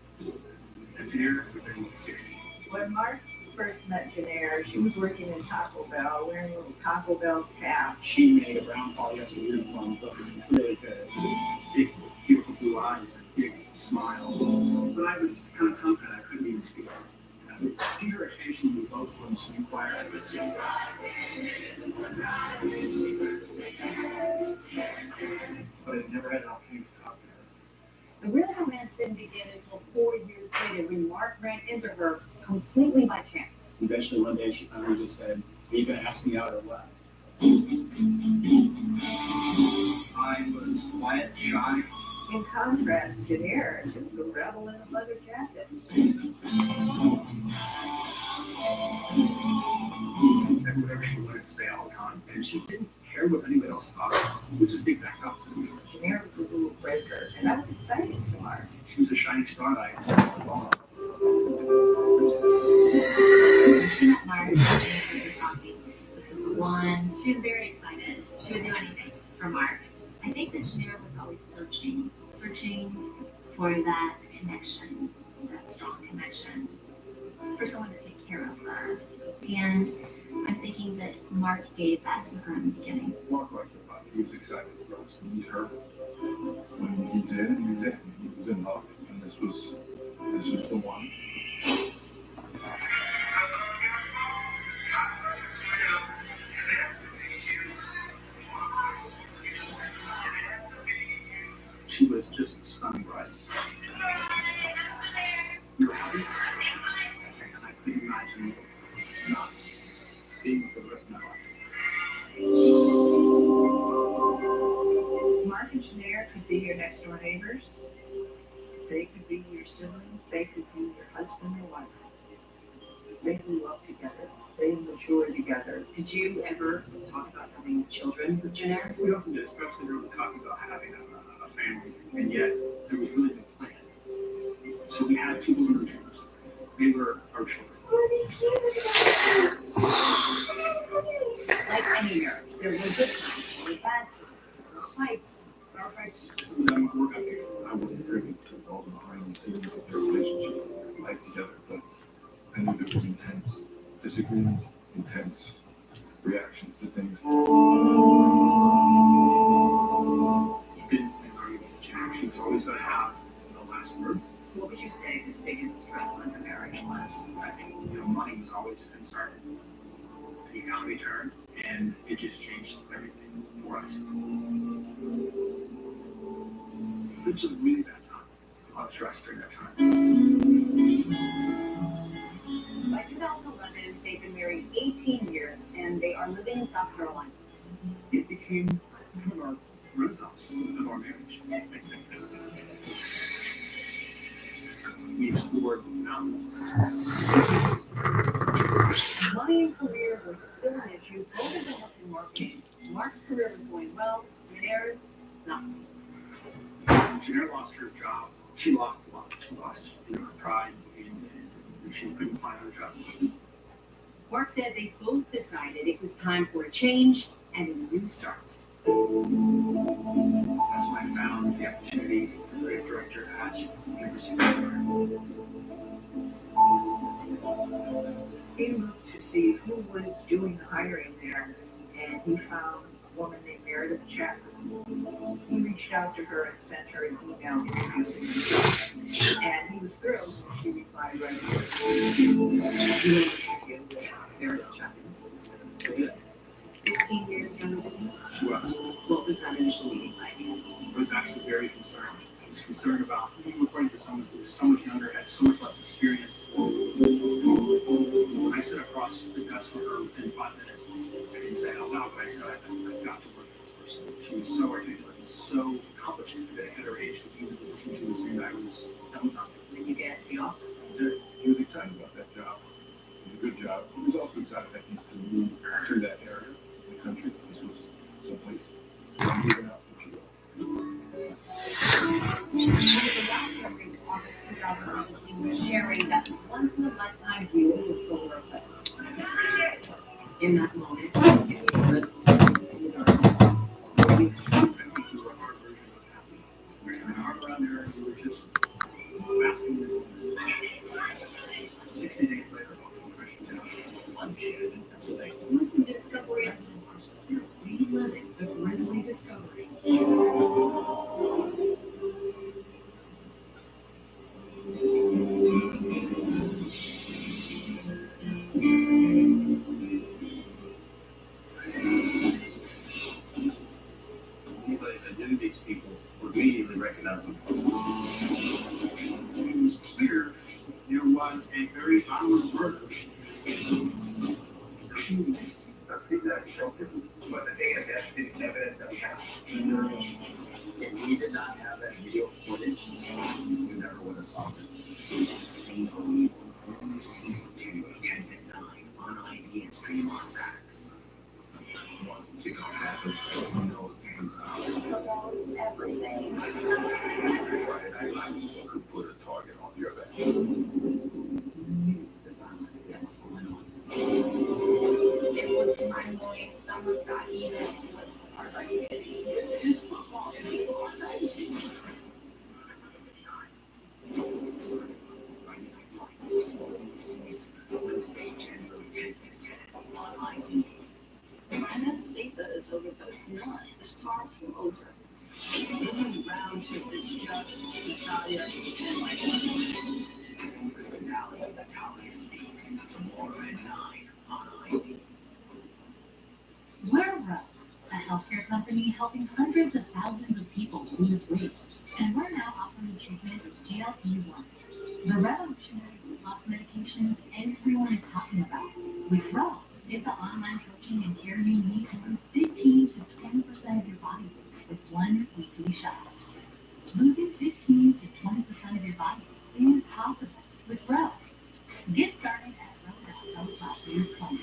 and Pierre would have been 16. When Mark first met Janaire, she was working in Taco Bell, wearing a little Taco Bell cap. She made a brown polyester uniform, looking really good. Big, beautiful blue eyes, and big smile. But I was kind of confident I couldn't even speak. I would see her occasionally with both of us in choir. I would sing. But I never had an opportunity to talk to her. The real romance didn't begin until 4 years later when Mark ran into her completely by chance. Eventually, one day, she finally just said, "Are you going to ask me out or what?" I was quiet, shy. In contrast, Janaire is just a rebel in a leather jacket. She said whatever she wanted to say all the time, and she didn't care what anybody else thought, which is the exact opposite of me. Janaire was a rule breaker, and that was exciting to Mark. She was a shining star that I followed. She met Mark and they were talking. This is the one. She was very excited. She would do anything for Mark. I think that Janelle was always searching for that connection, that strong connection, for someone to take care of her. And I'm thinking that Mark gave that to her in the beginning. Mark liked her, but he was excited for us to meet her. When he's in, he's in. He was in love, and this was the one. She was just stunning, bright. We were happy, and I couldn't imagine not being with her the rest of my life. Mark and Janaire could be your next door neighbors. They could be your siblings. They could be your husband or wife. They grew up together. They matured together. Did you ever talk about having children with Janaire? We often did, especially when we were talking about having a family, and yet there was really no plan. So we had two little children. They were our children. Like any marriage, there were good times, there were bad times, there were fights. Our fights, some of them work out there. I wasn't privy to all the behind the scenes of their relationship and life together, but I knew there was intense disagreements, intense reactions to things. You didn't argue with Jack. She was always going to have the last word. What would you say the biggest stress on your marriage was? I think, money was always a concern. The economy turned, and it just changed everything for us. It was a really bad time. A lot of stress during that time. By 2011, they've been married 18 years, and they are living in South Carolina. It became kind of our renaissance of our marriage. We explored mountains. Money and career were still an issue. Both of them worked in marketing. Mark's career was going well, Janaire's not. Janaire lost her job. She lost a lot. She lost her pride, and she couldn't find her job. Mark said they both decided it was time for a change and a new start. That's when I found the opportunity for the director at University of Colorado. He looked to see who was doing the hiring there, and he found a woman named Meredith Chapman. He reached out to her and sent her an email introducing himself, and he was thrilled when she replied right away. Meredith Chapman. 15 years younger than you. She was. What was that initial meeting like? I was actually very concerned. I was concerned about reporting for someone who was so much younger, had so much less experience. I sat across the desk from her within 5 minutes, didn't say out loud, but I said, I've got to work with this person. She was so articulate, so accomplished. At her age, to be in the position she was in, I was dumbfounded. Did you get the offer? He was excited about that job. It was a good job. He was also excited that he could move to that area of the country. This was someplace moving out for Cuba. August 2019 was sharing that once-in-a-lifetime view of the solar eclipse. In that moment, it lives in the darkness. I think we were our version of happy. We were an arm around her and we were just basking. 60 days later, walking crashing down bloodshed in Pennsylvania. Gruesome discovery residents are still reliving the grisly discovery. Anybody that knew these people would immediately recognize them. It was clear there was a very violent murder. I think that showed him what the day of death didn't evidence that we have. If we did not have that video footage, we never would have solved it. Single evil. January 10th at 9 on ID and stream on Max. Once the kickoff happens, who knows games out. Football's everything. Friday Night Lights could put a target on your back. The violence that was going on. It was mind-blowing. Some of that even was part of identity. This is football, and people are not. Friday Night Lights, season, Wednesday, January 10th at 10 on ID. I don't think that is over, but it's not. It's far from over. This is round two. It's just Natalia and Michael. The finale of Natalia Speaks tomorrow at 9 on ID. We're Row, a healthcare company helping hundreds of thousands of people lose weight. And we're now offering treatment with GLP-1, the revolutionary weight loss medications everyone is talking about. With Row, get the online coaching and care you need to lose 15 to 20% of your body weight with one weekly shot. Losing 15 to 20% of your body weight is possible with Row. Get started at row.com/newscom.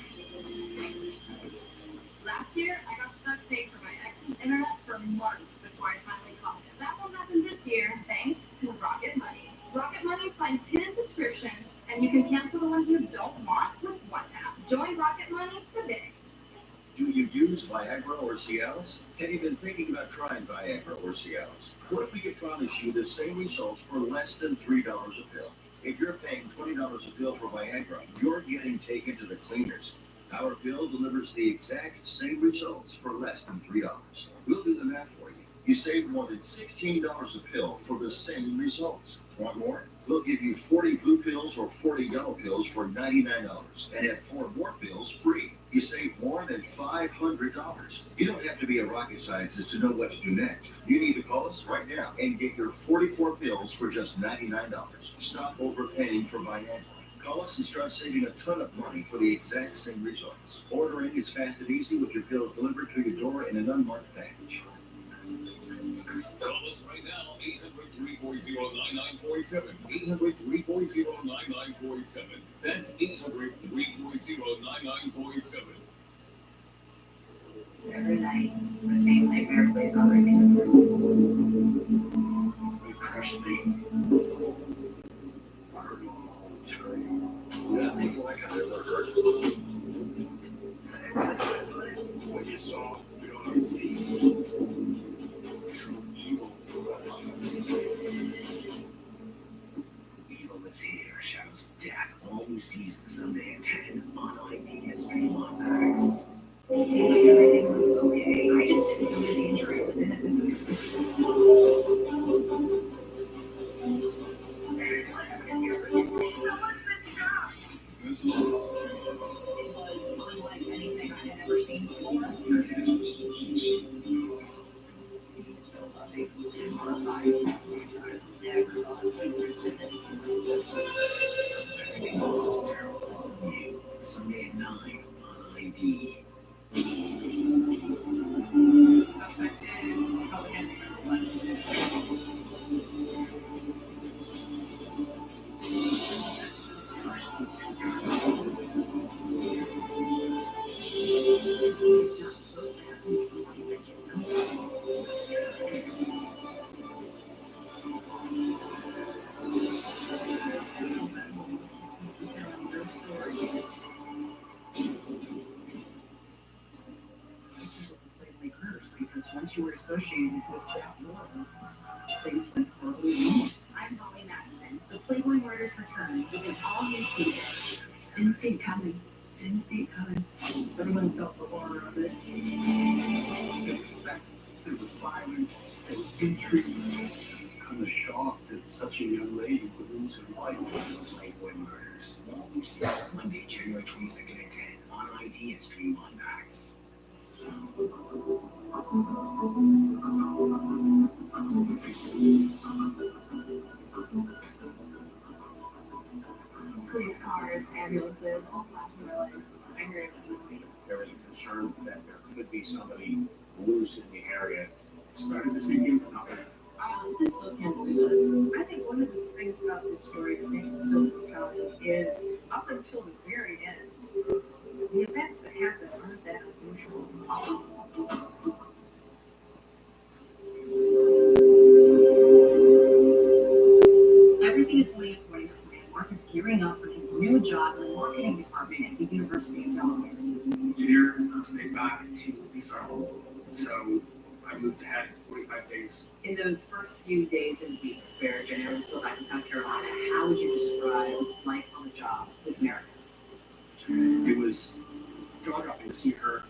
Last year, I got stuck paying for my ex's internet for months before I finally caught it. That won't happen this year, thanks to Rocket Money. Rocket Money finds hidden subscriptions, and you can cancel the ones you don't want with one tap. Join Rocket Money today. Do you use Viagra or Cialis? Have you been thinking about trying Viagra or Cialis? What if we could promise you the same results for less than $3 a pill? If you're paying $20 a pill for Viagra, you're getting taken to the cleaners. Our pill delivers the exact same results for less than $3. We'll do the math for you. You save more than $16 a pill for the same results. Want more? We'll give you 40 blue pills or 40 yellow pills for $99 and have 4 more pills free. You save more than $500. You don't have to be a rocket scientist to know what to do next. You need to call us right now and get your 44 pills for just $99. Stop overpaying for Viagra. Call us and start saving a ton of money for the exact same results. Ordering is fast and easy with your pills delivered to your door in an unmarked package. Call us right now, 800-340-9947. 800-340-9947. That's 800-340-9947. Every night, the same nightmare plays on repeat. You crushed me. Nothing like I've ever heard. When you saw, you don't have to see. True evil among us. Evil lives here, shadows of death. All new season Sunday at 10 on ID and stream on Max. It seemed like everything was okay. I just didn't know the injury was in it. This is It was unlike anything I had ever seen before. He's so loving, too horrified. I never thought he would have been this. Monster on you, Sunday at 9 on ID. Suspect is public enemy number one. It's not supposed to happen to somebody that you know. It's a real story. Completely cursed because once you were associated with that world, things went horribly wrong. I'm Molly Madison. The Playboy Murders returns with an all-new season. Didn't see it coming. Didn't see it coming. Everyone felt the horror of it. There was sex, there was violence, there was intrigue. I'm shocked that such a young lady would lose her life. Playboy Murders. All new season Monday, January 22nd at 10 on ID and stream on Max. Police cars, ambulances, all flashing red lights. I heard it. There was a concern that there could be somebody loose in the area. Started to sink in, but nothing. I honestly still can't believe it. I think one of the things about this story that makes it so compelling is up until the very end, the events that happen aren't that unusual. Everything is going according to plan. Mark is gearing up for his new job in the marketing department at the University of Delaware. Engineer stayed back to lease our home. So I moved ahead 45 days. In those first few days and weeks where Jenna was still back in South Carolina, how would you describe life on the job with Mary? It was jaw-dropping to see her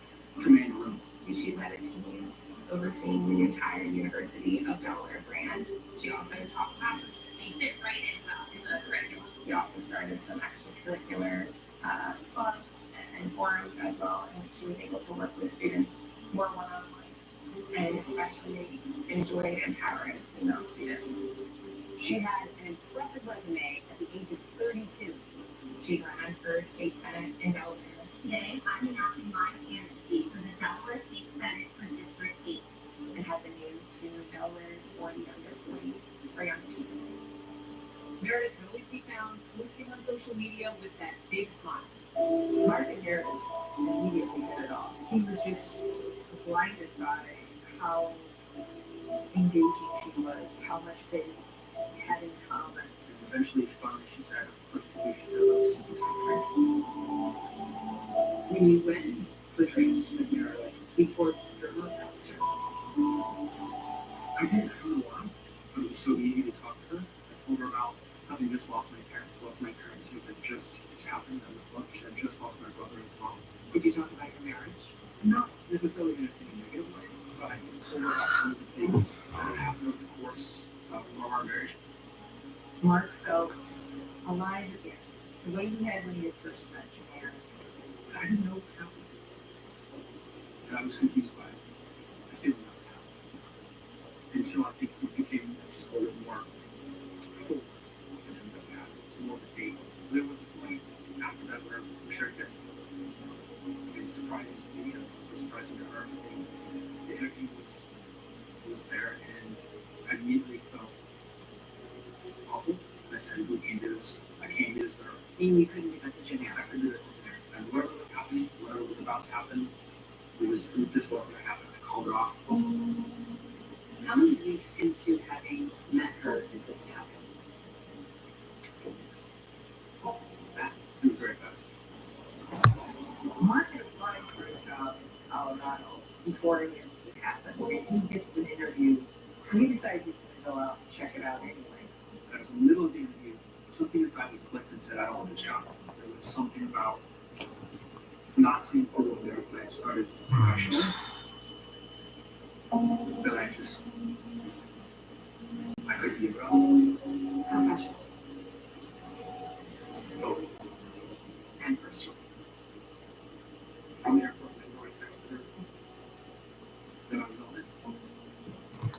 command a room. She led a team overseeing the entire University of Delaware brand. She also taught classes. She fit right in the curriculum. We also started some extracurricular clubs and forums as well, and she was able to work with students more one-on-one, and especially enjoyed empowering female students. She had an impressive resume at the age of 32. She ran for state senate in Delaware. Today, I'm announcing my candidacy for the Delaware State Senate for District 8 and have been named to Delaware's 40 Under 40 for young students. Meredith can always be found posting on social media with that big smile. Mark inherited immediately hit it off. He was just blinded by how engaging she was, how much they had in common. And eventually, finally, she said, first week, she said, let's do something. When you went for drinks with Meredith before your look I didn't know why, but it was so easy to talk to her. I told her about having just lost my parents. Both my parents, she said, just happened. And she had just lost my brother as well. Did you talk about your marriage? Not necessarily in a negative way, but I told her about some of the things that happened over the course of our marriage. Mark felt alive again, the way he had when he had first met Jan. I didn't know what was happening. And I was confused by the feeling that was happening. Until I think it became just a little bit more full than it ended up happening. It's more of a date. There was a point after that where we shared this. It was surprising to me, it was surprising to her. The energy was there, and I immediately felt awful. And I said, we can't do this. I can't do this with her. And you couldn't give it to Jan. I could do it. And whatever was happening, whatever was about to happen, it just wasn't going to happen. I called it off. How many weeks into having met her did this happen? 4 weeks. It was fast. It was very fast. Mark had applied for a job in Colorado before any of this had happened, and he gets an interview. So he decides he's going to go out and check it out anyway. I was in the middle of the interview. Something inside me clicked and said, I don't want this job. There was something about not seeing through there when I started professionally that I couldn't give it up. Professional Both. and personal. From the airport, I went right next to her. Then I was on it.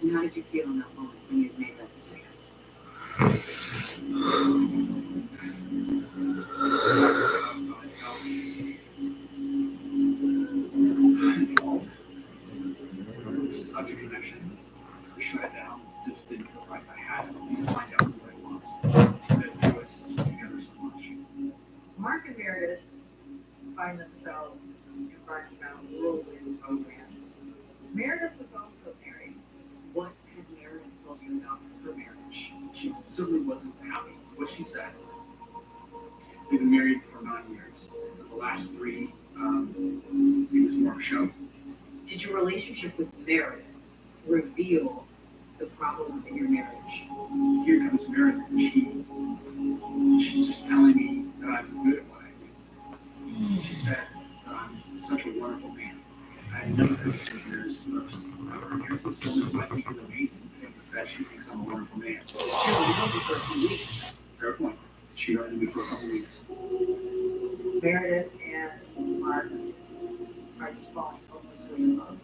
And how did you feel in that moment when you made that decision? books embarked on whirlwind romance. Meredith was also married. What had Meredith told you about her marriage? She certainly wasn't happy with what she said. They've been married for 9 years. The last 3, it was more of a show. Did your relationship with Meredith reveal the problems in your marriage? Here comes Meredith, and she's just telling me that I'm good at what I do. She said that I'm such a wonderful man. I had never heard of years of years this woman. I think is amazing to think that she thinks I'm a wonderful man. She only knows me for a few weeks. Fair point. She only knew me for a couple weeks. Meredith and Mark are just falling hopelessly in love.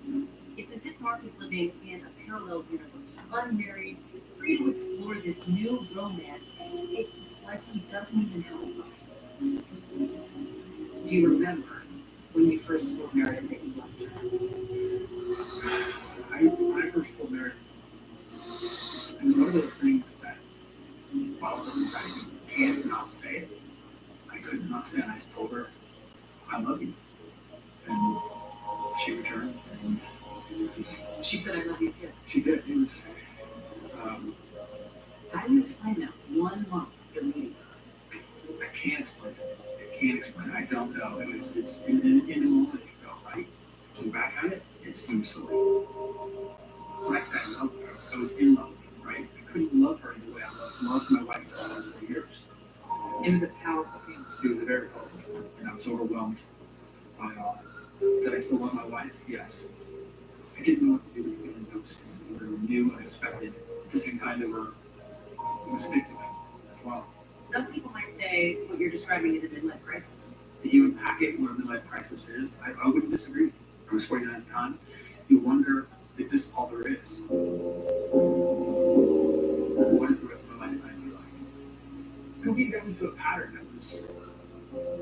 It's as if Mark is living in a parallel universe, unmarried, free to explore this new romance. It's like he doesn't even have a phone. Do you remember when you first told Meredith that you loved her? When I first told Meredith, it was one of those things that, while I can't not say it, I could not say, and I told her, I love you. And she returned, and She said, I love you too. she did. It was, How do you explain that 1 month after meeting her? I can't explain it. I can't explain it. I don't know. It's in the moment it felt right. Looking back at it, it seems silly. When I said I loved her, I was in love with her, right? I couldn't love her the way I loved my wife for years. It was a powerful feeling. It was a very powerful feeling, and I was overwhelmed by that I still love my wife. Yes. I didn't know what to do with feeling those. They were new, unexpected. At the same time, they were instinctive as well. Some people might say what you're describing is a midlife crisis. You unpack it, what a midlife crisis is. I wouldn't disagree. I was 49 at the time. You wonder, is this all there is? What is the rest of my life going to be like? Could we go into a pattern that was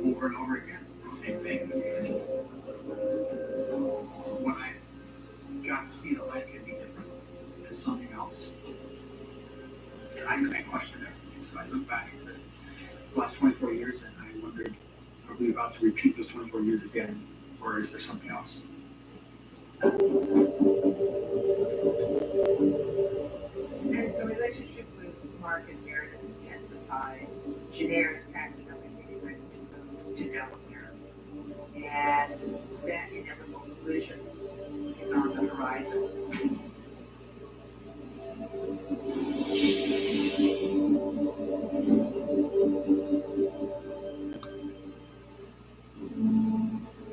over and over again, the same thing? When I got to see that life can be different than something else, I questioned everything. So I look back at the last 24 years and I wondered, are we about to repeat those 24 years again, or is there something else? As the relationship with Mark and Meredith intensifies, Janair is packing up and getting ready to move to Delaware. And that inevitable collision is on the horizon.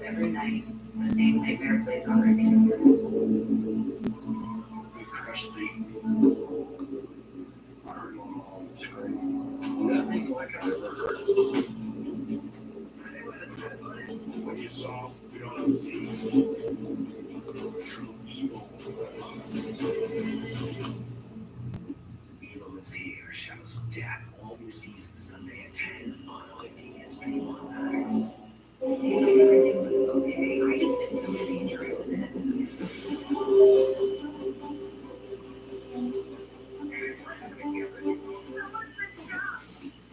Every night, the same nightmare plays on repeat. We crushed me. I heard it all scream. Nothing like I ever heard. When you saw, we don't unsee. True evil among us. Evil lives here, shadows of death, all new season Sunday at 10 on ID and stream on Max. Seemed like everything was okay. I just didn't know the injury was in it. It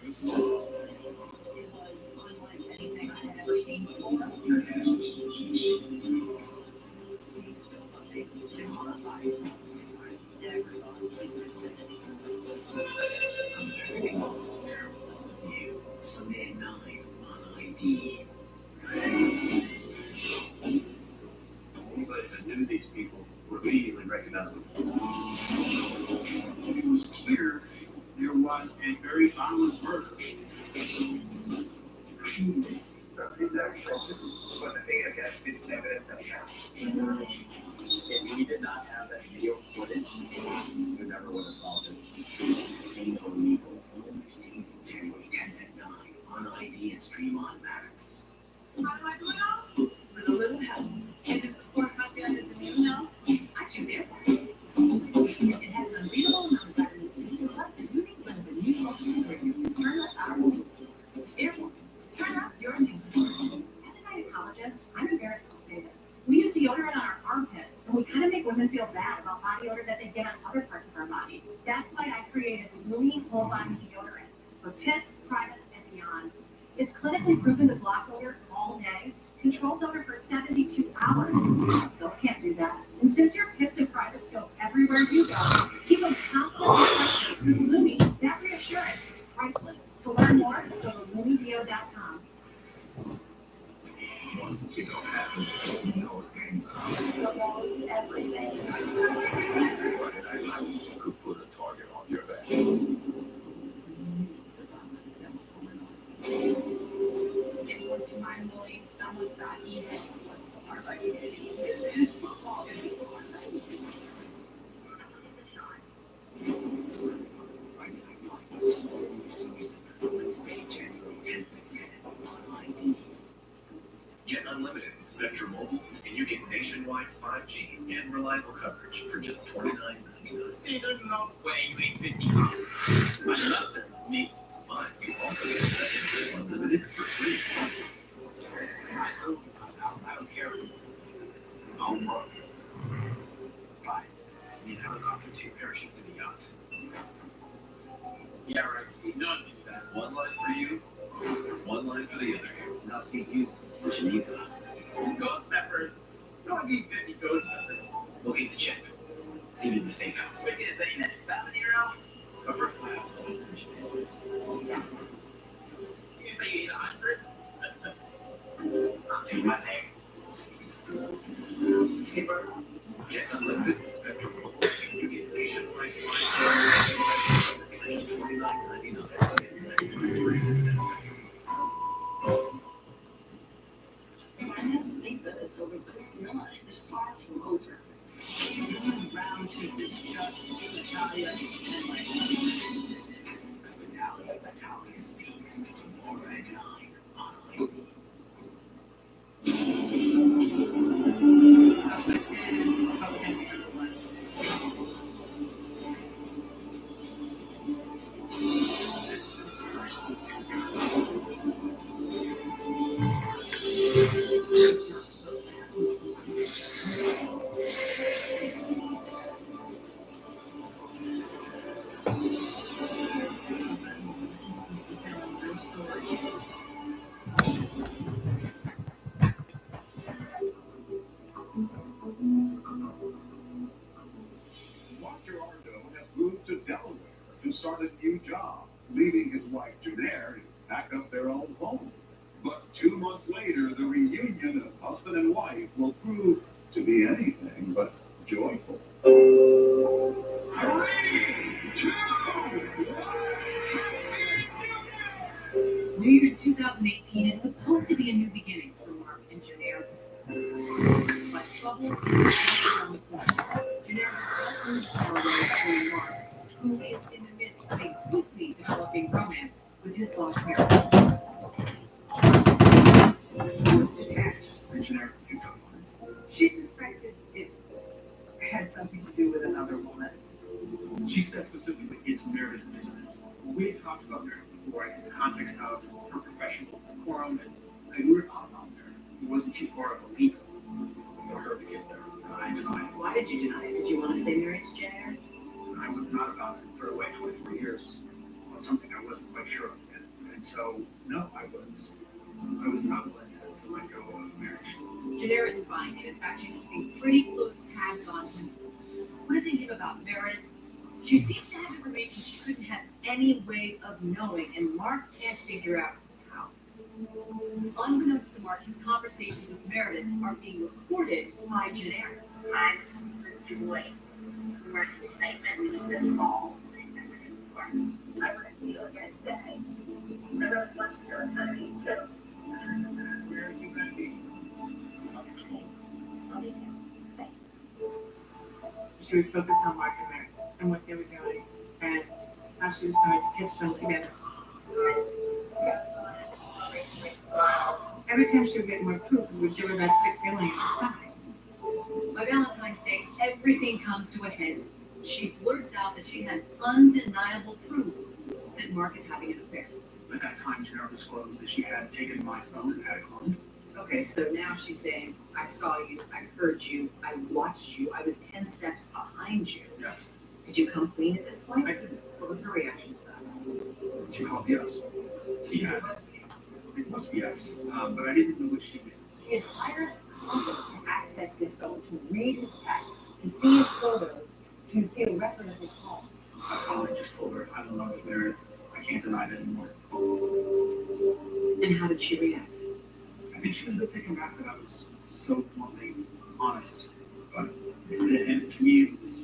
was unlike anything I had ever seen before. Being so loving, so horrified. I never thought she was American Monster, all new, Sunday at 9 on ID. Anybody that knew these people would immediately recognize them. It was clear there was a very violent murder. If we did not have that video footage, we never would have solved it. Ain't no evil, all new season January 10th at 9 on ID and stream on Max. How do I do it all? With a little help. And to support my family's immune health, I choose air fryer. It has an unbeatable amount of vitamin C, plus the unique blend of immune health ingredients to turn up our immune system. Therefore, turn up your immune system. As a gynecologist, I'm embarrassed to say this. We use deodorant on our armpits, and we kind of make women feel bad about body odor that they get on other parts of our body. That's why I created Lume Whole Body Deodorant for pits, privates, and beyond. It's clinically proven to block odor all day, controls over for 72 hours. So can't do that. And since your pits and privates go everywhere you go, keep them confident and trusted through Lumi. That reassurance is priceless. To learn more, go to LumiVio.com. Once the kickoff happens, you know it's game time. Football's everything. Friday Night Lights could put a target on your back. It was finally someone got even whatsoever. This is football. Friday Night Lights, new season, Wednesday, January 10th at 10 on ID. Get unlimited with Spectrum Mobile, and you get nationwide 5G and reliable coverage for just $29.99. See, there's no way you ain't 50 pounds. My sister, me. But you also get Spectrum unlimited for free. I don't care. Homework. Fine. You need a helicopter, 2 parachutes, and a yacht. Yeah, right, Steve. No, one did that. One line for you, one line for the other. Now see you, Geneva. Ghost peppers. No one needs 50 ghost peppers. Locate the chip. Leave it in the safe house. Look at that, family around. But first, I have to finish business. You say you ate 100? I'll say my name. Hey, Bert. Get unlimited with Spectrum Mobile, and you get nationwide 5G. It's $29.99. I had sleep that is over, but it's not. It's far from over. This is round 2. It's just Natalia and my The finale of Natalia Speaks tomorrow at 9 on ID. suspect is cocaine. Jan Gerardo has moved to Delaware to start a new job, leaving his wife Janaire to pack up their own home. But 2 months later, the reunion of husband and wife will prove to be anything but joyful. 3, 2, 1. New Year's 2018, it's supposed to be a new beginning for Mark and Janaire. But trouble is around the corner. Janaire has just moved to LA to Mark, who is in the midst of a quickly developing romance with his boss, Mary. She suspected it had something to do with another woman. She said specifically it's Meredith, isn't it? We had talked about Meredith before in the context of her professional decorum, and we were talking about Meredith. It wasn't too far of a leap for her to get there. I denied it. Why did you deny it? Did you want to stay married to Janaire? I was not about to throw away 23 years on something I wasn't quite sure of yet. And so, no, I was not willing to let go of marriage. Janaire isn't buying it. In fact, she's keeping pretty close tabs on him. What does he give about Meredith? She seems to have information she couldn't have any way of knowing, and Mark can't figure out how. Unbeknownst to Mark, his conversations with Meredith are being recorded by Janaire. I'm enjoying Mark's excitement this fall. I wouldn't feel again today. I really want to feel excited too. Where are you going to be? I'll be there. She would focus on Mark and Mary and what they were doing and how she was going to catch them together. Every time she would get more proof, it would give her that sick feeling in her stomach. By Valentine's Day, everything comes to a head. She blurts out that she has undeniable proof that Mark is having an affair. At that time, Janaire disclosed that she had taken my phone and had it cloned. Okay, so now she's saying, I saw you, I heard you, I watched you, I was 10 steps behind you. Yes. Did you come clean at this point? I did. What was her reaction to that? She called yes. She had. It must be yes. But I didn't know what she meant. She had hired a company to access his phone, to read his texts, to see his photos, to see a record of his calls. I finally just told her I'm in love with Meredith. I can't deny it anymore. And how did she react? I think she was a bit taken back that I was so bluntly honest. But and to me, it was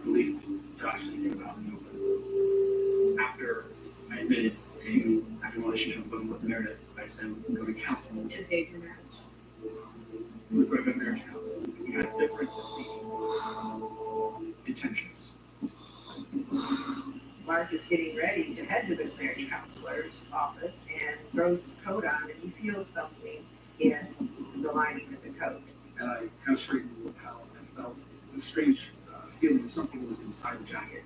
relief to actually think about it open. After I admitted to having a relationship with Meredith, I said we can go to counseling. To save your marriage. We would go to marriage counseling. We had different intentions. Mark is getting ready to head to the marriage counselor's office and throws his coat on, and he feels something in the lining of the coat. And I kind of straightened the lapel and I felt a strange feeling that something was inside the jacket.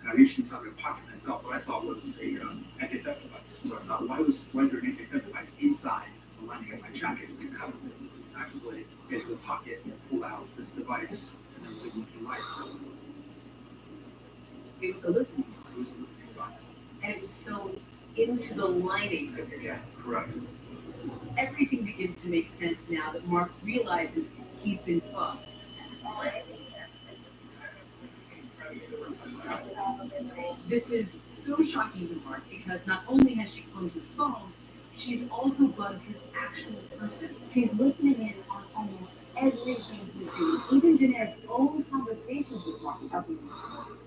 And I reached inside my pocket and I felt what I thought was a anti-theft device. So I thought, why is there an anti-theft device inside the lining of my jacket? And I cut it and actually into the pocket and pulled out this device and then was able to light. It was a listening. It was a listening device. And it was so into the lining of your jacket. Correct. Everything begins to make sense now that Mark realizes he's been fucked. This is so shocking to Mark because not only has she cloned his phone, she's also bugged his actual person. She's listening in on almost everything he's doing. Even Janae's own conversations with Mark are being recorded.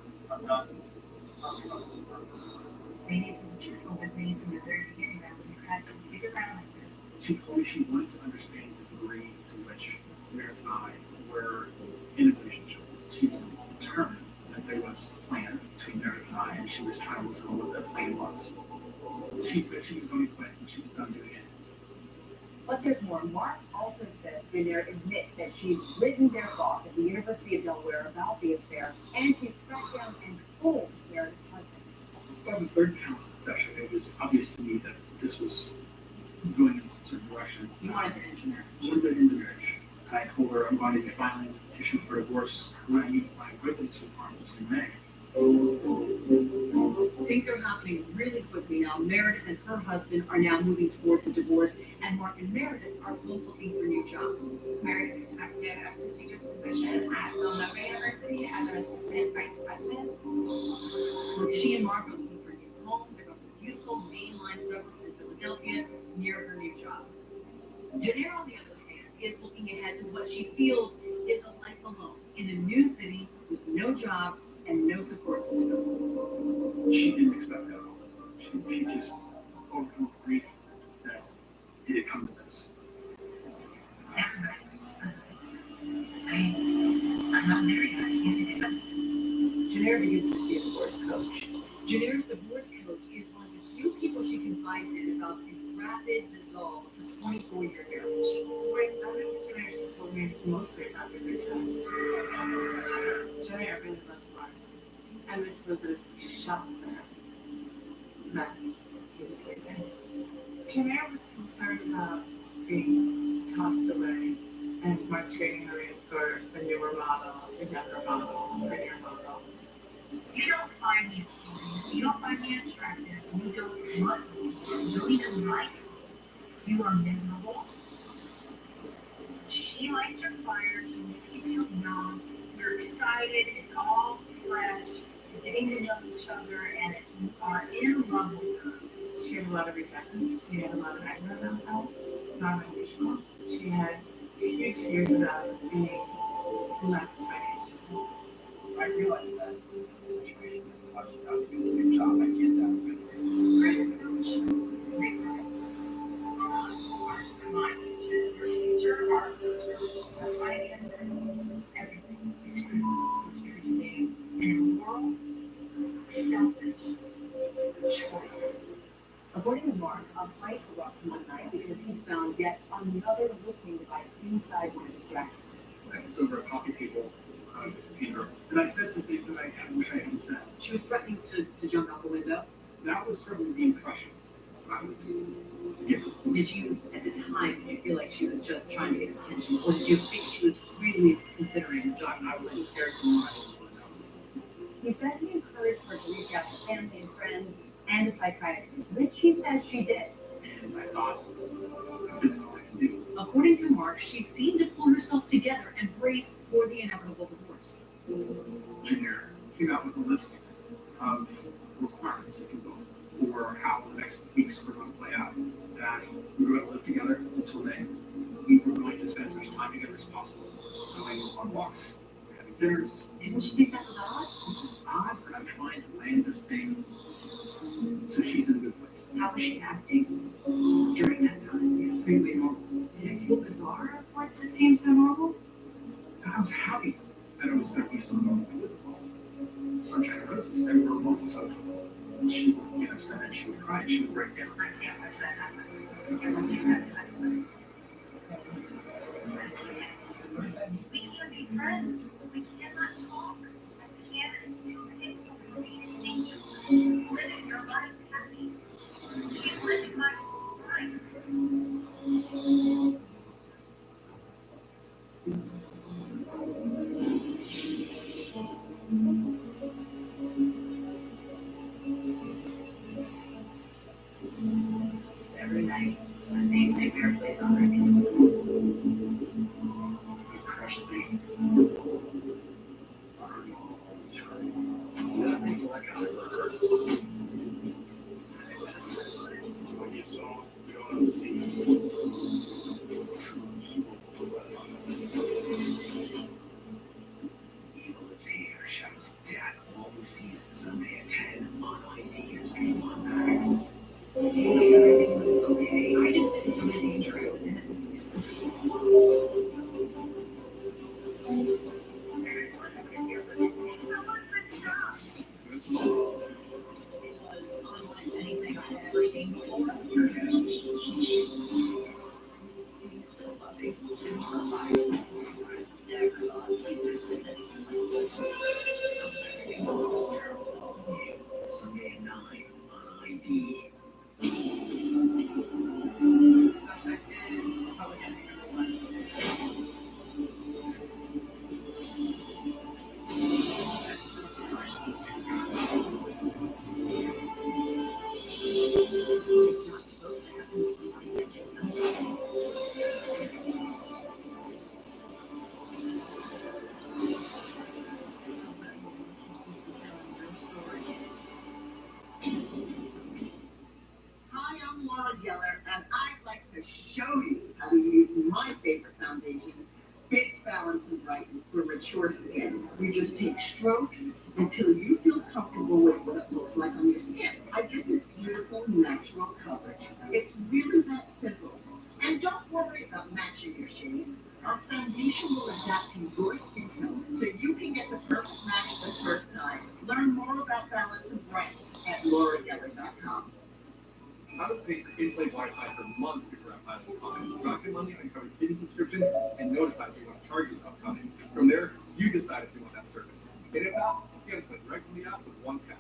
They need to be truthful with me from the very beginning that when you had to figure out like this. She told me she wanted to understand the degree to which Meredith and I were in a relationship. She determined that there was a plan between Meredith and I, and she was trying to listen to what that plan was. She said she was going to quit and she was done doing it. But there's more. Mark also says Janae admits that she's written their boss at the University of Delaware about the affair, and she's tracked down and told Meredith's husband. By the third counseling session, it was obvious to me that this was going in a certain direction. You wanted to end marriage. I wanted to end the marriage. And I told her I'm going to be filing a petition for divorce when I meet my residency requirements in May. Things are happening really quickly now. Meredith and her husband are now moving towards a divorce, and Mark and Meredith are both looking for new jobs. Meredith accepted a prestigious position at Villanova University as an assistant vice president. Both she and Mark are looking for new homes. They're going to beautiful mainline suburbs in Philadelphia near her new job. Janae, on the other hand, is looking ahead to what she feels is a life alone in a new city with no job and no support system. She didn't expect that at all. She just overcome grief that it had come to this. That's right. I'm not married, but I can't accept it. Janae begins to see a divorce coach. Janae's divorce coach is one of the few people she confides in about the rapid dissolve of a 24-year marriage. Wait, I think Janae told me mostly about the good times. Janae, I really loved Mark. And this was a shock to her. That he was leaving. Janae was concerned about being tossed away and Mark trading her in for a newer model, a younger model, a prettier model. You don't find me appealing. You don't find me attractive. You don't love me. You don't even like me. You are miserable. She lights your fire. She makes you feel young. You're excited. It's all fresh. You're getting to know each other, and you are in love with her. She had a lot of resentment. She had a lot of anger about that. It's not unusual. She had huge fears about being left financially. I realize that the situation is much about doing a good job. I get that. Great coach. Great coach. My future, our future, our finances, everything is here today. And a world, selfish choice. According to Mark, a fight erupts one night because he's found yet another listening device inside one of his jackets. I looked over a coffee table in her, and I said some things that I wish I hadn't said. She was threatening to jump out the window. That was certainly the impression I was given. Did you, at the time, did you feel like she was just trying to get attention, or did you think she was really considering the job? I was so scared for my life. He says he encouraged her to reach out to family and friends and a psychiatrist, which she says she did. And I thought, I didn't know what I could do. According to Mark, she seemed to pull herself together and brace for the inevitable divorce. Engineer came out with a list of requirements, if you will, for how the next weeks were going to play out. That we were going to live together until May. We were going to spend as much time together as possible, going on walks, having dinners. Didn't you think that was odd? It's odd, but I'm trying to land this thing so she's in a good place. How was she acting during that time? Completely normal. Did it feel bizarre for it to seem so normal? I was happy that it was going to be so normal with all sunshine and roses. There were moments of she would get upset and she would cry and she would break down. I can't watch that happen. We can't be friends. We cannot talk. I can't. It's too painful for me to see you living your life happy. She's living my life. Every night, the same nightmare plays on repeat. It crushed me. When you saw, you don't unsee. True evil bloodlines. Evil is here, Shadows of Death, all new season Sunday at 10 on ID and Stream on Max. Seemed like everything was okay. I just didn't know the danger it was in. This moment, It was unlike anything I had ever seen before. He's so loving and horrifying. I never thought he was with anything like this. Everything goes terrible all new. Sunday at 9 on ID. Suspect is probably gonna be number one. It's not supposed to happen to somebody that didn't know. Hi, I'm Laura Geller, and I'd like to show you how to use my favorite foundation, Big Balance and Brighten, for mature skin. You just take strokes until you feel comfortable with what it looks like on your skin. I get this beautiful natural coverage. It's really that simple. And don't worry about matching your shade. Our foundation will adapt to your skin tone so you can get the perfect match the first time. Learn more about Balance and Brighten at laurageller.com. I was paying for in-play Wi-Fi for months before I finally found it. Drop your money and covers TV subscriptions and notifies you when charges upcoming. From there, you decide if you want that service. And if not, you can send directly out with one tap.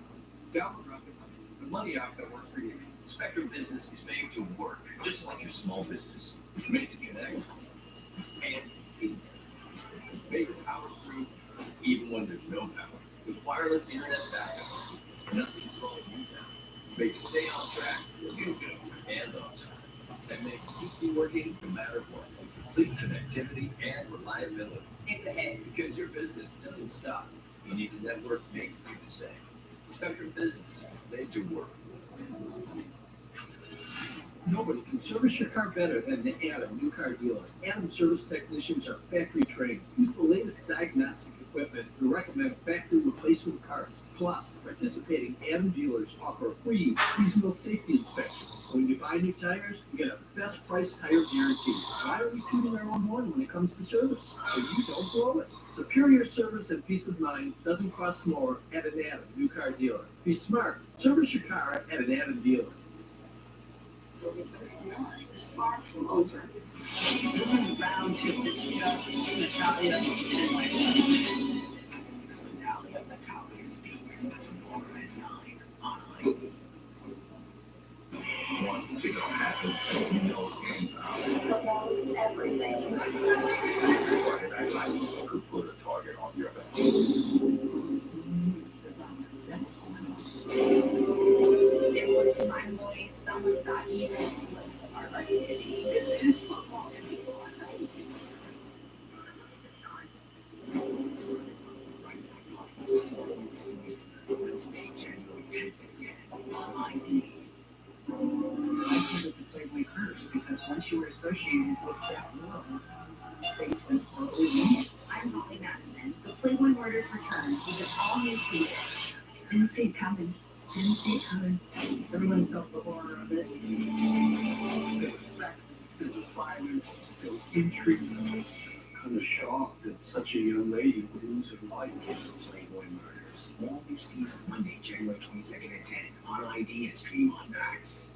Download Rocket Money, the money app that works for you. Spectrum Business is made to work, just like your small business. It's made to connect and eat. Made to power through, even when there's no power. With wireless internet backup, nothing's slowing you down. Made to stay on track, you go, and on time. And make to keep you working no matter what. With complete connectivity and reliability. It's ahead. Because your business doesn't stop. You need a network made for you to stay. Spectrum Business, made to work. Nobody can service your car better than the Adam New Car Dealer. Adam service technicians are factory trained, use the latest diagnostic equipment, and recommend factory replacement parts. Plus, participating Adam dealers offer a free seasonal safety inspection. When you buy new tires, you get a best price tire guarantee. Why are we tooting our own horn when it comes to service? So you don't blow it. Superior service and peace of mind doesn't cost more at an Adam New Car Dealer. Be smart. Service your car at an Adam dealer. So it's not. It's far from over. This is a round trip that's just Natalia and my friend. Natalia speaks tomorrow at 9 on ID. once the kickoff happens, he knows game time. Football's everything. Running back like could put a target on your back. It was finally someone that even was our identity. This is football, and people I'm Holly Madison. The Playboy Murders returns with an all-new season. Didn't see it coming. Didn't see it coming. Everyone felt the horror of it. There was sex, there was violence, there was intrigue. Kind of shocked that such a young lady would lose her life. Playboy Murders. All new season Monday, January 22nd at 10 on ID and stream on Max.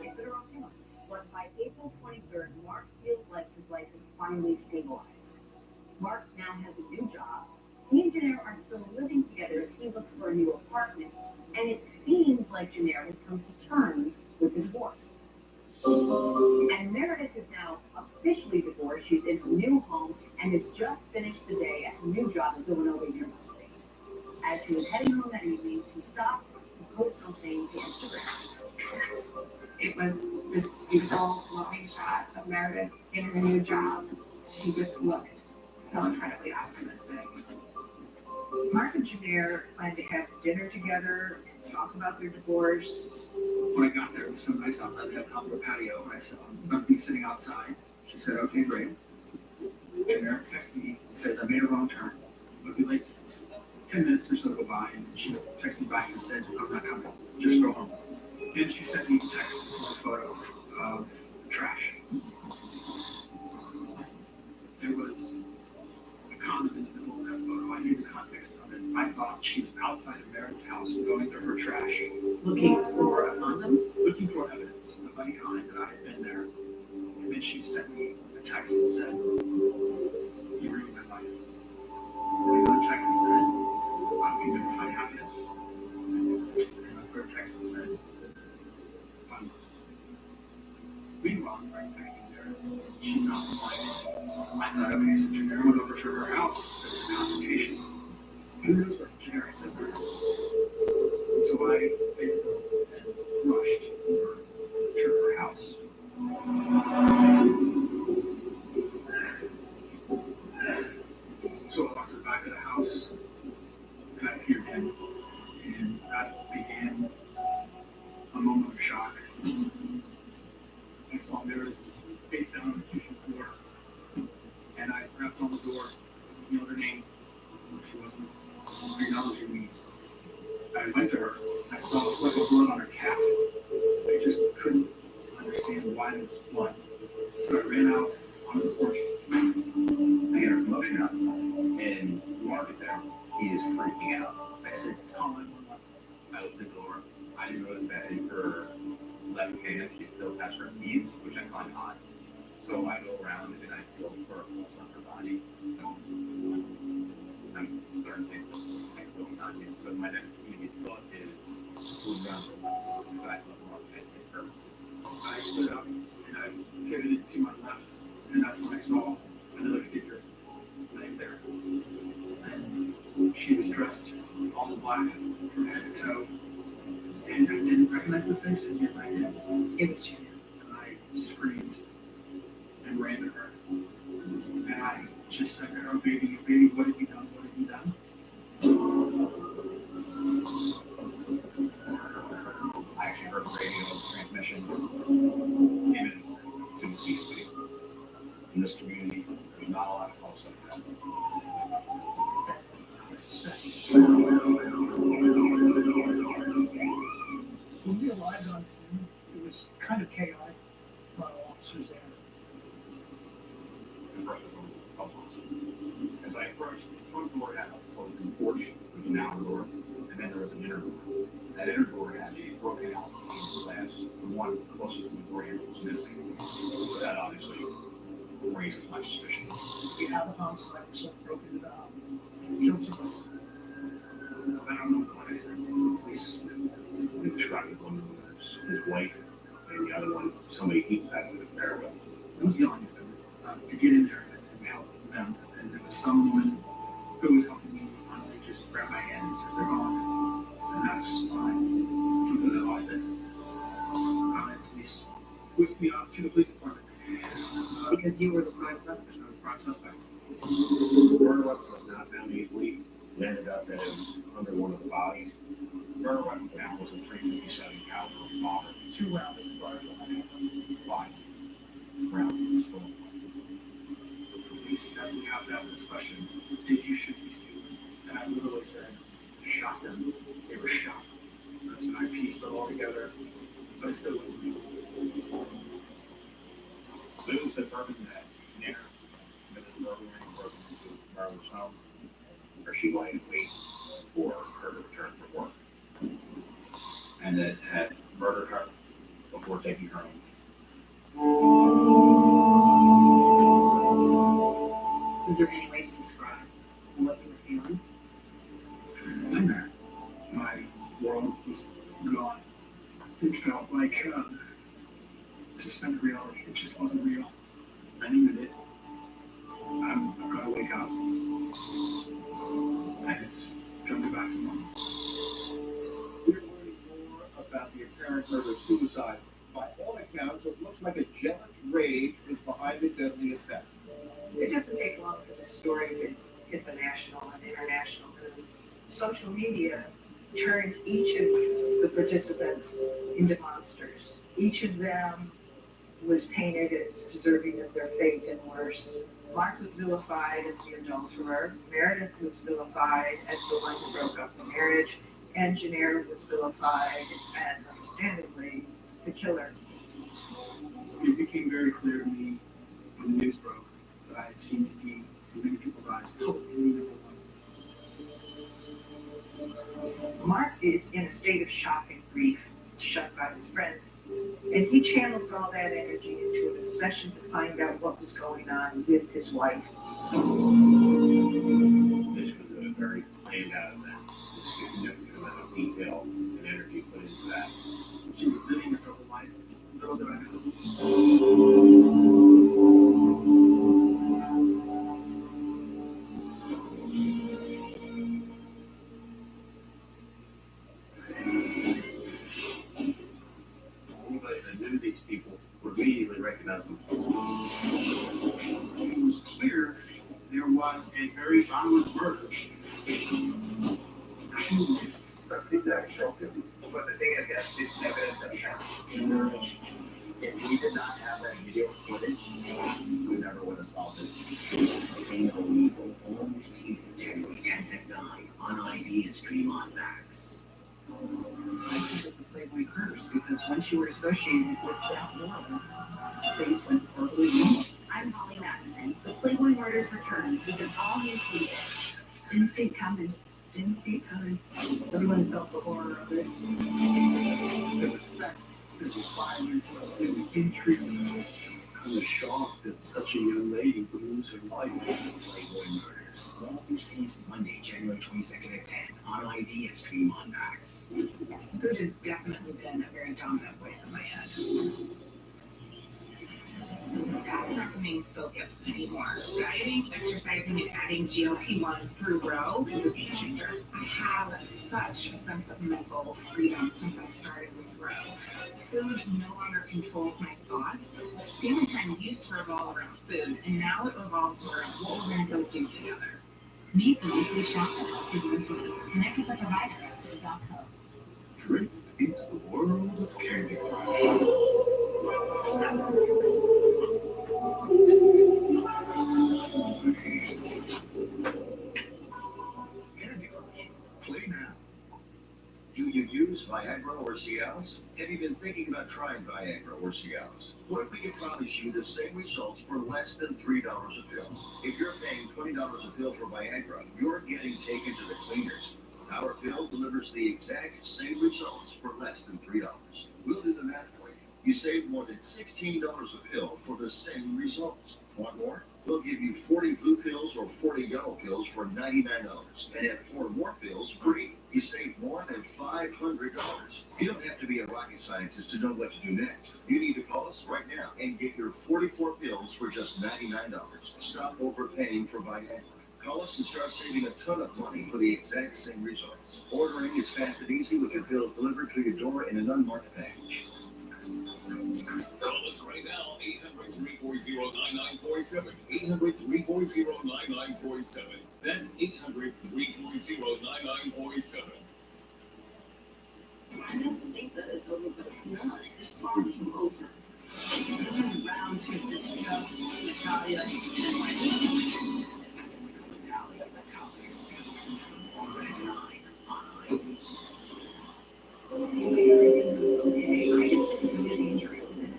If there are feelings, but by April 23rd, Mark feels like his life is finally stabilized. Mark now has a new job. He and Janelle are still living together as he looks for a new apartment, and it seems like Janelle has come to terms with the divorce. And Meredith is now officially divorced. She's in her new home and has just finished the day at her new job at Villanova University. As she was heading home that evening, she stopped to post something to Instagram. It was this beautiful, loving shot of Meredith in her new job. She just looked so incredibly optimistic. Mark and Janelle planned to have dinner together and talk about their divorce. When I got there, it was so nice outside. They had an outdoor patio, and I said, I'm going to be sitting outside. She said, okay, great. Janelle texted me and says, I made a wrong turn. It'll be like 10 minutes or so go by, and she texted me back and said, I'm not coming. Just go home. And she sent me a text with a photo of trash. There was a condom in the middle of that photo. I knew the context of it. I thought she was outside of Meredith's house going through her trash. Looking for a condom? Looking for evidence of any kind that I had been there. And then she sent me a text that said, you ruined my life. And another text that said, I will never find happiness. And a third text that said, fun. Meanwhile, I'm texting her. She's not replying. I thought, okay, so Janelle went over to her house. There was a confrontation. Who knows what Janelle said to her? So I rushed over to her house. So I walked to the back of the house, and I peered in, and that began a moment of shock. I saw Meredith face down on the kitchen floor, and I rapped on the door, yelled her name. She wasn't acknowledging me. I went to her. I saw a fleck of blood on her calf. I just couldn't understand why there was blood. So I ran out onto the porch. I hear a commotion outside, and Mark is there. He is freaking out. I said, call 911. I opened the door. I noticed that in her left hand, she still has her keys, which I find odd. So I go around and I feel for a pulse on her body. I'm starting to think I still not yet. So my next immediate thought is move around because I love Mark and hit her. I stood up and I pivoted to my left, and that's when I saw another figure laying there. And she was dressed all in black from head to toe. And I didn't recognize the face, and yet I did. It was Janelle. And I screamed and ran to her. And I just said to her, oh, baby, what have you done? What have you done? I actually heard the radio transmission came in to the C-suite. In this community, there's not a lot of calls like that. When we arrived on scene, it was kind of chaotic. A lot of officers there. And first of all, as I approached, the front door had a closed porch, there was an outer door, and then there was an inner door. That inner door had a broken out pane of glass. The one closest to the door handle was missing. So that obviously raises my suspicion. We have a homicide or something broken it out. Killed somebody. I don't know what I said. The police. They described one as his wife, and the other one, somebody he was having an affair with. I was yelling at them to get in there and help them. And there was some woman who was helping me. They just grabbed my hand and said, they're gone. And that's when I completely lost it. The police whisked me off to the police department. Because you were the prime suspect. I was prime suspect. The murder weapon was not found easily. It ended up that it was under one of the bodies. The murder weapon found was a .357 caliber revolver. 2 rounds of fire from the handgun. 5 rounds of the stolen weapon. He said, "We have to ask this question. Did you shoot these two?" And I literally said, "Shot them. They were shot." That's when I pieced it all together, but it still wasn't real. Booze had bourbon that Nair committed a burglary and broke into Marlo's home, where she lay in wait for her to return from work, and that had murdered her before taking her own life. Is there any way to describe what you were feeling? Nightmare. My world was gone. It felt like suspended reality. It just wasn't real. Any minute, I'm gonna wake up, and it's gonna go back to normal. We're learning more about the apparent murder-suicide. By all accounts, it looks like a jealous rage was behind the deadly attack. It doesn't take long for the story to hit the national and international news. Social media turned each of the participants into monsters. Each of them was painted as deserving of their fate and worse. Mark was vilified as the adulterer. Meredith was vilified as the one who broke up the marriage. And Janelle was vilified as, understandably, the killer. It became very clear to me when the news broke that I had seemed to be, in many people's eyes, publicly number one. Mark is in a state of shock and grief, shut by his friends, and he channels all that energy into an obsession to find out what was going on with his wife. This was a very planned out event. A significant amount of detail and energy put into that. She was living a double life. Little did I know. Anybody that knew these people would immediately recognize them. It was clear there was a very violent murder. But the thing is that it's evidence of that. If we did not have that video footage, we never would have solved it. Single Evil all season January 10th at 9 on ID and stream on Max. I think of the Playboy curse because once you were associated with that woman, things went horribly wrong. I'm Holly Madison. The Playboy Murders returns with an all-new season. Didn't see it coming. Didn't see it coming. Everyone felt the horror of it. There was sex, there was violence, there was intrigue. I was shocked that such a young lady would lose her life. Playboy Murders, all new season Monday, January 22nd at 10 on ID and stream on Max. Food has definitely been a very dominant voice in my head. That's not the main focus anymore. Dieting, exercising, and adding GLP-1s through row is a game changer. I have such a sense of mental freedom since I started with row. Food no longer controls my thoughts. Family time used to revolve around food, and now it revolves around what we're going to go do together. Meet the weekly shop that helps you lose weight. Connect with a provider at food.co. Drift into the world of Candy Crush. Candy Crush. Play now. Do you use Viagra or Cialis? Have you been thinking about trying Viagra or Cialis? What if we could promise you the same results for less than $3 a pill? If you're paying $20 a pill for Viagra, you're getting taken to the cleaners. Our pill delivers the exact same results for less than $3. We'll do the math for you. You save more than $16 a pill for the same results. Want more? We'll give you 40 blue pills or 40 yellow pills for $99 and add 4 more pills free. You save more than $500. You don't have to be a rocket scientist to know what to do next. You need to call us right now and get your 44 pills for just $99. Stop overpaying for Viagra. Call us and start saving a ton of money for the exact same results. Ordering is fast and easy with your pills delivered to your door in an unmarked package. Call us right now, 800-347-9666. 800-340-9947. 800-340-9947. That's 800-340-9947. Parents think that it's over, but it's not. It's far from over. This is round two. It's just Natalia and Natalia speaks. Red 9 on ID. See, everything was okay. I just didn't know the injury was in it.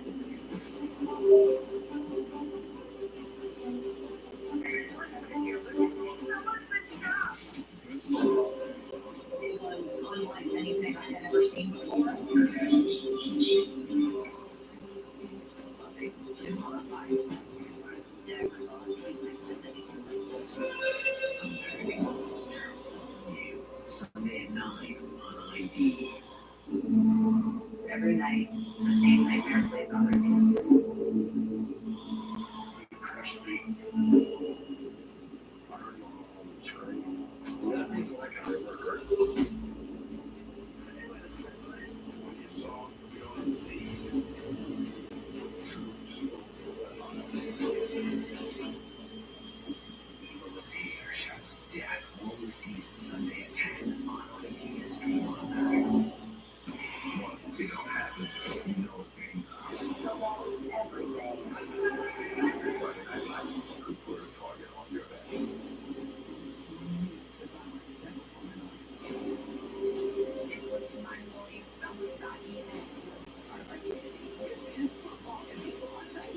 It was unlike anything I had ever seen before. Too horrifying. Never thought I'd be listed as American Monster. New Sunday at 9 on ID. every night, the same nightmare plays on repeat. You crushed me. I heard you on the home screen. That made me like I ever heard. When you saw, you don't see. Evil's Hair shouts death all the season Sunday at 10 on ID and stream on Max. Once the kickoff happens, you know it's game time. Football's everything. Friday Night Lights could put a target on your back. The violence that was going on. It was mind-blowing. Someone got even. It was part of our community. It is football and people on that.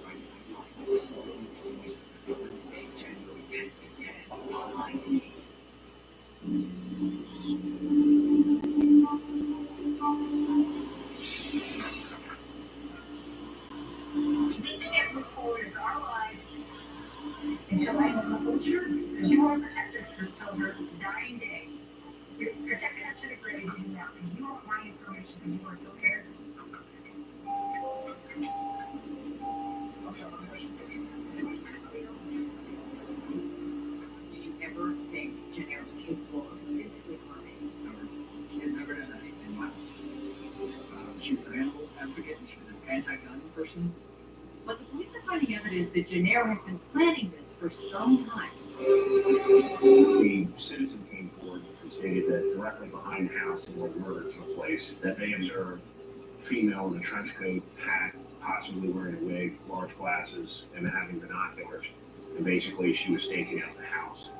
Friday Night Lights all the season Wednesday, January 10th at 10 on ID. We can't move forward in our lives until I know the future, because you are protected until her dying day. You're protected up to the grave, you know, because you want my information, because you want to care. Did you ever think Janelle was capable of physically harming? She had never done anything like she was an animal advocate, and she was an anti-gun person. But the police are finding evidence that Gennaro has been planning this for some time. The citizen came forward and stated that directly behind the house where the murder took place, that they observed a female in a trench coat, hat, possibly wearing a wig, large glasses, and having binoculars. And basically, she was staking out the house.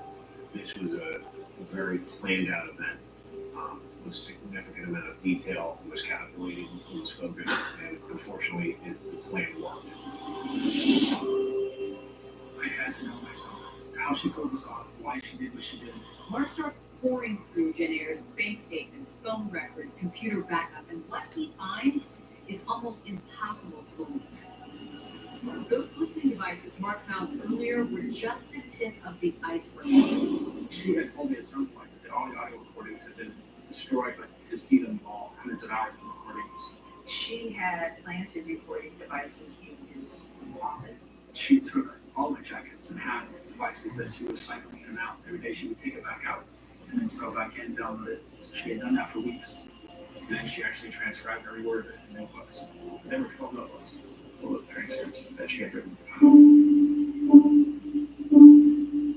This was a very planned out event. With significant amount of detail, it was calculated, it was focused, and unfortunately, the plan worked. I had to know myself how she pulled this off, why she did what she did. Mark starts pouring through Jenner's bank statements, phone records, computer backup, and what he finds is almost impossible to believe. Those listening devices Mark found earlier were just the tip of the iceberg. She had told me at some point that all the audio recordings had been destroyed, but to see them all, hundreds of hours of recordings. She had planted recording devices in his office. She took all my jackets and had devices that she was cycling in and out. Every day she would take it back out and then sew back in, download it. So she had done that for weeks. And then she actually transcribed every word of it in notebooks. There were 12 notebooks full of transcripts that she had written.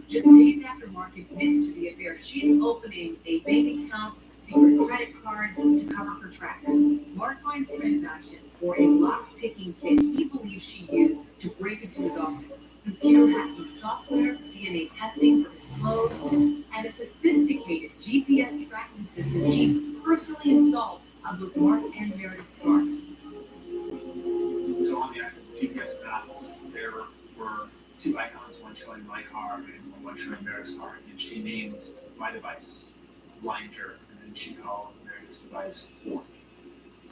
Just days after Mark admits to the affair, she's opening a bank account, secret credit cards to cover her tracks. Mark finds transactions for a lock-picking kit he believes she used to break into his office. Computer hacking software, DNA testing for his clothes, and a sophisticated GPS tracking system she personally installed on both Mark and Meredith's cars. So on the actual GPS battles, there were two icons, one showing my car and one showing Meredith's car. And she named my device Blinder, and then she called Meredith's device Warp.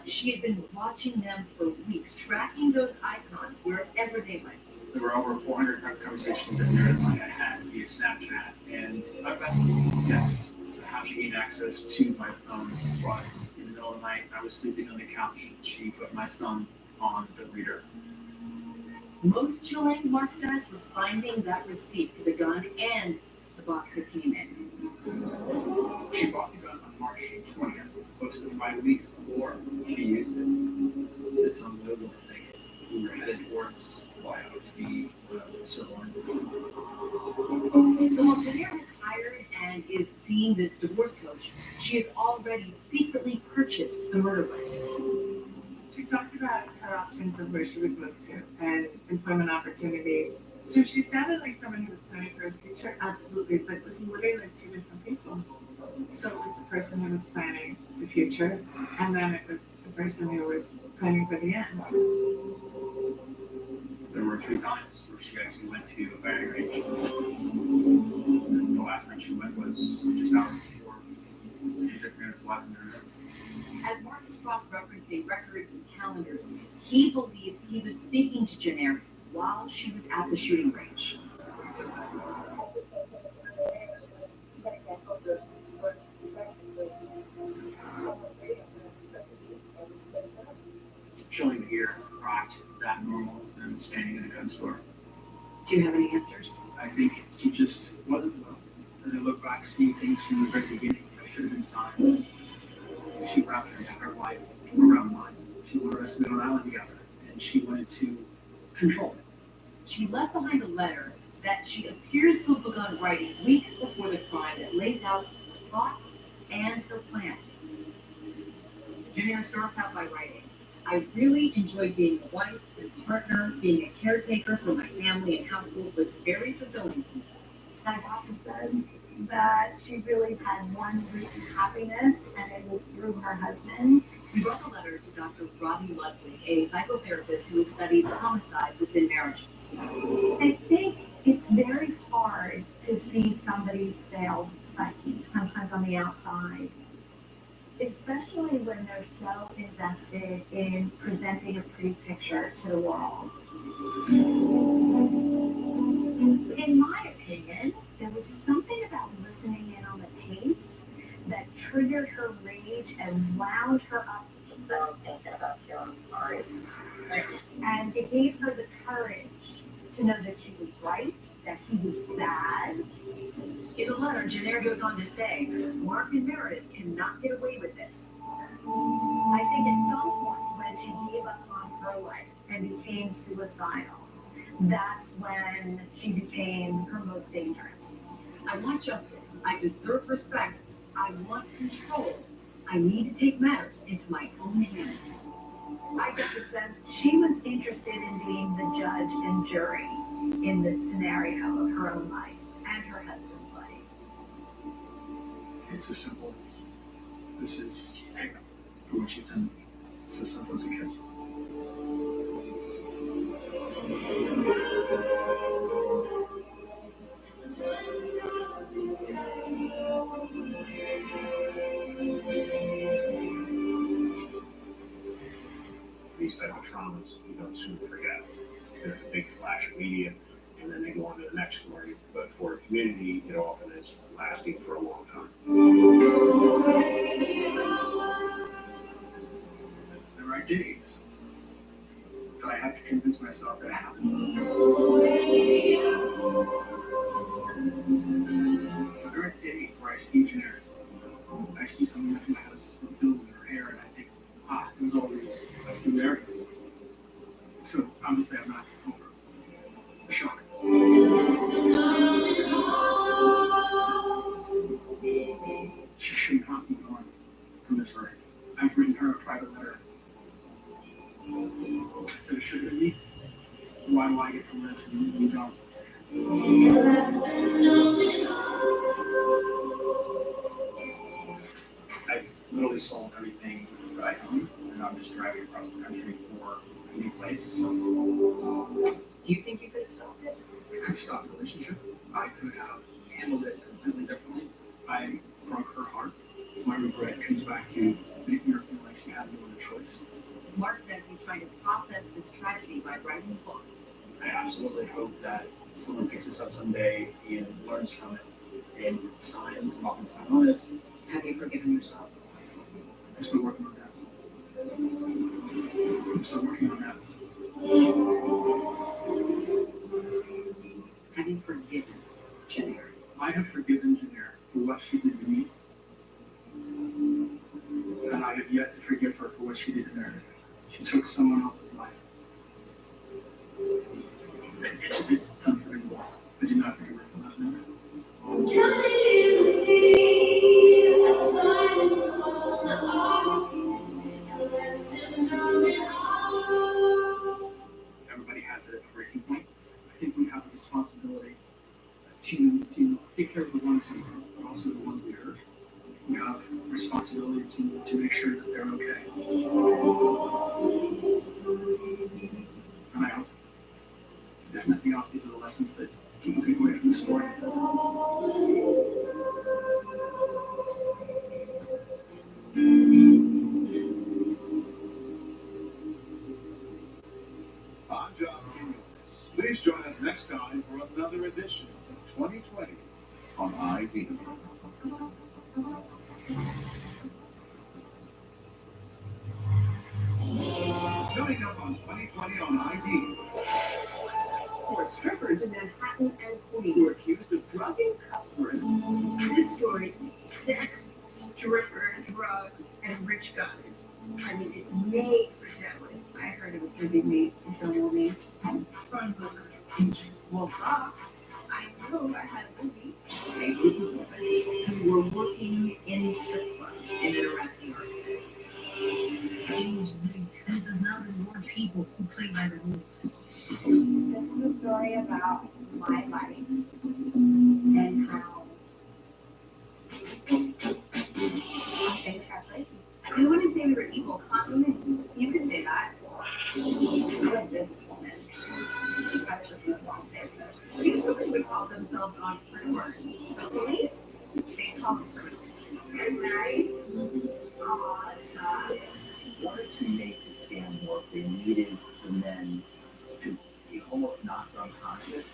She had been watching them for weeks, tracking those icons wherever they went. There were over 400 conversations that Meredith and I had via Snapchat, and that's so how she gained access to my phone was in the middle of the night. I was sleeping on the couch. She put my thumb on the reader. Most chilling, Mark says, was finding that receipt for the gun and the box that came in. She bought the gun on March 20th, close to 5 weeks before she used it. it's unbelievable to think we were headed towards what I hope to be civil war. So while Janelle has hired and is seeing this divorce coach, she has already secretly purchased the murder weapon. She talked about her options of where she would move to and employment opportunities. So she sounded like someone who was planning for a future, absolutely, but was literally like two different people. So it was the person who was planning the future, and then it was the person who was planning for the end. There were 3 times where she actually went to a firing range. The last time she went was just hours before she took Meredith's life in her head. As Mark is cross-referencing records and calendars, he believes he was speaking to Janelle while she was at the shooting range. Showing here rocked that normal than standing in a gun store. Do you have any answers? I think she just wasn't well. And I look back, seeing things from the very beginning, there should have been signs. She wrapped her entire life around mine. She wanted us to be on an island together, and she wanted to control it. She left behind a letter that she appears to have begun writing weeks before the crime that lays out her thoughts and her plan. Janelle starts out by writing, "I really enjoyed being a wife and partner. Being a caretaker for my family and household was very fulfilling to me." That doctor says that she really had one root of happiness, and it was through her husband. We wrote a letter to Dr. Robbie Ludwig, a psychotherapist who has studied homicide within marriages. I think it's very hard to see somebody's failed psyche, sometimes on the outside, especially when they're so invested in presenting a pretty picture to the world. In my opinion, there was something about listening in on the tapes that triggered her rage and wound her up and it gave her the courage to know that she was right, that he was bad. In the letter, Janelle goes on to say, "Mark and Meredith cannot get away with this." I think at some point when she gave up on her life and became suicidal, that's when she became her most dangerous. "I want justice. I deserve respect. I want control. I need to take matters into my own hands." I get the sense she was interested in being the judge and jury in this scenario of her own life and her husband's life. It's as simple as, this is payment for what you've done. It's as simple as it gets. These type of traumas you don't soon forget. There's a big flash of media, and then they go on to the next story. But for a community, it often is lasting for a long time. There are days that I have to convince myself that it happens. There are days where I see Janelle. I see something that has a build in her hair, and I think, it was all real. I see Mary. So obviously I'm not over the shock. She should not be gone from this earth. I've written her a private letter. I said it should have been me. Why do I get to live and you don't? I literally sold everything that I own, and I'm just driving across the country for a new place. Do you think you could have solved it? I could have stopped the relationship. I could have handled it completely differently. I broke her heart. My regret comes back to making her feel like she had no other choice. Mark says he's trying to process this tragedy by writing a book. I absolutely hope that someone picks this up someday and learns from it and signs and welcomes my honest. Have you forgiven yourself? I'm still working on that. I'm still working on that. Have you forgiven Janelle? I have forgiven Janelle for what she did to me. And I have yet to forgive her for what she did to Meredith. She She took someone else's life. It's unforgivable. I do not forgive her for that memory. Everybody has a breaking point. I think we have a responsibility as humans to take care of the ones who hurt, but also the ones we hurt. We have a responsibility to make sure that they're okay. And I hope, if nothing else, these are the lessons that people take away from the story. I'm John Gerardo. Please join us next time for another edition of 2020 on ID. Coming up on 2020 on ID. For strippers in Manhattan and Queens who are accused of drugging customers. This story's sex, strippers, drugs, and rich guys. I mean, it's made for families. I heard it was going to be made for someone named Front Booker. Well, I know I had a movie. They who were working in strip clubs in and around New York City. She's right. This is not the more people who play by the rules. This is a story about my life and how things got crazy. We wouldn't say we were evil, women. You could say that. I'm a businesswoman. I was just in the wrong business. These folks would call themselves entrepreneurs. The police, they call them criminals. You're married? Oh, God. Wanted to make the scam work, they needed the men to be almost knocked unconscious.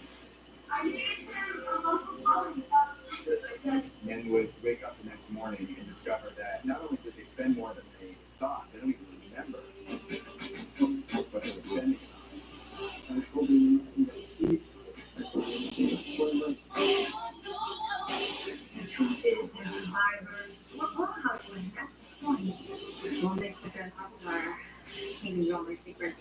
Men would wake up the next morning and discover that not only did they spend more than they thought, they don't even remember what they were spending it on. I was holding the truth is, we're survivors. We're all hustling. That's the point. Which one makes a good hustler? Maybe all my secrets.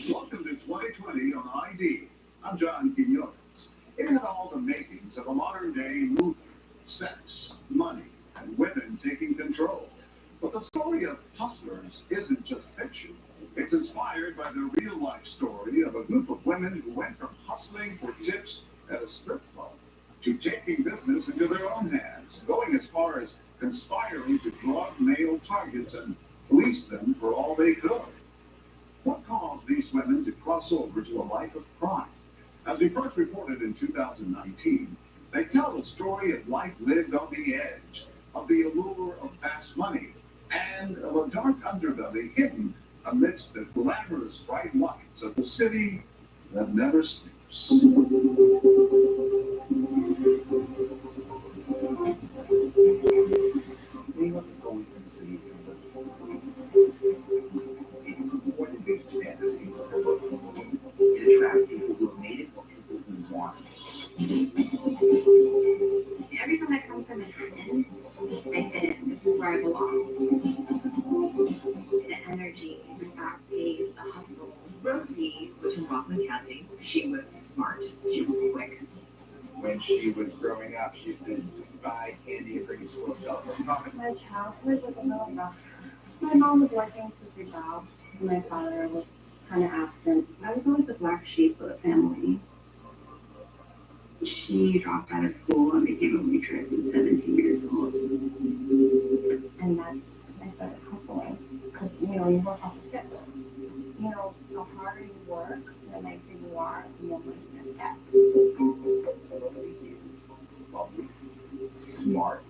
Welcome to 2020 on ID. I'm John Gerardo. It had all the makings of a modern-day movie. Sex, money, and women taking control. But the story of Hustlers isn't just fiction. It's inspired by the real-life story of a group of women who went from hustling for tips at a strip club to taking business into their own hands, going as far as conspiring to drug male targets and fleece them for all they could. What caused these women to cross over to a life of crime? As we first reported in 2019, they tell the story of life lived on the edge, of the allure of fast money, and of a dark underbelly hidden amidst the glamorous bright lights of the city that never sleeps. Growing up and going from the city it's more than just fantasies. It attracts people who have made it or people who want it. Every time I come to Manhattan, I fit in. This is where I belong. The energy, the fast pace, the hustle. Rosie was from Rockland County. She was smart. She was quick. When she was growing up, she used to buy candy and bring it to school and sell it for a profit. My childhood was a little rough. My mom was working 2 jobs, and my father was kind of absent. I was always the black sheep of the family. She dropped out of school and became a waitress at 17 years old. And that's when I started hustling. Because, you work off the tips. The harder you work, the nicer you are, the more money you're going to get. Lovely, smart.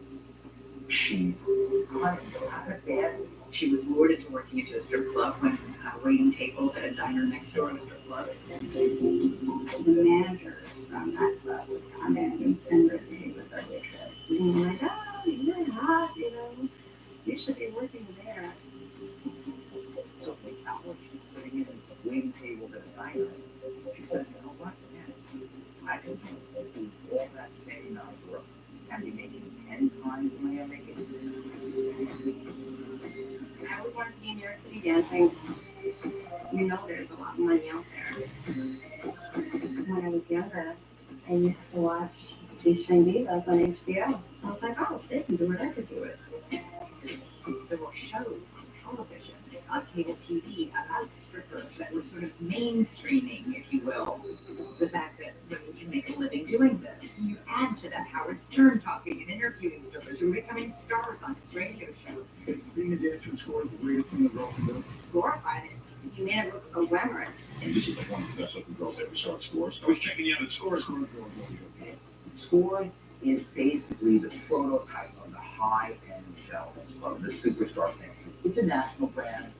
She's kind of bad. She was lured into working into a strip club when waiting tables at a diner next door in a strip club. The managers from that club would come in and visit with our waitress. And we're like, oh, you're hot, you should be working there. So the hours she's putting in waiting tables at a diner, she said, you know what? I can do all that same amount of work at kinds of money I'm making. I always wanted to be in New York City dancing. You know there's a lot of money out there. When I was younger, I used to watch G-String Divas on HBO. So I was like, oh, they can do it, I could do it. There were shows on television, on cable TV, about strippers that were sort of mainstreaming, if you will, the fact that women can make a living doing this. You add to that Howard Stern talking and interviewing strippers who are becoming stars on his radio show. It's being a dancer in score is the greatest thing the girls can do. Glorified it. You made it look so glamorous. And this is like one of the best looking girls I ever saw at Scores. I was checking you out at Scores. Score is basically the prototype of the high-end gentleman's club, the superstar thing. It's a national brand,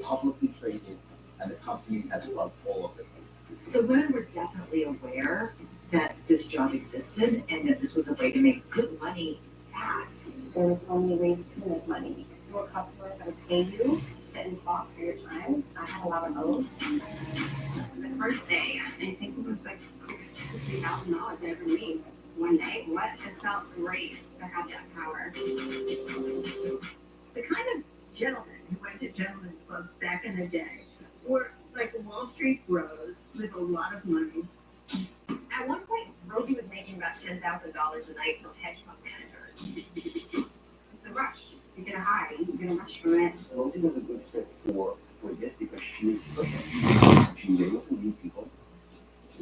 publicly traded, and the company has clubs all over the country. So women were definitely aware that this job existed and that this was a way to make good money fast. There were so many ways to make money. There were customers that would pay you, sit and talk for your time. I had a lot of those. The first day, I think it was like $63,000 every week. One day, what? It felt great to have that power. The kind of gentlemen who went to gentlemen's clubs back in the day were like Wall Street bros with a lot of money. At one point, Rosie was making about $10,000 a night from hedge fund managers. It's a rush. You get a high, you get a rush from it. Rosie was a good fit for this because she was pushing. She was able to meet people.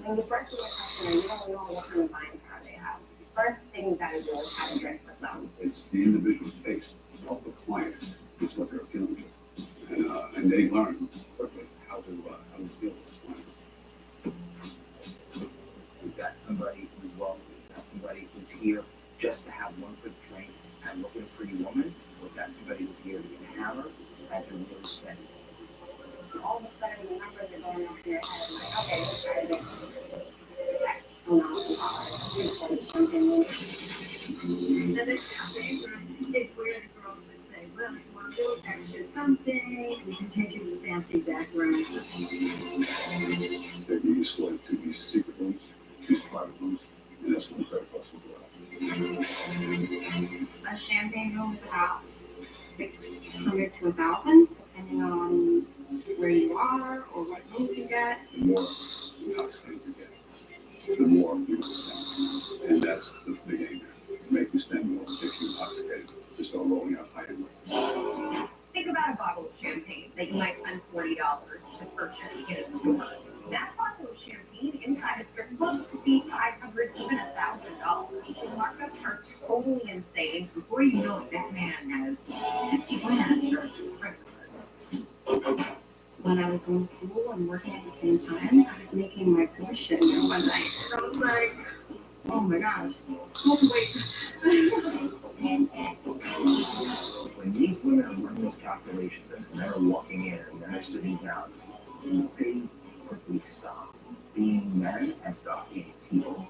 When the first thing you don't know what kind of buying power they have. First thing you gotta do is have a drink with them. It's the individual's taste of the client. It's what they're appealing to. And they learn quickly how to deal with this client. Is that somebody who's wealthy? Is that somebody who's here just to have one quick drink and look at a pretty woman? Or is that somebody who's here to get a hammer and to really spend it? All of a sudden, the numbers are going off in your head. I'm like, okay, let's try this. X amount of dollars. So the champagne room is where the girls would say, well, if you want a little extra something, we can take you to the fancy back room. They're being escorted to these secret rooms, these private rooms, and that's when the credit cards will go out. A champagne room is about $600 to $1,000, depending on where you are or what room you get. The more intoxicated you get, the more you will spend. And that's the big aim there. Make you spend more, get you intoxicated, to start rolling out high-end liquor. Think about a bottle of champagne that you might spend $40 to purchase in a store. That bottle of champagne inside a strip club could be $500, even $1,000. The markups are totally insane. Before you know it, that man has 50 grand to charge his credit card. When I was going to school and working at the same time, I was making my tuition one night. And I was like, oh my gosh, When these women are running these calculations and they're walking in and they're sitting down, they quickly stop being men and stop being people.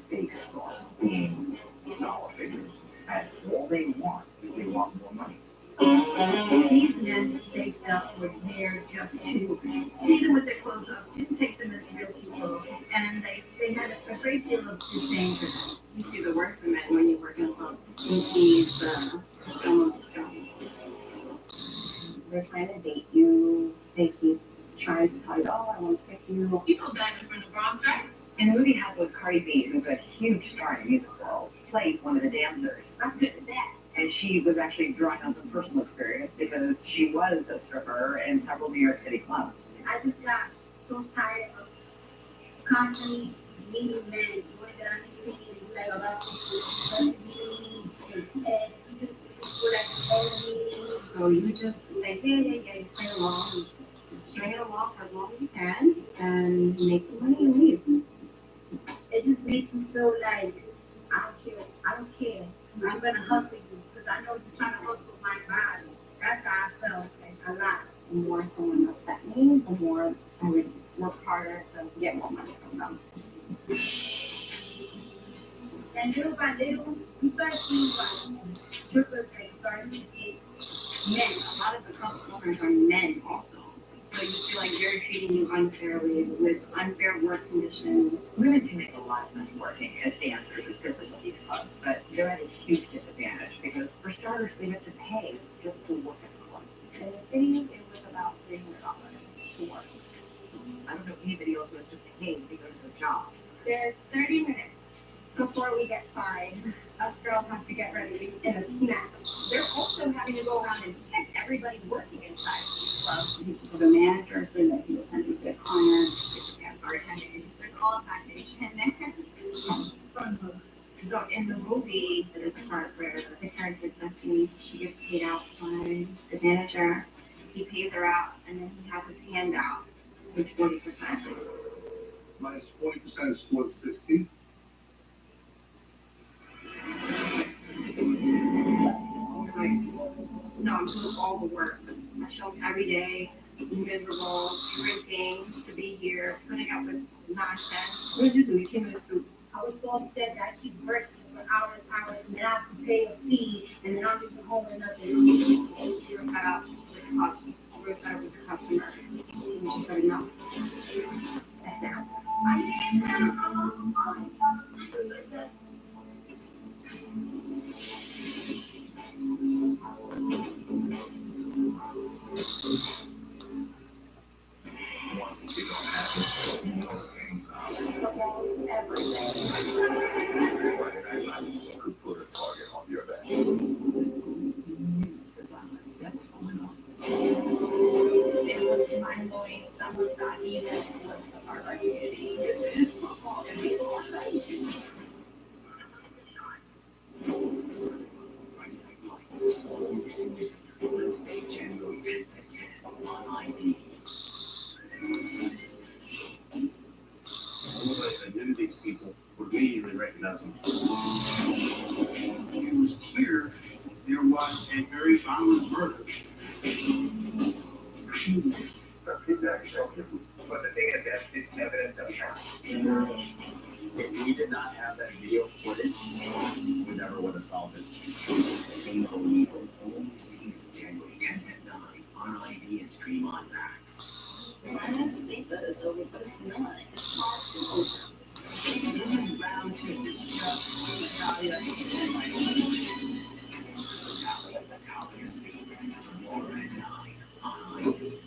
They start being dollar figures. And all they want is they want more money. These men they felt were there just to see them with their clothes up, didn't take them as real people, and they had a great deal of disdain for them. You see the worst in men when you work in a club. You see the scum of the scum. They're trying to date you. They keep trying to tell you, oh, I want to pick you. People diamond from the Bronx, right? And the movie has was Cardi B, who's a huge star in the music world, plays one of the dancers. I'm good at that. And she was actually drawing on some personal experience because she was a stripper in several New York City clubs. I just got so tired of constantly meeting men, doing that I need to be like about So you just say, yeah, you stay along, you just string it along for as long as you can, and make the money and leave. It just makes me feel like I don't care. I'm gonna hustle you because I know you're trying to hustle my body. That's how I felt a lot. The more someone upset me, the more I would work harder to get more money from them. And little by little, you start seeing like strippers that start to get Men, a lot of the customers are men also. So you feel like they're treating you unfairly with unfair work conditions. Women can make a lot of money working as dancers, as strippers at these clubs, but they're at a huge disadvantage first they have to pay just to work at the club. In the city, it was about $300 to work. I don't know anybody else who has to pay to go to their job. There's 30 minutes before we get fined. Us girls have to get ready in a snack. They're also having to go around and check everybody working inside the club. So the manager said that he was sending their clients, Bartenders, they're called activation there. So in the movie, there's a part where the character Destiny, she gets paid out by the manager. He pays her out, and then he has his hand out. So it's 40%. Minus 40% is score 60. No, I'm doing all the work. I show up every day, miserable, drinking to be here, putting up with nonsense. what did you do? You came in the soup. I was so upset that I keep working for hours and hours, and then I have to pay a fee, and then I'm just home with nothing. And we were fed up with customers. We were fed up with the customers. And she said, enough. That's out. Once you don't have this, you know things out. Football's everything. Could put a target on your back. It was mind-blowing. Some of that even was our community. This is football and people are right. Friday Night Lights, all new season, Wednesday, January 10th at 10 on ID. None of these people would immediately recognize him. It was clear there was a very violent murder. But the thing is that it's evidence of that. If we did not have that video footage, we never would have solved it. Single Evil, all new season, January 10th at 9 on ID and stream on Max. I didn't think that it's over, but it's not. It's possible. This is round two. It's just Natalia and Natalia speaks tomorrow at 9 on ID.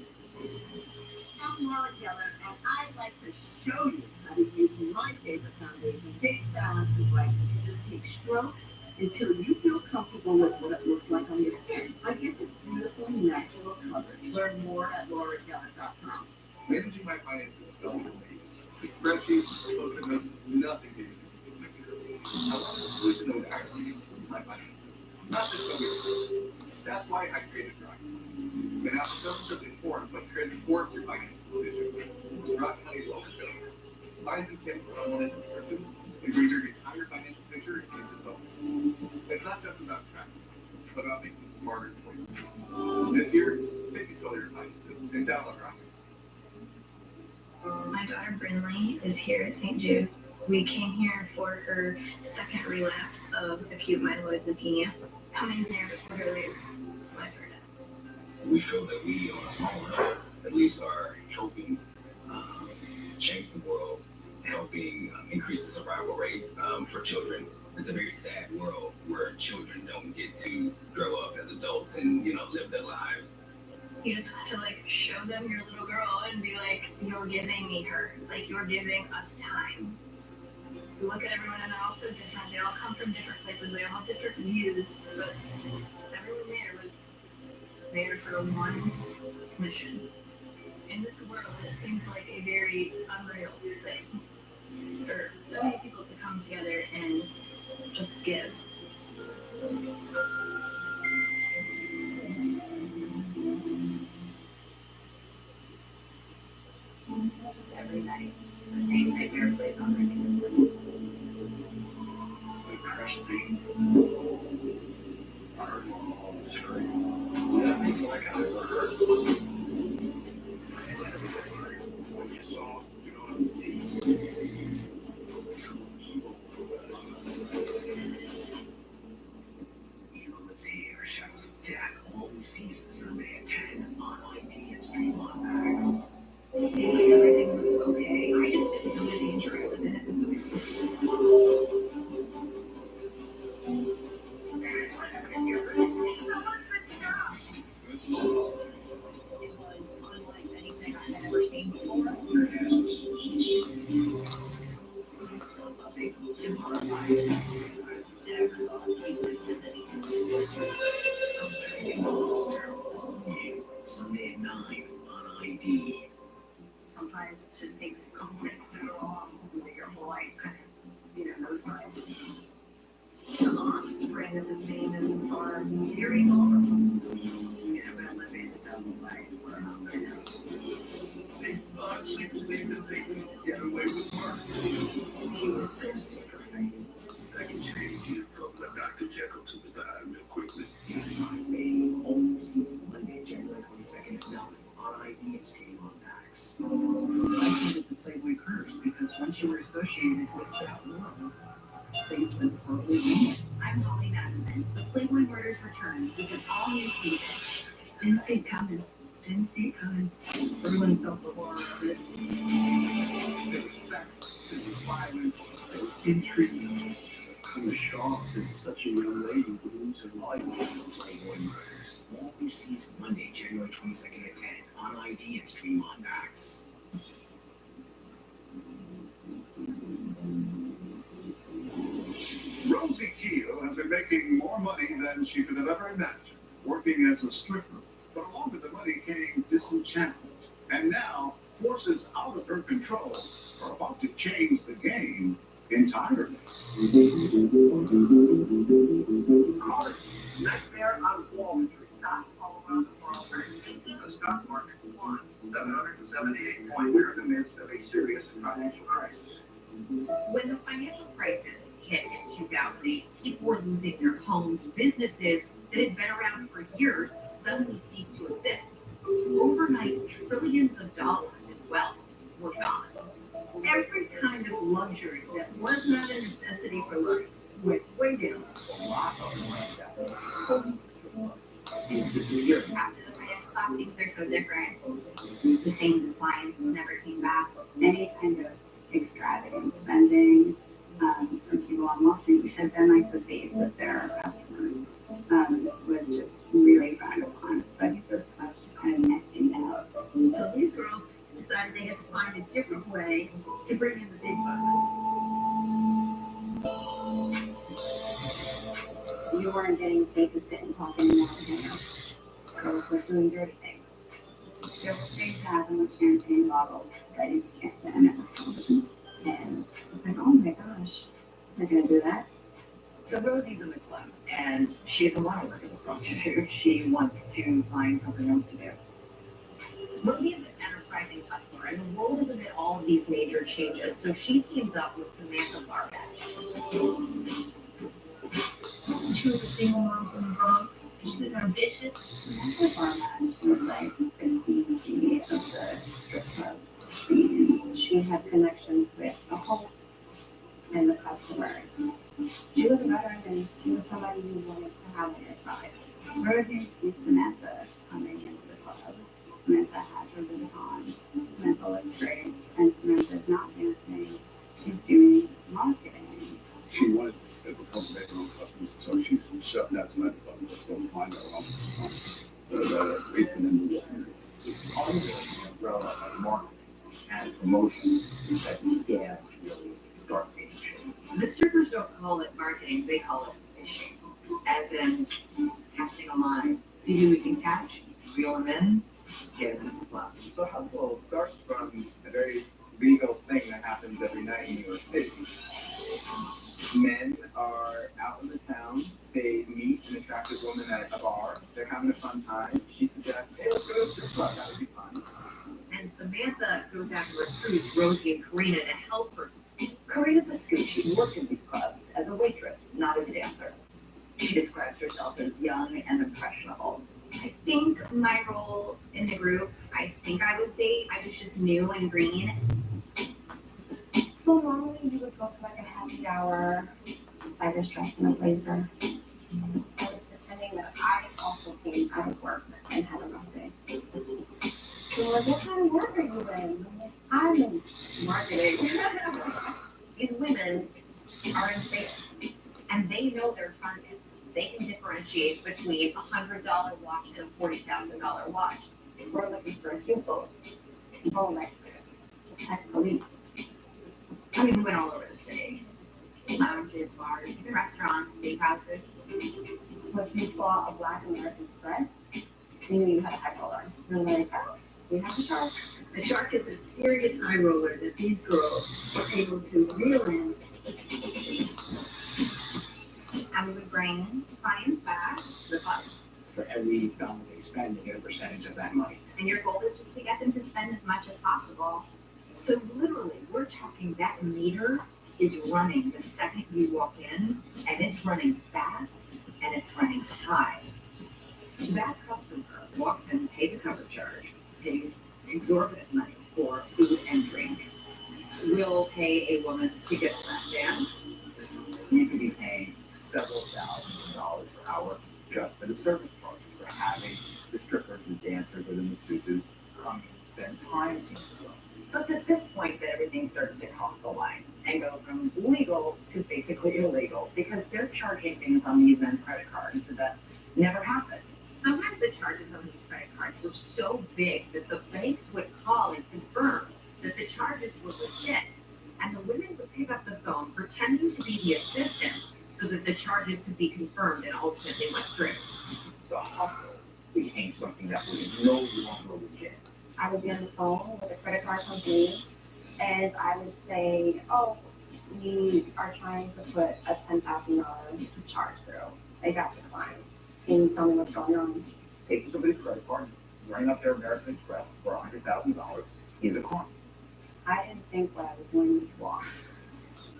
I'm Laura Geller, and I'd like to show you how to use my favorite foundation, Big Balance and Bright. You just take strokes until you feel comfortable with what it looks like on your skin. I get this beautiful natural coverage. Learn more at laurageller.com. Managing my finances felt like maze. Spreadsheets, post-it notes, nothing to do. I wanted a solution that would actually improve my finances, not just show me the numbers. That's why I created Rock. The app doesn't just inform, but transforms your financial decisions. Rock Money lowers bills, finds and cancels online subscriptions, and brings your entire financial picture into focus. It's not just about tracking, but about making smarter choices. This year, take control of your finances and download Rock. My daughter Brinley is here at St. Jude. We came here for her second relapse of acute myeloid leukemia. Coming here before her life or death. We feel that we, on a small level, at least are helping change the world, helping increase the survival rate for children. It's a very sad world where children don't get to grow up as adults and, live their lives. You just have to show them your little girl and be like, you're giving me her. You're giving us time. You look at everyone and they're all so different. They all come from different places. They all have different views. But everyone there was there for one mission. In this world, it seems like a very unreal thing for so many people to come together and just give. Every night, the same nightmare plays on repeat. It crushed me. I heard one all the scream. Nothing like I ever heard. What you saw, you don't see. True evil among us. Evil lives here, Shadows of Death, all new season, Sunday at 10 on ID and stream on Max. It seemed like everything was okay. I just didn't know the danger I was in. It was okay. Sometimes it just takes a couple minutes to go along with your whole life, kind of, those times. The offspring of the famous are very vulnerable. But live in a double life where I'm gonna get away with murder. he was thirsty for fame. I can change you from the Dr. Jekyll to Mr. Hyde real quickly. May overseas Monday, January 22nd at 9 on ID and stream on Max. I hated the Playboy curse because once you were associated with that world, things went horribly wrong. I'm Holly Madison. The Playboy Murders returns with an all-new season. Didn't see it coming. Didn't see it coming. Everyone felt the horror of it. There was sex, there was violence, there was intrigue. I was shocked that such a young lady would lose her life. Playboy Murders. All new season Monday, January 22nd at 10 on ID and stream on Max. Rosie Keel has been making more money than she could have ever imagined, working as a stripper. But along with the money came disenchantment. And now, forces out of her control are about to change the game entirely. Nightmare on Wall Street. Stocks all around the world are sinking. The stock market won 778 points. We're in the midst of a serious financial crisis. When the financial crisis hit in 2008, people were losing their homes. Businesses that had been around for years suddenly ceased to exist. Overnight, trillions of dollars in wealth were gone. Every kind of luxury that was not a necessity for life went way down. After the financial collapse, things are so different. The same clients never came back. Any kind of extravagant spending from people on Wall Street, which had been like the base of their customers, was just really frowned upon. So I think those clubs just kind of necked it out. So these girls decided they had to find a different way to bring in the big bucks. You weren't getting paid to sit and talk anymore with him. Girls were doing dirty things. They were paid to have them with champagne bottles ready to get to an episode. And it's like, oh my gosh, they're going to do that? So Rosie's in the club, and she doesn't want to work as a prostitute. She wants to find something else to do. Rosie is an enterprising customer, and the world is amid all of these major changes, so she teams up with Samantha Barbatch. She was a single mom from the Bronx. She was ambitious. Samantha Barbatch was like the queen of the strip club scene. She had connections with the host and the customer. She was a veteran, she was somebody you wanted to have on your side. Rosie sees Samantha coming into the club. Samantha has her boots on. Samantha looks great. And Samantha's not dancing. She's doing marketing. She wanted to become their own customers, so she shut that Samantha club and just go find her own. It's part of the umbrella of marketing and promotion that the scam really starts taking shape. The strippers don't call it marketing, they call it fishing. As in, casting a line. See who we can catch, reel them in, get them in the club. The hustle starts from a very legal thing that happens every night in New York City. Men are out in the town, they meet an attractive woman at a bar, they're having a fun time. She suggests, hey, let's go to a strip club, that would be fun. And Samantha goes out to recruit Rosie and Karina to help her. Karina Pascucci worked in these clubs as a waitress, not as a dancer. She describes herself as young and impressionable. I think my role in the group, I would say I was just new and green. So normally you would book like a happy hour, I was dressed in a blazer. I was pretending that I also came out of work and had a rough day. So like, what kind of work are you in? I'm in marketing. These women are in sales, and they know their targets. They can differentiate between a $100 watch and a $40,000 watch. We're looking for a people like protect police. I mean, we went all over the city. Lounges, bars, restaurants, steakhouses. If you saw a Black American Express, you knew you had a high roller. You're like, oh, We have a shark. A shark is a serious eye roller that these girls were able to reel in. And we would bring clients back to the club. For every dollar they spend, they get a percentage of that money. And your goal is just to get them to spend as much as possible. So literally, we're talking that meter is running the second you walk in, and it's running fast, and it's running high. That customer walks in, pays a cover charge, pays exorbitant money for food and drink. We'll pay a woman to get a lap dance. You could be paying several $1,000s per hour just for the service charges for having the strippers and dancers or the masseuses come and spend time in the club. So it's at this point that everything starts to cross the line and go from legal to basically illegal because they're charging things on these men's credit cards that never happened. Sometimes the charges on these credit cards were so big that the banks would call and confirm that the charges were legit. And the women would pick up the phone pretending to be the assistants so that the charges could be confirmed and ultimately went through. The hustle became something that was no longer legit. I would be on the phone with a credit card company, and I would say, oh, we are trying to put a $10,000 charge through. They got declined. Can you tell me what's going on? Taking somebody's credit card, running up their American Express for $100,000 is a crime. I didn't think what I was doing was wrong.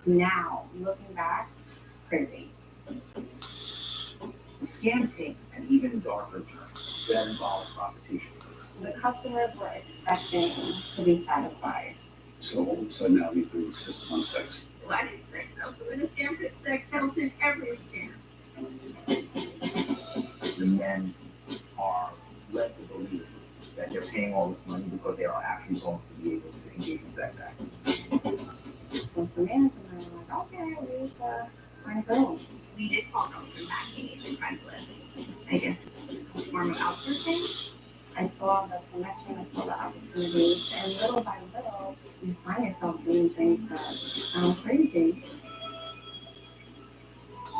Now, looking back, crazy. The scam takes an even darker turn that involves prostitution. The customers were expecting to be satisfied. So all of a sudden now we insist on sex. Why did sex help in a scam? Because sex helps in every scam. The men are led to believe that they're paying all this money because they are actually going to be able to engage in sex acts. So for me, I'm like, okay, we need to find girls. We did call girls in back age and Craigslist. I guess it's a form of outsourcing. I saw the connection, I saw the opportunity, and little by little, you find yourself doing things that sound crazy.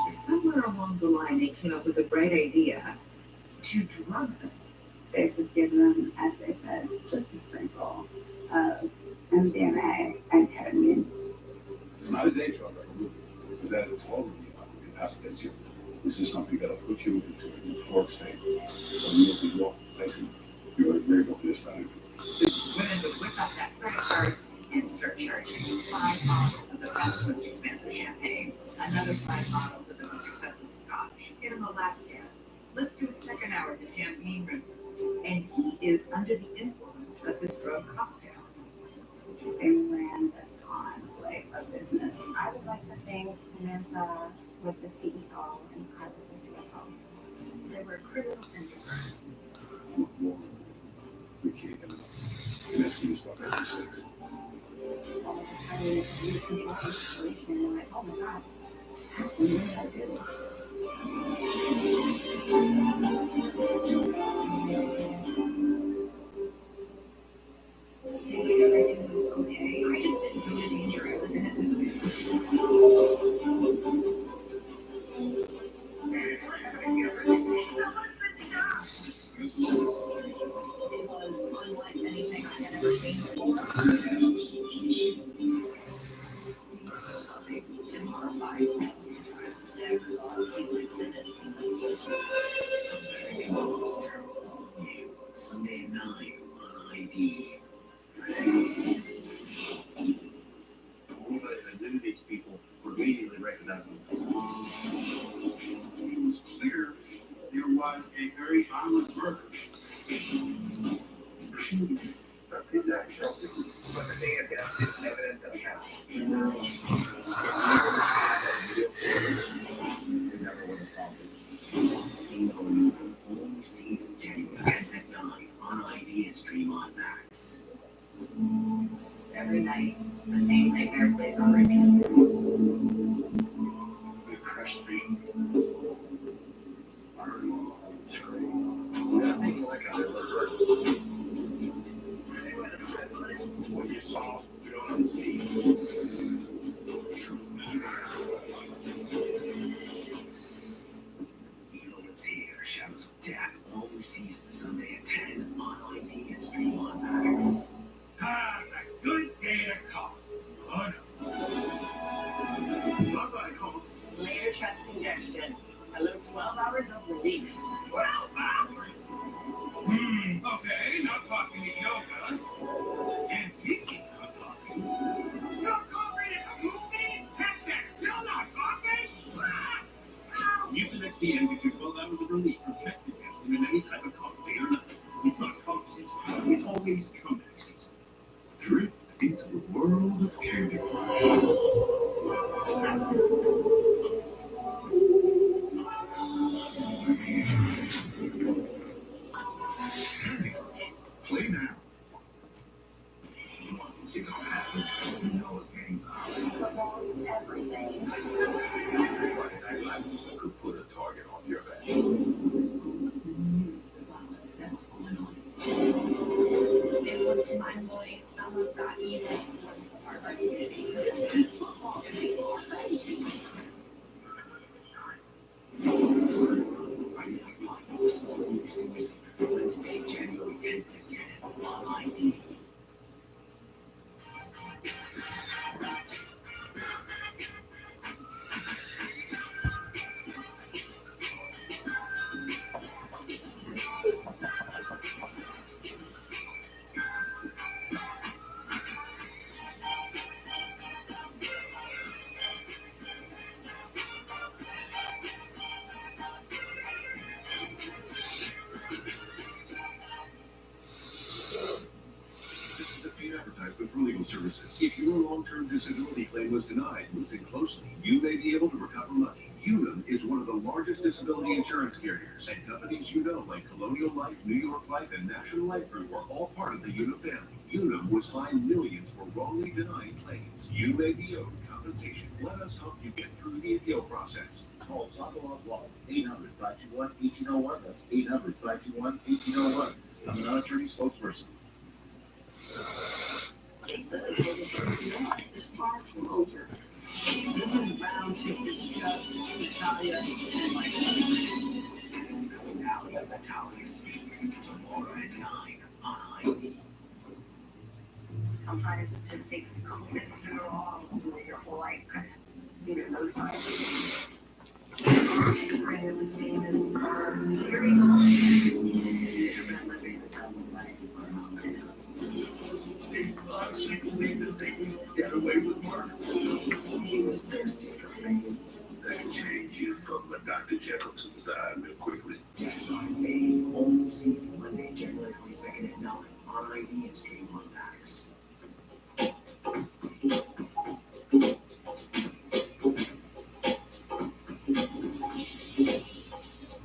Somewhere along the line, they came up with a bright idea to drug them. They just give them, as they said, just a sprinkle of MDMA and ketamine. It's not a day job, because that is all incapacitates you. This is something that'll put you into a euphoric state. So you'll be walking places you are able to this time. Women would whip out that credit card and start charging 5 bottles of the best, most expensive champagne, another 5 bottles of the most expensive scotch, get him a lap dance. Let's do a second hour at the champagne room. And he is under the influence of this drug cocktail. They ran this on like a business. I would like to thank Samantha with the CEO and I with the CFO. They were criminal enterprise. We can't get enough. And that's when you start having sex. All of a sudden, you control the situation and you're like, oh my God, what's happening? What did I do? Assuming everything was okay, I just didn't know the danger I was in at this point. It was unlike anything I had ever seen before. To horrified. Sunday at 9 on ID. Anybody that knew these people would immediately recognize them. It was clear there was a very violent murder. Season 10 at 9 on ID and stream on Max. Every night, the same nightmare plays on repeat. The Crush Street. What you saw, you don't unsee. Evil is here. Shadows of Death. All new season Sunday at 10 on ID and stream on Max. Hello, 12 hours of relief. 12 hours? Okay, not talking to yoga. Antiquing, not talking. Not cooperating in the movies? Hashtag still not talking? Use the next DM to get you 12 hours of relief from chest congestion in any type of cocktail or not. It's not cough season. It's always comeback season. Drift into the world of Candy Crush. Play now. Once the kickoff happens, you know it's game time. Football is everything. Friday Night Lights could put a target on your back. It was mind-blowing. Some of that even was part of our community. This football is Friday Night Lights, full new season, Wednesday, January 10th at 10 on ID. This is a paid advertisement for legal services. If your long-term disability claim was denied, listen closely. You may be able to recover money. Unum is one of the largest disability insurance carriers, and companies you know like Colonial Life, New York Life, and National Life Group are all part of the Unum family. Unum was fined millions for wrongly denying claims. You may be owed compensation. Let us help you get through the appeal process. Call Taco Law, 800-521-1801. That's 800-521-1801. I'm an attorney spokesperson. Is far from over. This is round two. It's just Natalia and Mike. The finale of Natalia Speaks tomorrow at 9 on ID. Sometimes it just takes a couple things to go wrong with your whole life. Those times. Supremely famous are very Get away with murder. He was thirsty for fame. That can change you from a Dr. Jekyll to the side real quickly. May own season Monday, January 22nd at 9 on ID and stream on Max.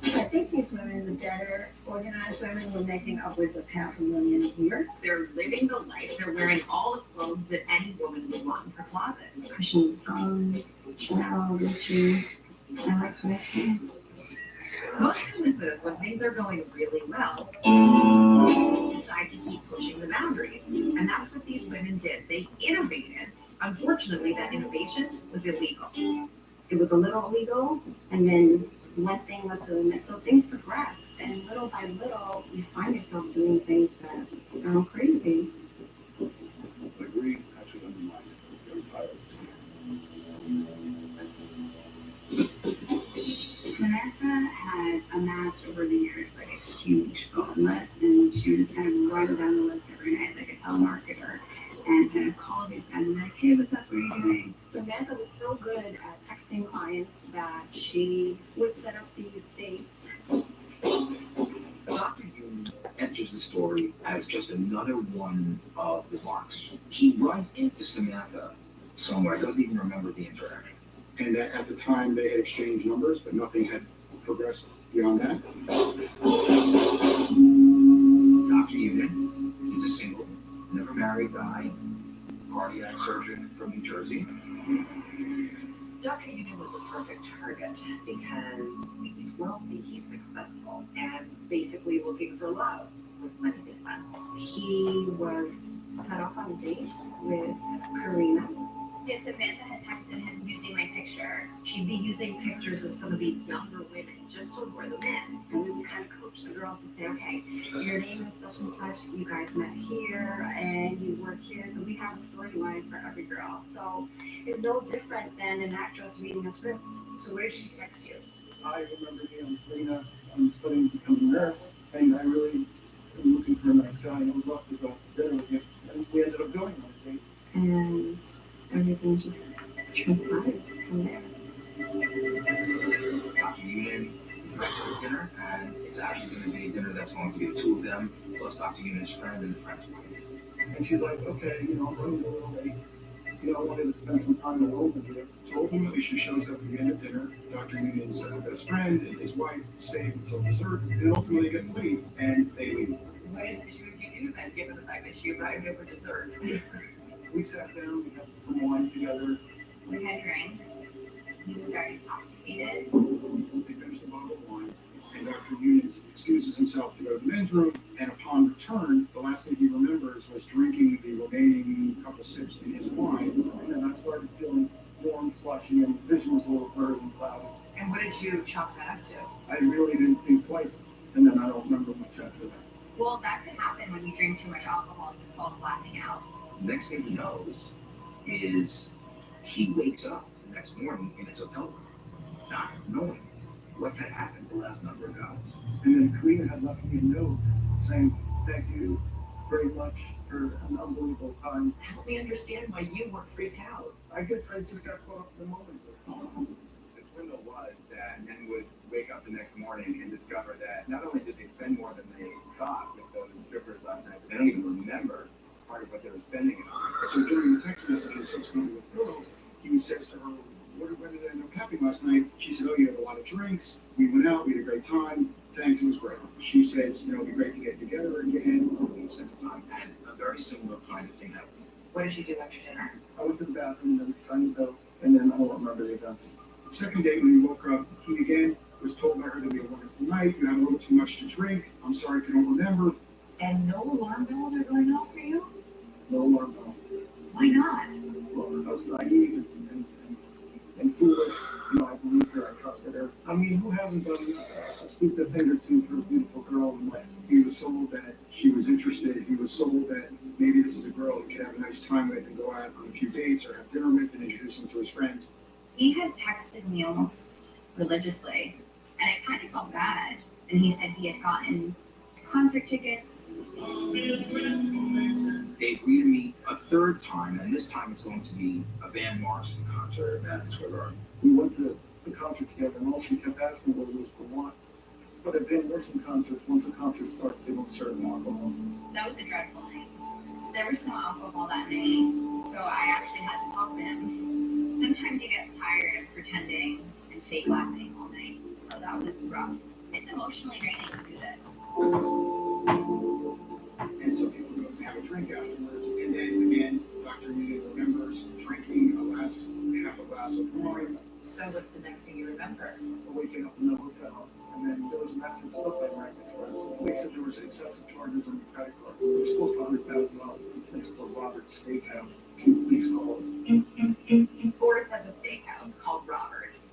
I think these women, the better organized women, were making upwards of $500,000 a year. They're living the life. They're wearing all the clothes that any woman would want in her closet. Cushion phones, Chanel, Gucci. I like nice things. Most businesses, when things are going really well, decide to keep pushing the boundaries. And that's what these women did. They innovated. Unfortunately, that innovation was illegal. It was a little illegal, and then one thing led to the next. So things progress, and little by little, you find yourself doing things that sound crazy. I agree. Actually, undermine it. Very tired. Samantha had amassed over the years like a huge phone list, and she would just kind of run down the list every night like a telemarketer and kind of call these guys and be like, hey, what's up, what are you doing? Samantha was so good at texting clients that she would set up these dates. Dr. Yoon enters the story as just another one of the marks. He runs into Samantha somewhere, doesn't even remember the interaction. And at the time, they had exchanged numbers, but nothing had progressed beyond that. Dr. Yoon, he's a single, never married guy, cardiac surgeon from New Jersey. Dr. Union was the perfect target because he's wealthy, he's successful, and basically looking for love with money to spend. He was set up on a date with Karina. If Samantha had texted him using my picture, she'd be using pictures of some of these younger women just to lure them in. And we would kind of coach the girl to say, okay, your name is such and such, you guys met here, and you work here, so we have a storyline for every girl. So it's no different than an actress reading a script. So where did she text you? I remember being Lena, studying to become a nurse, and I really am looking for a nice guy, and I would love to go out to dinner with him. And we ended up going on a date. And everything just transpired from there. Dr. Union went to a dinner, and it's actually going to be a dinner that's going to be the two of them, plus Dr. Union's friend and the friend's wife. And she's like, okay, I'm running a little late. I wanted to spend some time alone with her. So ultimately, she shows up at the end of dinner. Dr. Union's best friend and his wife stay until dessert, and ultimately gets late, and they leave. What did the two of you do then, given the fact that she arrived over dessert? We sat down, we had some wine together. We had drinks. He was very intoxicated. They finished the bottle of wine, and Dr. Union excuses himself to go to the men's room, and upon return, the last thing he remembers was drinking the remaining couple sips in his wine, and then I started feeling warm, slushy, and the vision was a little blurry and cloudy. And what did you chalk that up to? I really didn't think twice, and then I don't remember much after that. Well, that could happen when you drink too much alcohol. It's called blacking out. Next thing he knows is he wakes up the next morning in his hotel room, not knowing what had happened the last number of hours. And then Karina had left me a note saying, thank you very much for an unbelievable time. Help me understand why you weren't freaked out. I guess I just got caught up in the moment. The swindle was that men would wake up the next morning and discover that not only did they spend more than they thought with those strippers last night, but they don't even remember part of what they were spending it on. So during the text messages subsequently with Phil, he says to her, when did I end up happening last night? She said, oh, you had a lot of drinks. We went out, we had a great time. Thanks, it was great. She says, it'd be great to get together again. The second time, and a very similar kind of thing happened. What did you do after dinner? I went to the bathroom, and then signed the bill, and then I don't remember the events. The second day when we woke up, he again was told by her that we had a wonderful night. You had a little too much to drink. I'm sorry if you don't remember. And no alarm bells are going off for you? No alarm bells. Why not? Well, I was naive and foolish. I believed her, I trusted her. I mean, who hasn't done a stupid thing or two for a beautiful girl in life? He was sold that she was interested. He was sold that maybe this is a girl he could have a nice time with and go out on a few dates or have dinner with and introduce him to his friends. He had texted me almost religiously, and I kind of felt bad. And he said he had gotten concert tickets. They agree to meet a third time, and this time it's going to be a Van Morrison concert at Madison Square Garden. We went to the concert together, and all she kept asking was for what. But at Van Morrison concerts, once the concert starts, they don't serve alcohol. That was a dreadful night. There was no alcohol that night, so I actually had to talk to him. Sometimes you get tired of pretending and fake laughing all night, so that was rough. It's emotionally draining to do this. And so people go have a drink afterwards, and then again, Dr. Union remembers drinking half a glass of wine. So what's the next thing you remember? Waking up in the hotel, and then there was massive stuff they ran for us. They said there was excessive charges on your credit card. They were supposed to $100,000 for a place called Robert's Steakhouse. Can you please call us? Scores has a steakhouse called Roberts.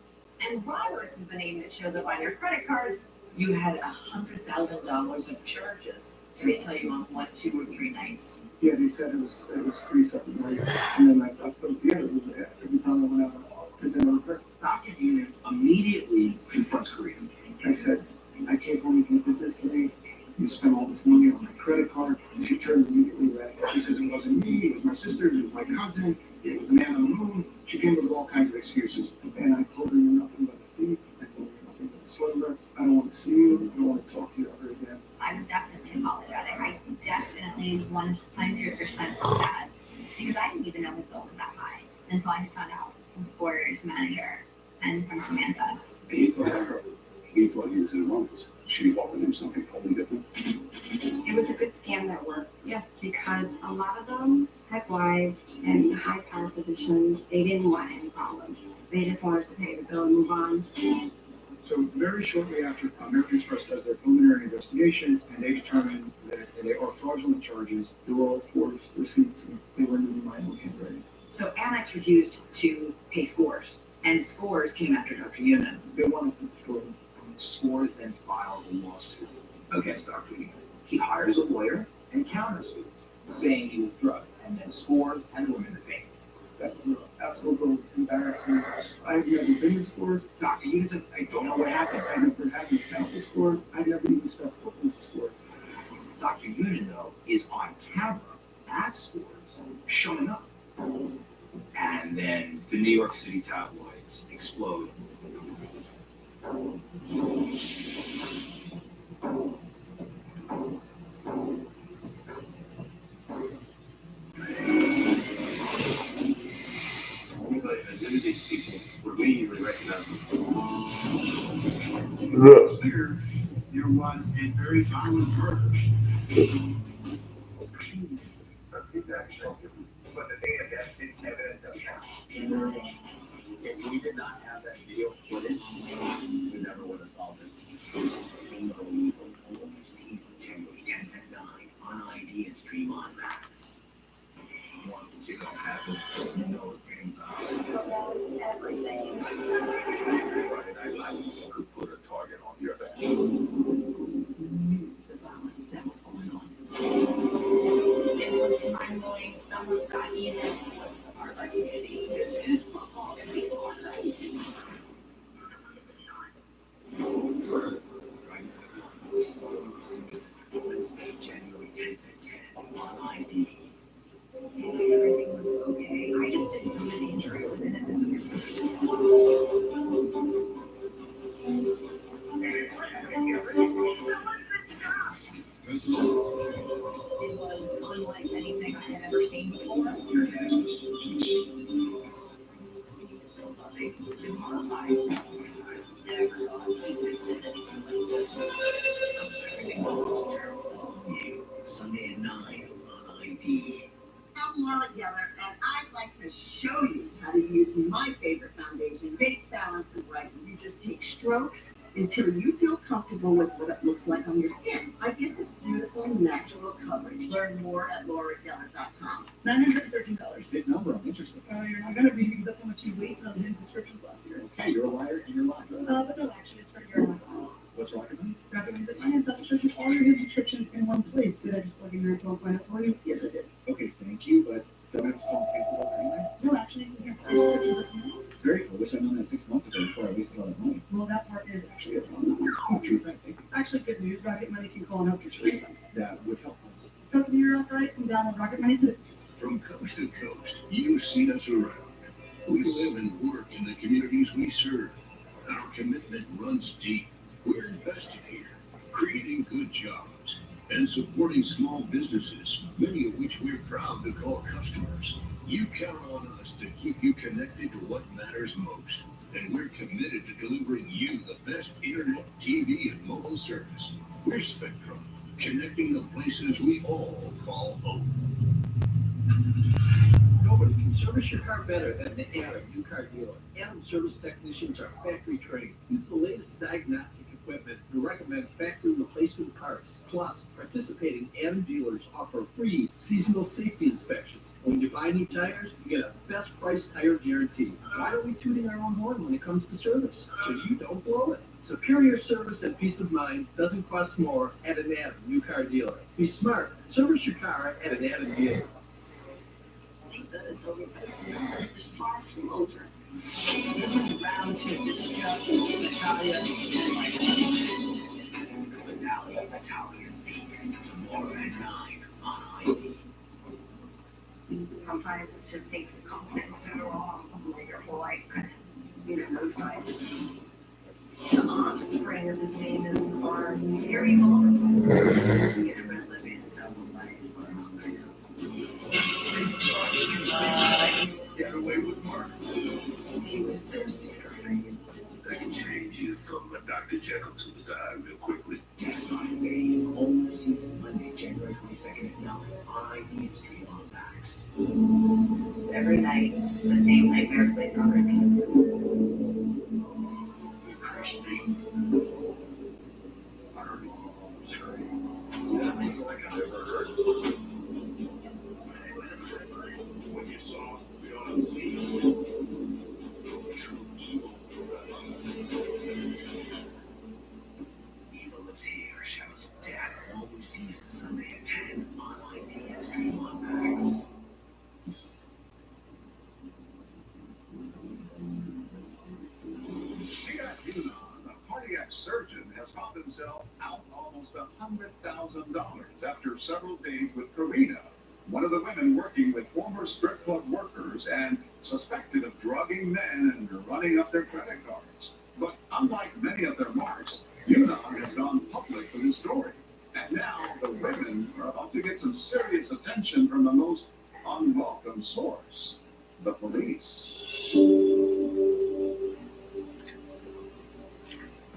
And Roberts is the name that shows up on your credit card. You had $100,000 of charges. Did they tell you on 1, 2, or 3 nights? Yeah, they said it was 3 separate nights. And then I put it together every time I went out to dinner with her. Dr. Union immediately confronts Karina. I said, I can't believe you did this to me. You spent all this money on my credit card. And she turned immediately red. She says, it wasn't me, it was my sister, it was my cousin, it was the man on the moon. She came up with all kinds of excuses. And I told her you're nothing but a thief. I told her you're nothing but a swindler. I don't want to see you. I don't want to talk to you ever again. I was definitely apologetic. I definitely 100% felt bad. Because I didn't even know his bill was that high until I had found out from Score's manager and from Samantha. He thought he was in the wrong. She offered him something totally different. It was a good scam that worked, yes, because a lot of them had wives and high power positions. They didn't want any problems. They just wanted to pay the bill and move on. So very shortly after, American Express does their preliminary investigation, and they determine that they are fraudulent charges. They were all forged receipts, and they were in the mind handwriting. So Amex refused to pay Scores, and Scores came after Dr. Union. They wanted to destroy them. Scores then files a lawsuit against Dr. Union. He hires a lawyer and countersues, saying he was drugged, and then Scores and the women defame. That was an absolute embarrassment. I've never been to scores. Dr. Unison, I don't know what happened. I never had an accountable score. I never even stepped foot in the score. Dr. Union, though, is on camera at scores showing up. And then the New York City tabloids explode. But limited people would immediately recognize them. There was a very violent murder. But the data that didn't have it as If we did not have that video footage, we never would have solved it. Single Evil season January 10th at 9 on ID and stream on Max. Once the kickoff happens, you know it's game time. Football is everything. Friday Night Lights could put a target on your back. The violence that was going on. It was mind-blowing. Someone got in and was a part of our community. This is football and people are right. Wednesday, January 10th at 10 on ID. Seemed like everything was okay. I just didn't know the injury was in it. It was unlike anything I had ever seen before. So loving, too horrified. Never thought he was in anything like this. American Monster, all new, Sunday at 9 on ID. I'm Laura Geller, and I'd like to show you how to use my favorite foundation, Big Balance and Brighten. You just take strokes until you feel comfortable with what it looks like on your skin. I get this beautiful natural coverage. Learn more at laurageller.com. $913. Big number, I'm interested. You're not gonna be because that's how much you wasted on hidden subscriptions last year. Okay, you're a liar and you're lying. But no, actually, it's for your money. What's Rocket Money? Rocket Money's a finance app that shows you all your hidden subscriptions in one place. Did I just plug in your account find it for you? Yes, I did. Okay, thank you, but don't I have to call and cancel that anyway? No, actually, you can start subscription. Very cool. Wish I'd known that 6 months ago before I wasted all that money. Well, that part is actually a problem. Oh, true fact, thank you. Actually, good news. Rocket Money can call and help get your refunds. That would help us. Start the year off right and download Rocket Money today. From coast to coast, you've seen us around. We live and work in the communities we serve. Our commitment runs deep. We're invested here, creating good jobs and supporting small businesses, many of which we're proud to call customers. You count on us to keep you connected to what matters most. And we're committed to delivering you the best internet, TV, and mobile service. We're Spectrum, connecting the places we all call home. Nobody can service your car better than the Adam New Car Dealer. Adam service technicians are factory trained, use the latest diagnostic equipment, and recommend factory replacement parts. Plus, participating Adam dealers offer free seasonal safety inspections. When you buy new tires, you get a best price tire guarantee. Why are we tooting our own horn when it comes to service? So you don't blow it. Superior service and peace of mind doesn't cost more at an Adam New Car Dealer. Be smart. Service your car at an Adam dealer. That is over best is far from over. This is round two. It's just Natalia and Finale of Natalia Speaks tomorrow at 9 on ID. sometimes it just takes confidence and where your whole life kind of, those nights. The offspring of the famous are very vulnerable. Living a double life. Get away with Mark. He was thirsty for fame. I can change you from a Dr. Jekyll to Mr. Hyde real quickly. Friday, home season Monday, January 22nd at 9 on ID and stream on Max. Every night, the same nightmare plays on repeat. You crushed me. I heard you. Sorry. Nothing like I've ever heard. What you saw, we don't unsee. True evil. Evil lives here, Shadows of Death, all new season Sunday at 10 on ID and stream on Max. surgeon has found himself out almost $100,000 after several days with Karina, one of the women working with former strip club workers and suspected of drugging men and running up their credit cards. But unlike many of their marks, Yuna has gone public with his story. And now the women are about to get some serious attention from the most unwelcome source, the police.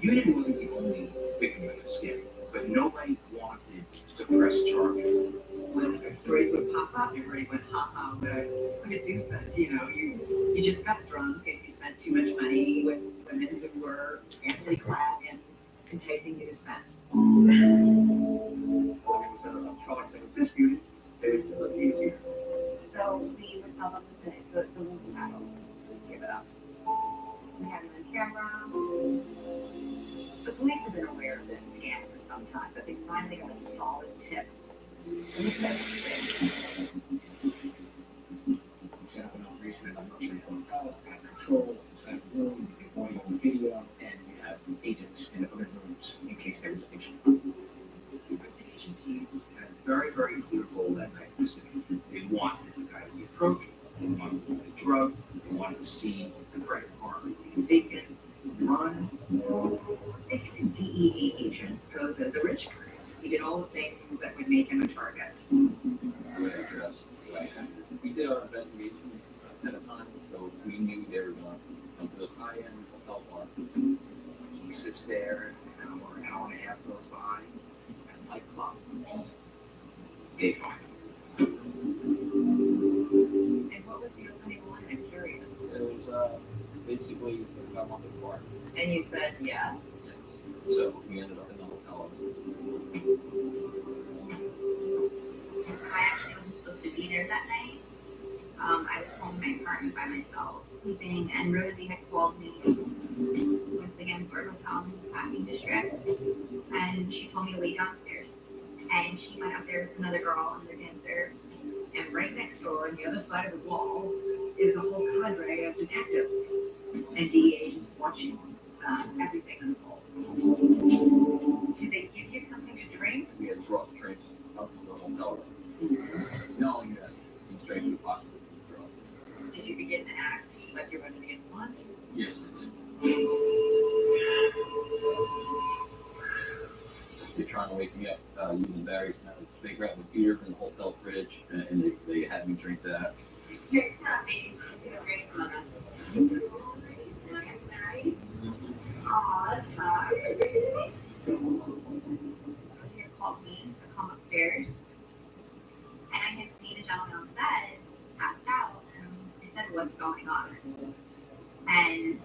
Unit wasn't the only victim of the scam, but nobody wanted to press charges. When the stories would pop up, everybody went, haha, what a doofus. You know, you just got drunk and you spent too much money with women who were scantily clad and enticing you to spend. When it was a charge that was disputed, it was easier. So we would tell them to it's a losing battle. Just give it up. We have it on camera. The police have been aware of this scam for some time, but they finally got a solid tip. So we set this thing. Set up an operation at a luxury hotel, have control inside the room, you can point on the video, and you have agents in the other rooms in case there was an issue. Investigations team had a very, very clear goal that night. They wanted the guy to be approached, they wanted to see the drug, they wanted to see the credit card being taken, run. A DEA agent goes as a rich guy. He did all the things that would make him a target. We did our investigation ahead of time, so we knew they were going to come to this high-end hotel bar. He sits there, an hour and a half goes by, at a nightclub. They find him. And what was the opening line? I'm curious. It was basically if I wanted the bar. And you said yes. So we ended up in the hotel. I actually wasn't supposed to be there that night. I was home in my apartment by myself, sleeping, and Rosie had called me with the Ginsburg Hotel in the Packing District, and she told me to wait downstairs. And she went up there with another girl and their dancer, And right next door, on the other side of the wall, is a whole cadre of detectives and DEA agents watching everything unfold. Did they give you something to drink? We had brought the drinks up to the hotel room. Not only that, the straight to the hospital. Did you begin to act like you're under the influence? Yes, I did. They're trying to wake me up using various methods. They grabbed a beer from the hotel fridge and they had me drink that. Here's coffee. Get a drink from us. Rosie called me to come upstairs, and I had seen a gentleman on the bed passed out, and I said, "What's going on?" And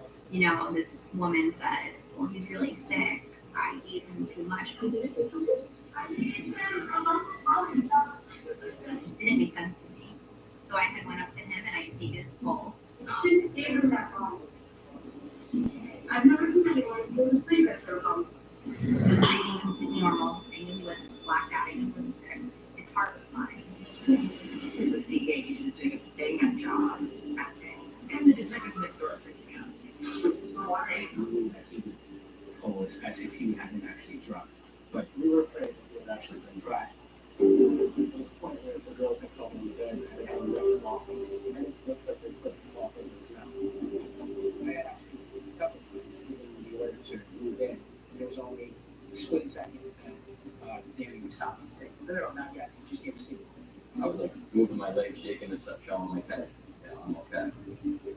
this woman said, "Well, he's really sick. I gave him too much." It just didn't make sense to me. So I had went up to him and I take his pulse. I've never seen anyone who was sleeping for a moment. He was breathing completely normal. I knew he wasn't blacked out. I knew he wasn't sick. His heart was fine. This DEA agent is doing a bang up job acting, and the detectives next door are freaking out. That he would pose as if he hadn't actually drunk. But we were afraid that he had actually been dry. There was a point where the girls had fell in the bed and they had left him off, and it looks like they put him off in his mouth. They had actually suffocated even the order to move in. There was only a split second, and Danny would stop and say, "No, not yet. Just give a seat." I was like moving my legs, shaking and stuff, showing my head. Yeah, I'm okay.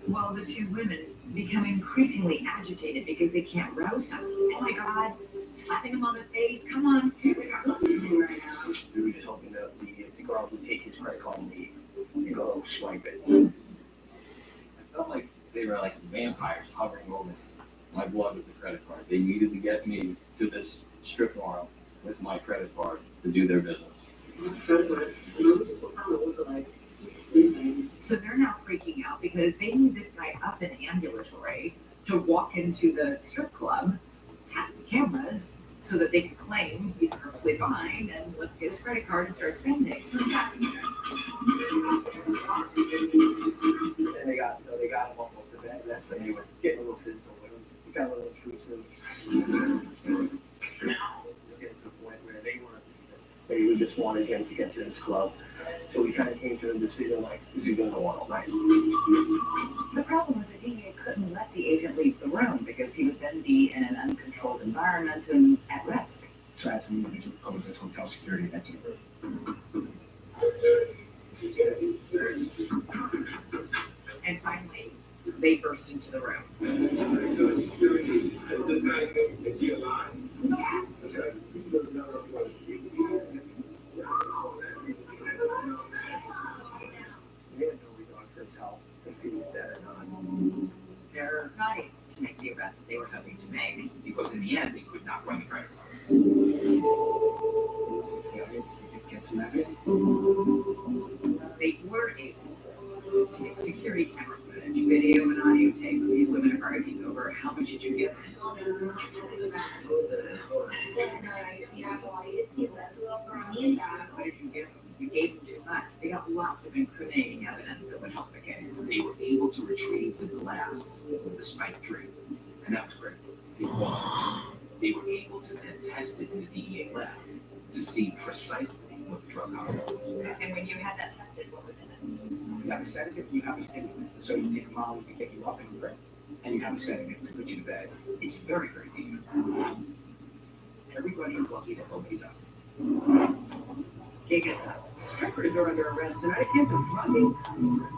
While the two women become increasingly agitated because they can't rouse him. Oh my God, slapping him on the face. Come on. We were just hoping that the girls would take his credit card and leave. And go swipe it. I felt like they were like vampires hovering over me. My blood was the credit card. They needed to get me to this strip mall with my credit card to do their business. So they're now freaking out because they need this guy up in ambulatory to walk into the strip club, past the cameras, so that they can claim he's perfectly fine and let's get his credit card and start spending. And they got him off the bed. That's when they were getting a little physical with him. He got a little intrusive. Now, we're getting to the point where they just wanted him to get to this club. So we kind of came to the decision, like, is he going to want all night? The problem was the DEA couldn't let the agent leave the room because he would then be in an uncontrolled environment and at risk. So I had some meetings with this hotel security and that team. And finally, they burst into the room. They had no regard for his health, if he was dead or not. They're not able to make the arrest that they were hoping to make because in the end they could not run the credit card. They were able to get security camera footage, video, and audio tape of these women arguing over how much did you give. What did you give? You gave them too much. They got lots of incriminating evidence that would help the case. They were able to retrieve the glass with the spiked drink, and that was great. Because they were able to then test it in the DEA lab to see precisely what the drug compound was. And when you had that tested, what was in it? You have a sedative, you have a stimulant. So you take a Molly to get you up and drink, and you have a sedative to put you to bed. It's very, very deep. Everybody is lucky that nobody died. Gig is up. Strippers are under arrest tonight because of drugging customers.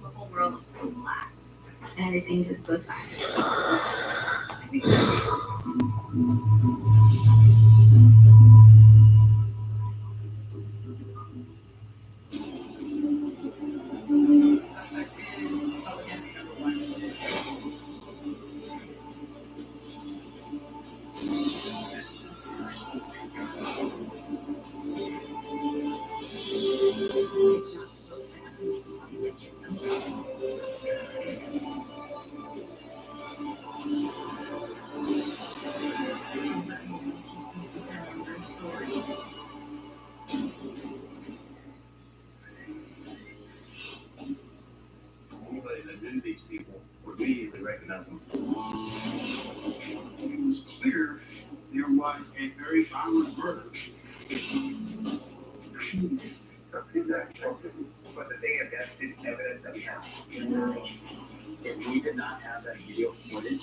The whole world is black, and everything just goes silent. I think suspect is public enemy number 1. Anybody that knew these people would immediately recognize them. It was clear there was a very violent murder. But the thing is, that's evidence that we have. If we did not have that video footage,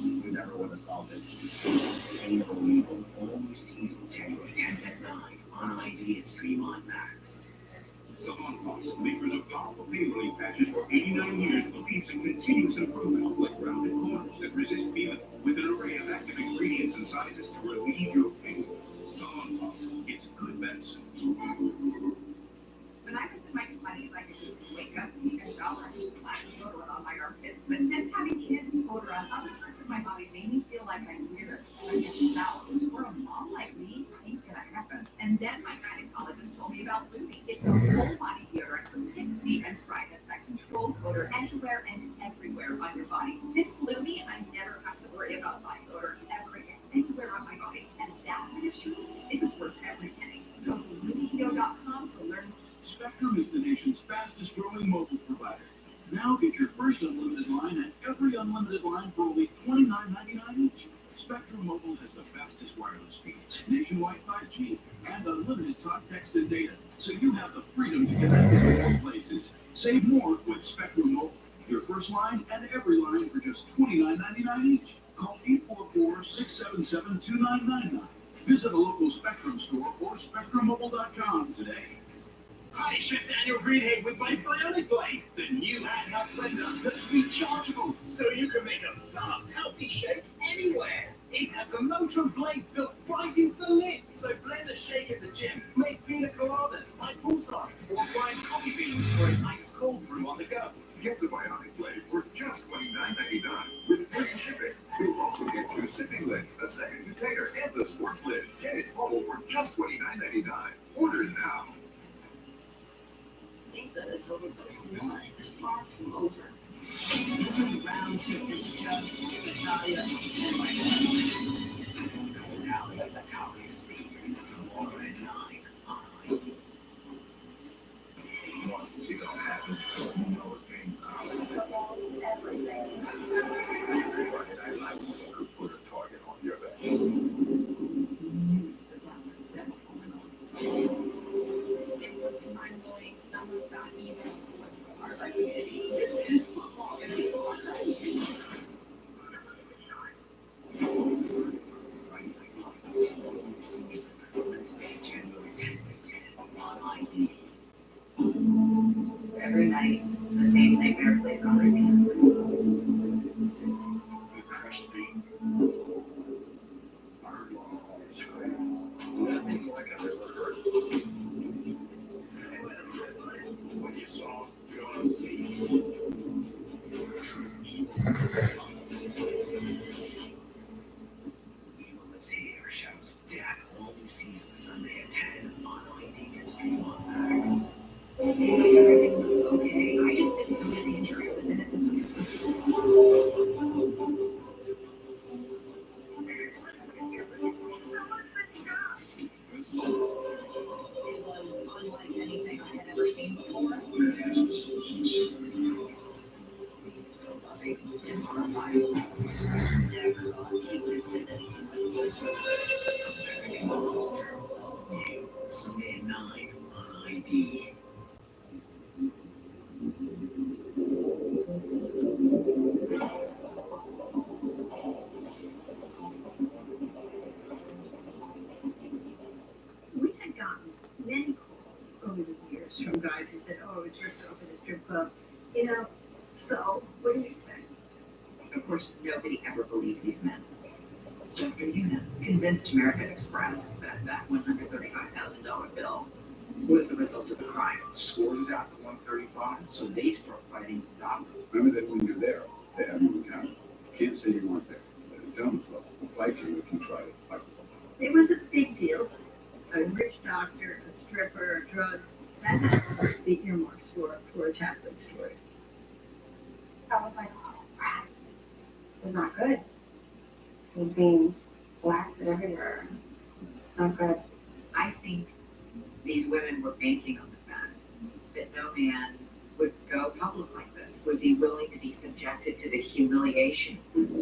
we never would have solved it. Same illegal only season 10 or 10 at 9 on ID and stream on Max. Salon Plus, makers of powerful pain relief patches for 89 years, believes in continuous improvement like rounded corners that resist peeling with an array of active ingredients and sizes to relieve your pain. Salon Plus, it's good medicine. When I was in my 20s, I could just wake up, take a shower, and splash deodorant on my armpits. But since having kids, odor on other parts of my body made me feel like I needed a second bowels. For a mom like me, ain't gonna happen. And then my gynecologist told me about Luby. It's a whole body deodorant from Pixie and Private that controls odor anywhere and everywhere on your body. Since Luby, I never have to worry about body odor ever again, anywhere on my body. And that reassurance is worth every penny. Go to LubyKeto.com to learn. Spectrum is the nation's fastest growing mobile provider. Now get your first unlimited line and every unlimited line for only $29.99 each. Spectrum Mobile has the fastest wireless speeds, nationwide 5G, and unlimited talk, text, and data, so you have the freedom to connect with more places. Save more with Spectrum Mobile. Your first line and every line for just $29.99 each. Call 844-677-2999. Visit a local Spectrum store or SpectrumMobile.com today. Hi, Chef Daniel Greenhead with my Bionic Blade, the new handheld blender that's rechargeable, so you can make a fast, healthy shake anywhere. It has the motor and blades built right into the lid, so blend a shake at the gym, make pina coladas by poolside, or grind coffee beans for a nice cold brew on the go. Get the Bionic Blade for just $29.99 with free shipping. You'll also get 2 sipping lids, a second container, and the sports lid. Get it all for just $29.99. Order now. I think that this overdose line is far from over. This is round 2. It's just Natalia and my family. So now that Natalia speaks, tomorrow at 9 on ID. Once you don't have it, you know it's game time. Football's everything. Friday Night Lights could put a target on your back. our community. This is football in the Friday Night Lights, new season, Wednesday, January 10th at 10 on ID. Every night, the same nightmare plays on repeat. You crushed me. I heard you on the call. Nothing like I've ever heard. What you saw, you don't see. True evil. Evil Lives Here shows death all new season Sunday at 10 on ID and stream on Max. It seemed like everything was okay. I just didn't know the injury was in it this week. It was unlike anything I had ever seen before. Being so loving and horrifying. Never thought he would have did this. American Monster, all new, Sunday at 9 on ID. We had gotten many calls over the years from guys who said, oh, I was ripped off at a strip club. You know, so what do you say? Of course, nobody ever believes these men. Dr. Una convinced American Express that that $135,000 bill was the result of the crime. Scored it out to 135, so they start fighting the doctor. Remember that when you're there, they have you encounter. Can't say you weren't there. But at a gentleman's level, will fight you if you try to fight. It was a big deal. A rich doctor, a stripper, drugs, that had the earmarks for a tabloid story. I was like, oh crap, this is not good. He's being blasted everywhere. It's not good. I think these women were banking on the fact that no man would go public like this, would be willing to be subjected to the humiliation. And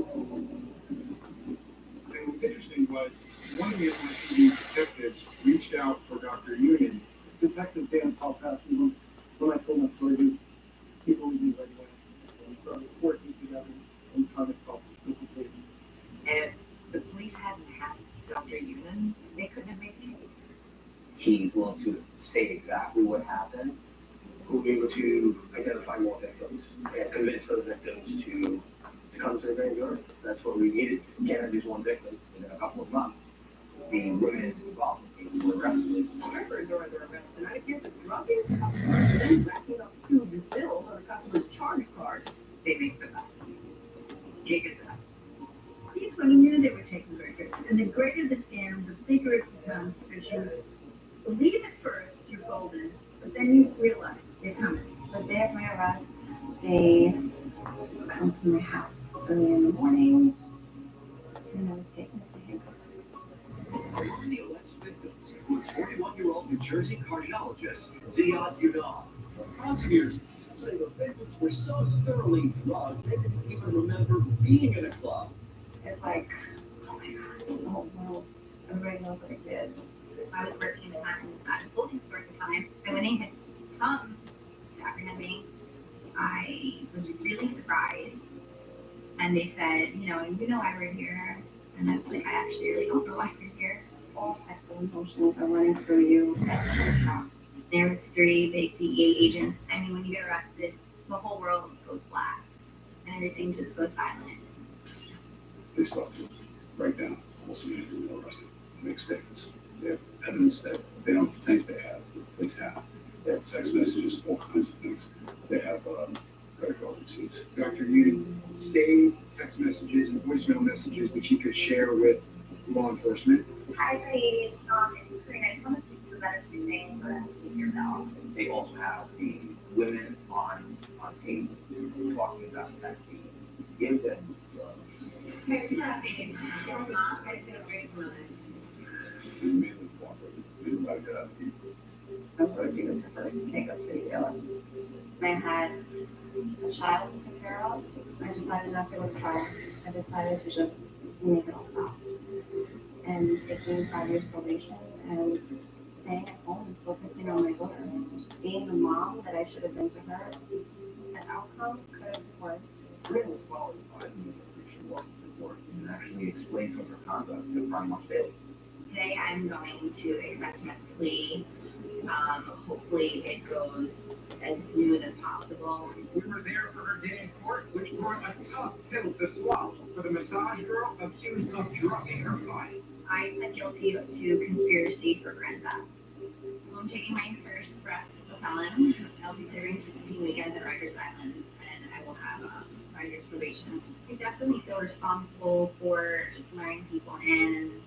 what's interesting was one of the NYPD detectives reached out for Dr. Union. Detective Dan Palpassi, when I told my story, he believed me right away. And we started working together and trying to solve the case. And if the police hadn't had Dr. Unan, they couldn't have made the case. He's willing to say exactly what happened. We'll be able to identify more victims and convince those victims to come to the grand jury. That's what we needed. Can't introduce one victim within a couple of months. The women involved in things were arrested. Strippers are under arrest tonight because of drugging customers and then racking up huge bills on the customers' charge cards. They make the best. Jake is up. These women knew they were taking great risks, and the greater the scam, the bigger it becomes because you believe at first you're golden, but then you realize they're coming. The day of my arrest, they come to my house early in the morning, and I was taken to handcuffs. The alleged victims was 41-year-old New Jersey cardiologist Jan Gerardo. Prosecutors say the victims were so thoroughly drugged they didn't even remember being in a club. It's like, oh my god, the whole world, everybody knows what I did. I was working at a clothing store at the time, so when they had come to apprehend me, I was really surprised. And they said, you know why we're here. And I was like, I actually really don't know why we're here. All types of emotions are running through you. That's shocked. There was 3 big DEA agents. I mean, when you get arrested, the whole world goes black, and everything just goes silent. They start to write down almost immediately when they're arrested, make statements. They have evidence that they don't think they have, but police have. They have text messages, all kinds of things. They have credit card receipts. Dr. Union saved text messages and voicemail messages which he could share with law enforcement. I created it's pretty nice. One of the better things for yourself. They also have the women on tape talking about that they give them drugs. They immediately cooperated. They didn't let it get out of the people. Of course, he was the first to take up to the dealer. I had a child to take care of. I decided not to go to trial. I decided to just make it all stop. And taking 5 years probation and staying at home, focusing on my daughter, just being the mom that I should have been to her, the outcome could have been worse. Corinne was followed by the immigration law report and actually explained some of her conduct to Prime Watch Bailey. Today I'm going to accept my plea. Hopefully it goes as smooth as possible. We were there for her day in court, which brought a tough pill to swallow for the massage girl accused of drugging her client. I pled guilty to conspiracy for grand theft. I'm taking my first breaths as a felon. I'll be serving 16 weekends at Rikers Island, and I will have 5 years probation. I definitely feel responsible for just luring people in,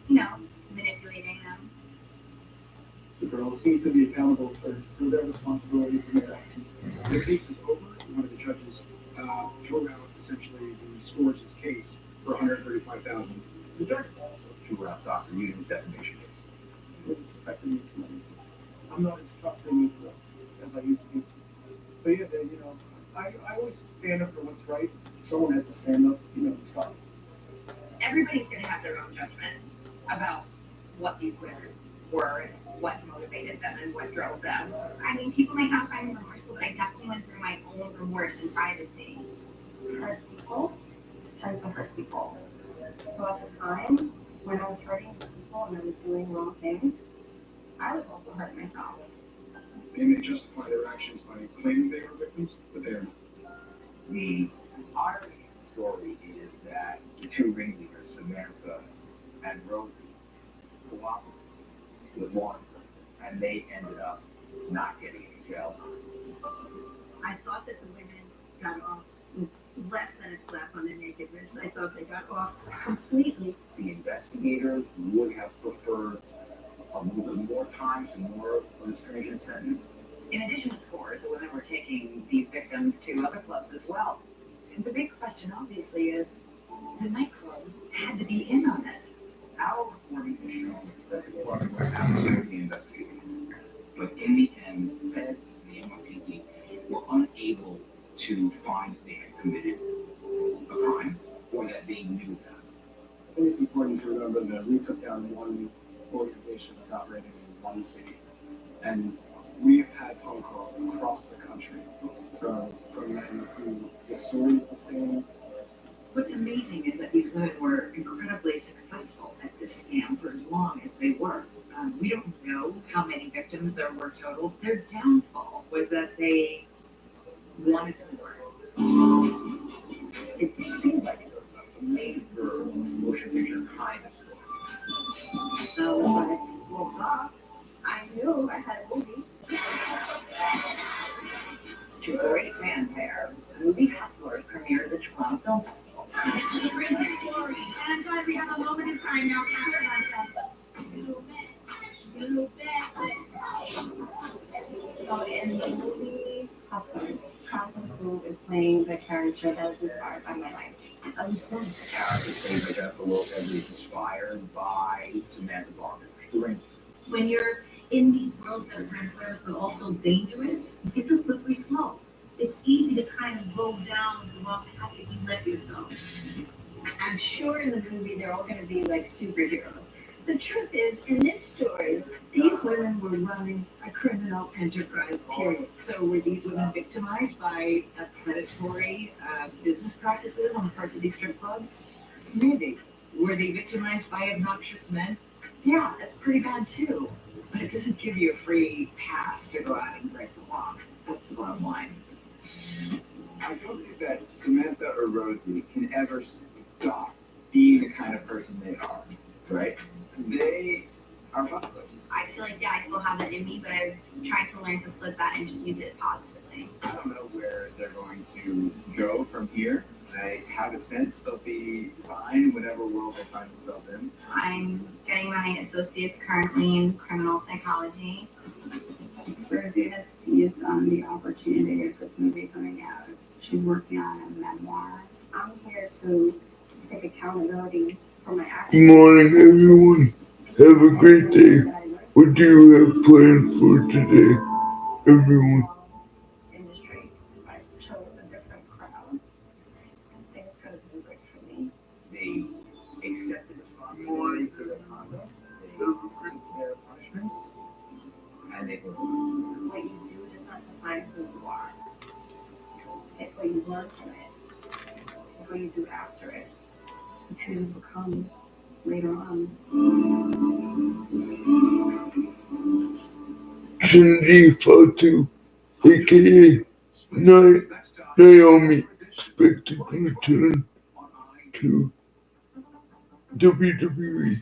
manipulating them. The girls need to be accountable for their responsibility for their actions. The case is over. One of the judges threw out essentially the Scores' case for $135,000. The judge also threw out Dr. Newton's defamation case. It's affecting me tremendously. I'm not as trusting as I used to be. But yeah, I always stand up for what's right. Someone had to stand up, to stop. Everybody's going to have their own judgment about what these women were and what motivated them and what drove them. I mean, people might not find me remorseful, but I definitely went through my own remorse and privacy. Hurt people tend to hurt people. So at the time, when I was hurting people and I was doing wrong things, I was also hurting myself. They may justify their actions by claiming they were victims, but they are not. The irony of the story is that the two ringleaders, Samantha and Rosie, cooperated with law enforcement, and they ended up not getting into jail. I thought that the women got off with less than a slap on the naked wrist. I thought they got off completely. The investigators would have preferred a little bit more time and more of a stringent sentence. In addition to Scores, the women were taking these victims to other clubs as well. And the big question, obviously, is the nightclub had to be in on it. Our reporting has shown that the club were absolutely investigated. But in the end, the feds and the NYPD were unable to find that they had committed a crime or that they knew about it. I think it's important to remember that we took down one organization that's operating in one city. And we've had phone calls across the country from men who the story is the same. What's amazing is that these women were incredibly successful at this scam for as long as they were. We don't know how many victims there were total. Their downfall was that they wanted more. It seemed like a made-for motion picture kind of story. So when I woke up, I knew I had a movie. To great fanfare, movie Hustlers premiered at the Toronto Film Festival. This is a great story, and I'm glad we have a moment in time now to capture my concepts. So in the movie Hustlers, Constance Wu is playing the character that was inspired by my life. I was going to start to say that Jennifer Lopez is inspired by Samantha Barber. When you're in these worlds that are glamorous but also dangerous, it's a slippery slope. It's easy to kind of go down the wrong path if you let yourself. I'm sure in the movie they're all going to be like superheroes. The truth is, in this story, these women were running a criminal enterprise, period. So were these women victimized by predatory business practices on the parts of these strip clubs? Maybe. Were they victimized by obnoxious men? Yeah, that's pretty bad too. But it doesn't give you a free pass to go out and break the law. That's the bottom line. I don't think that Samantha or Rosie can ever stop being the kind of person they are, right? They are hustlers. I feel like, I still have that in me, but I've tried to learn to flip that and just use it positively. I don't know where they're going to go from here. I have a sense they'll be fine in whatever world they find themselves in. I'm getting my associates currently in criminal psychology. Rosie has seized on the opportunity of this movie coming out. She's working on a memoir. I'm here to take accountability for my actions. Good morning, everyone. Have a great day. What do you have planned for today, everyone? Industry. I chose a different crowd. I think it's going to be great for me. They accepted responsibility for their conduct. They took their punishments, and they were. What you do does not define who you are. learn from it. It's what you do after it. It's who you become later on. Cindy Fatu, aka Naomi, expected return to WWE.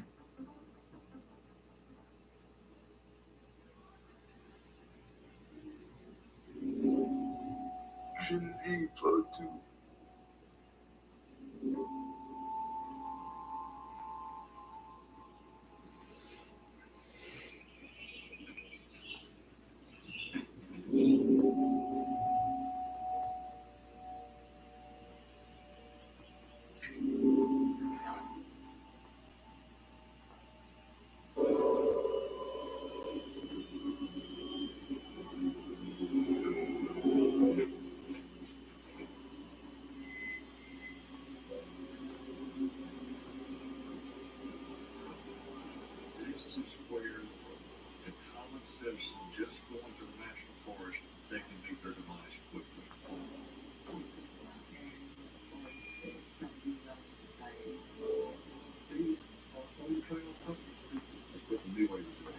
Cindy Fatu. This is where the common citizen just going to the national forest, they can meet their demise quickly. On the trail, let's put a new way to do it.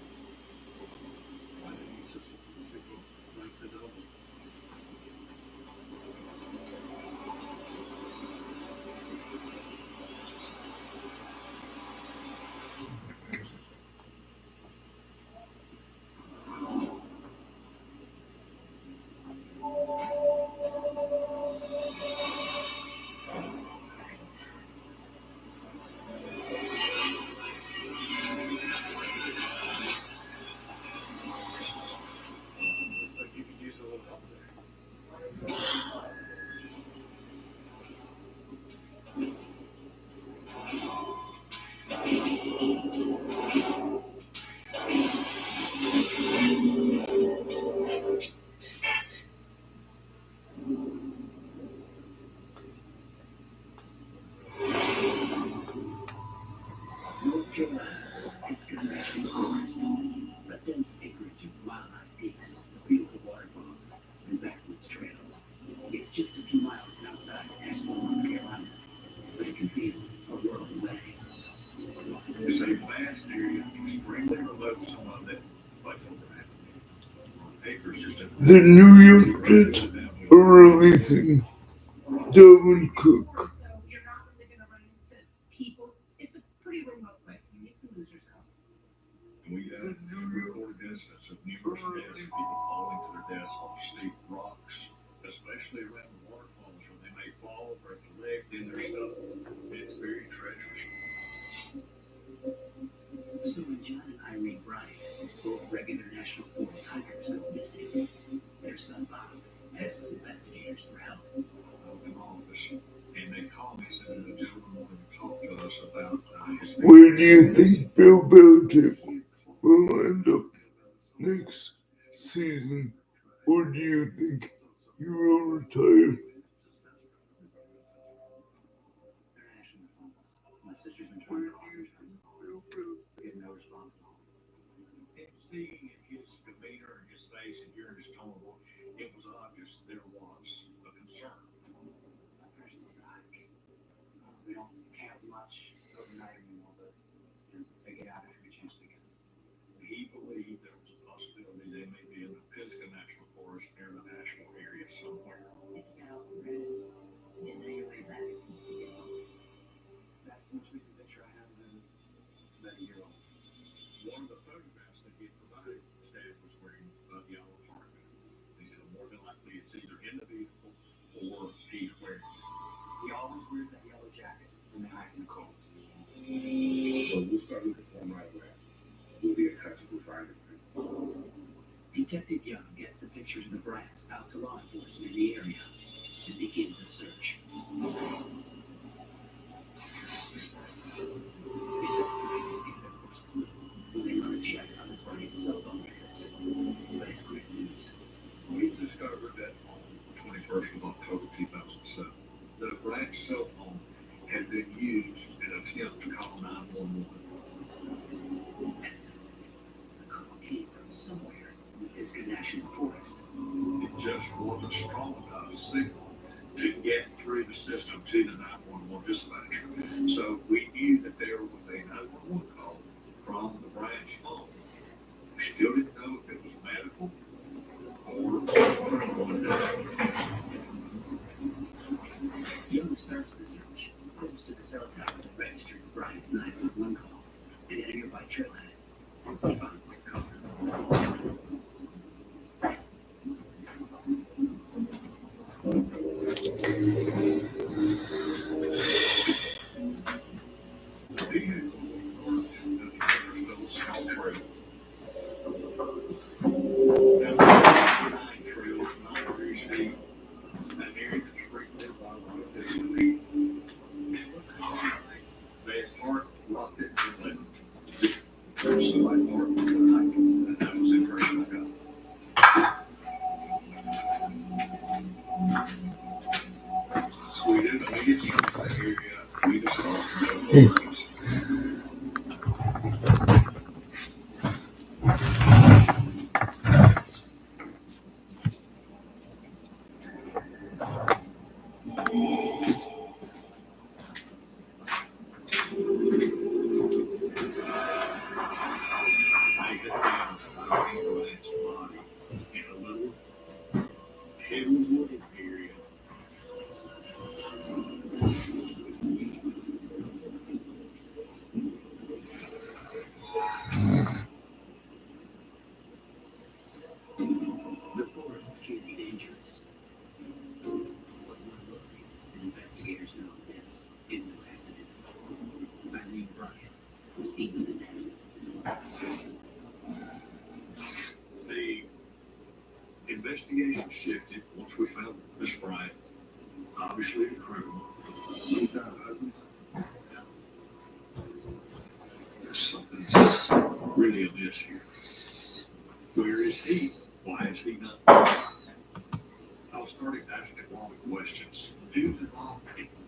I think it's just like the double. Looks like you could use a little help there. North Carolina's Pisgah National Forest, a dense acreage of wildlife peaks, beautiful waterfalls, and backwoods trails. It's just a few miles outside Asheville, North Carolina, but it can feel a world away. It's a vast area, extremely remote, some of it, but acres just a The New York Jets are releasing Dalvin Cook. So you're not really going to run into people. It's a pretty remote place. You can lose yourself. We have recorded incidents of numerous deaths, people falling to their deaths off steep rocks, especially around the waterfalls where they may fall, break a leg, then they're stuck. It's very treacherous. So when John and Irene Bryant, both regular National Forest hikers, go missing, their son Bob asks investigators for help. In office, and they called me, said that a gentleman wanted to talk to us about his. Where do you think Bill Belichick will end up next season? Or do you think he will retire? My sister's been trying to call him. Getting no response at all. And seeing in his demeanor and his face and hearing his tone of voice, it was obvious there was a concern. We don't camp much overnight anymore, but they get out every chance they can. He believed there was a possibility they may be in the Pisgah National Forest near the Asheville area somewhere. If you got out and read it, you know your way back. That's the most recent picture I have of him. It's about a year old. One of the photographs that he provided, Dad was wearing a yellow carpet. He said more than likely it's either in the vehicle or he's wearing it. He always wears that yellow jacket when they hike in the cold. So we'll start looking for him right away. We'll be in touch if we find him. Detective Young gets the pictures of the Bryants out to law enforcement in the area and begins a search. Investigators get their first clue when they run a check on the Bryant cell phone records. But it's great news. We discovered that on the 21st of October 2007, that a Bryant cell phone had been used in an attempt to call 911. As expected, the call came from somewhere in the Pisgah National Forest. It just wasn't strong enough signal to even today. The investigation shifted once we found Miss Bryant. Obviously, the criminal. She's our husband. There's something really amiss here. Where is he? Why is he not? I was starting to ask him wrong questions. Who's involved?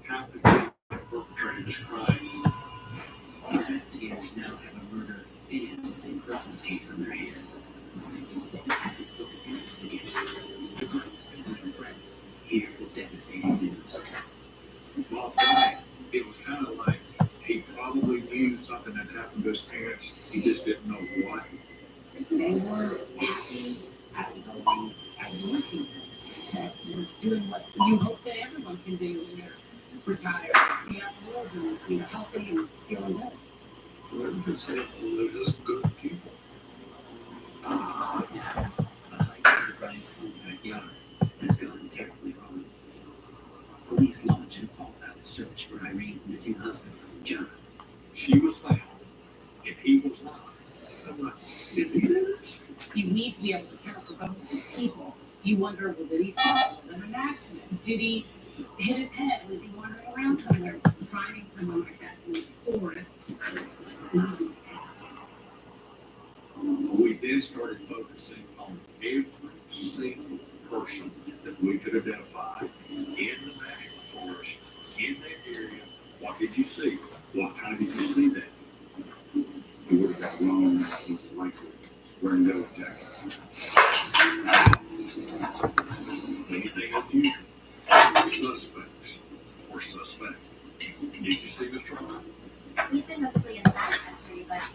How could they perpetrate this crime? Investigators now have a murder and missing persons case on their hands. If the detectives put the pieces together, the Bryant's family and friends hear the devastating news. Well, Brian, it was kind of like he probably knew something had happened to his parents. He just didn't know what. They were happy, outgoing, outworking, doing what you hope that everyone can do when you're retired, be out the world and be healthy and feeling good. So everyone said, well, they're just good people. But now, the hike to Bryant's home backyard has gone terribly wrong. Police launch an all-out search for Irene's missing husband, John. She was found, and he was not. I'm like, did he do this? You need to be able to account for both of these people. You wonder, well, did he fall in an accident? Did he hit his head? Was he wandering around somewhere? Finding someone like that in the forest is easy to ask. We then started focusing on every single person that we could identify in the national forest, in that area. What did you see? What time did you see that? He would have got wrong, most likely wearing no jacket. Anything unusual? Suspects or suspect? Did you see Mr. Ryan? He's been mostly in the back country, but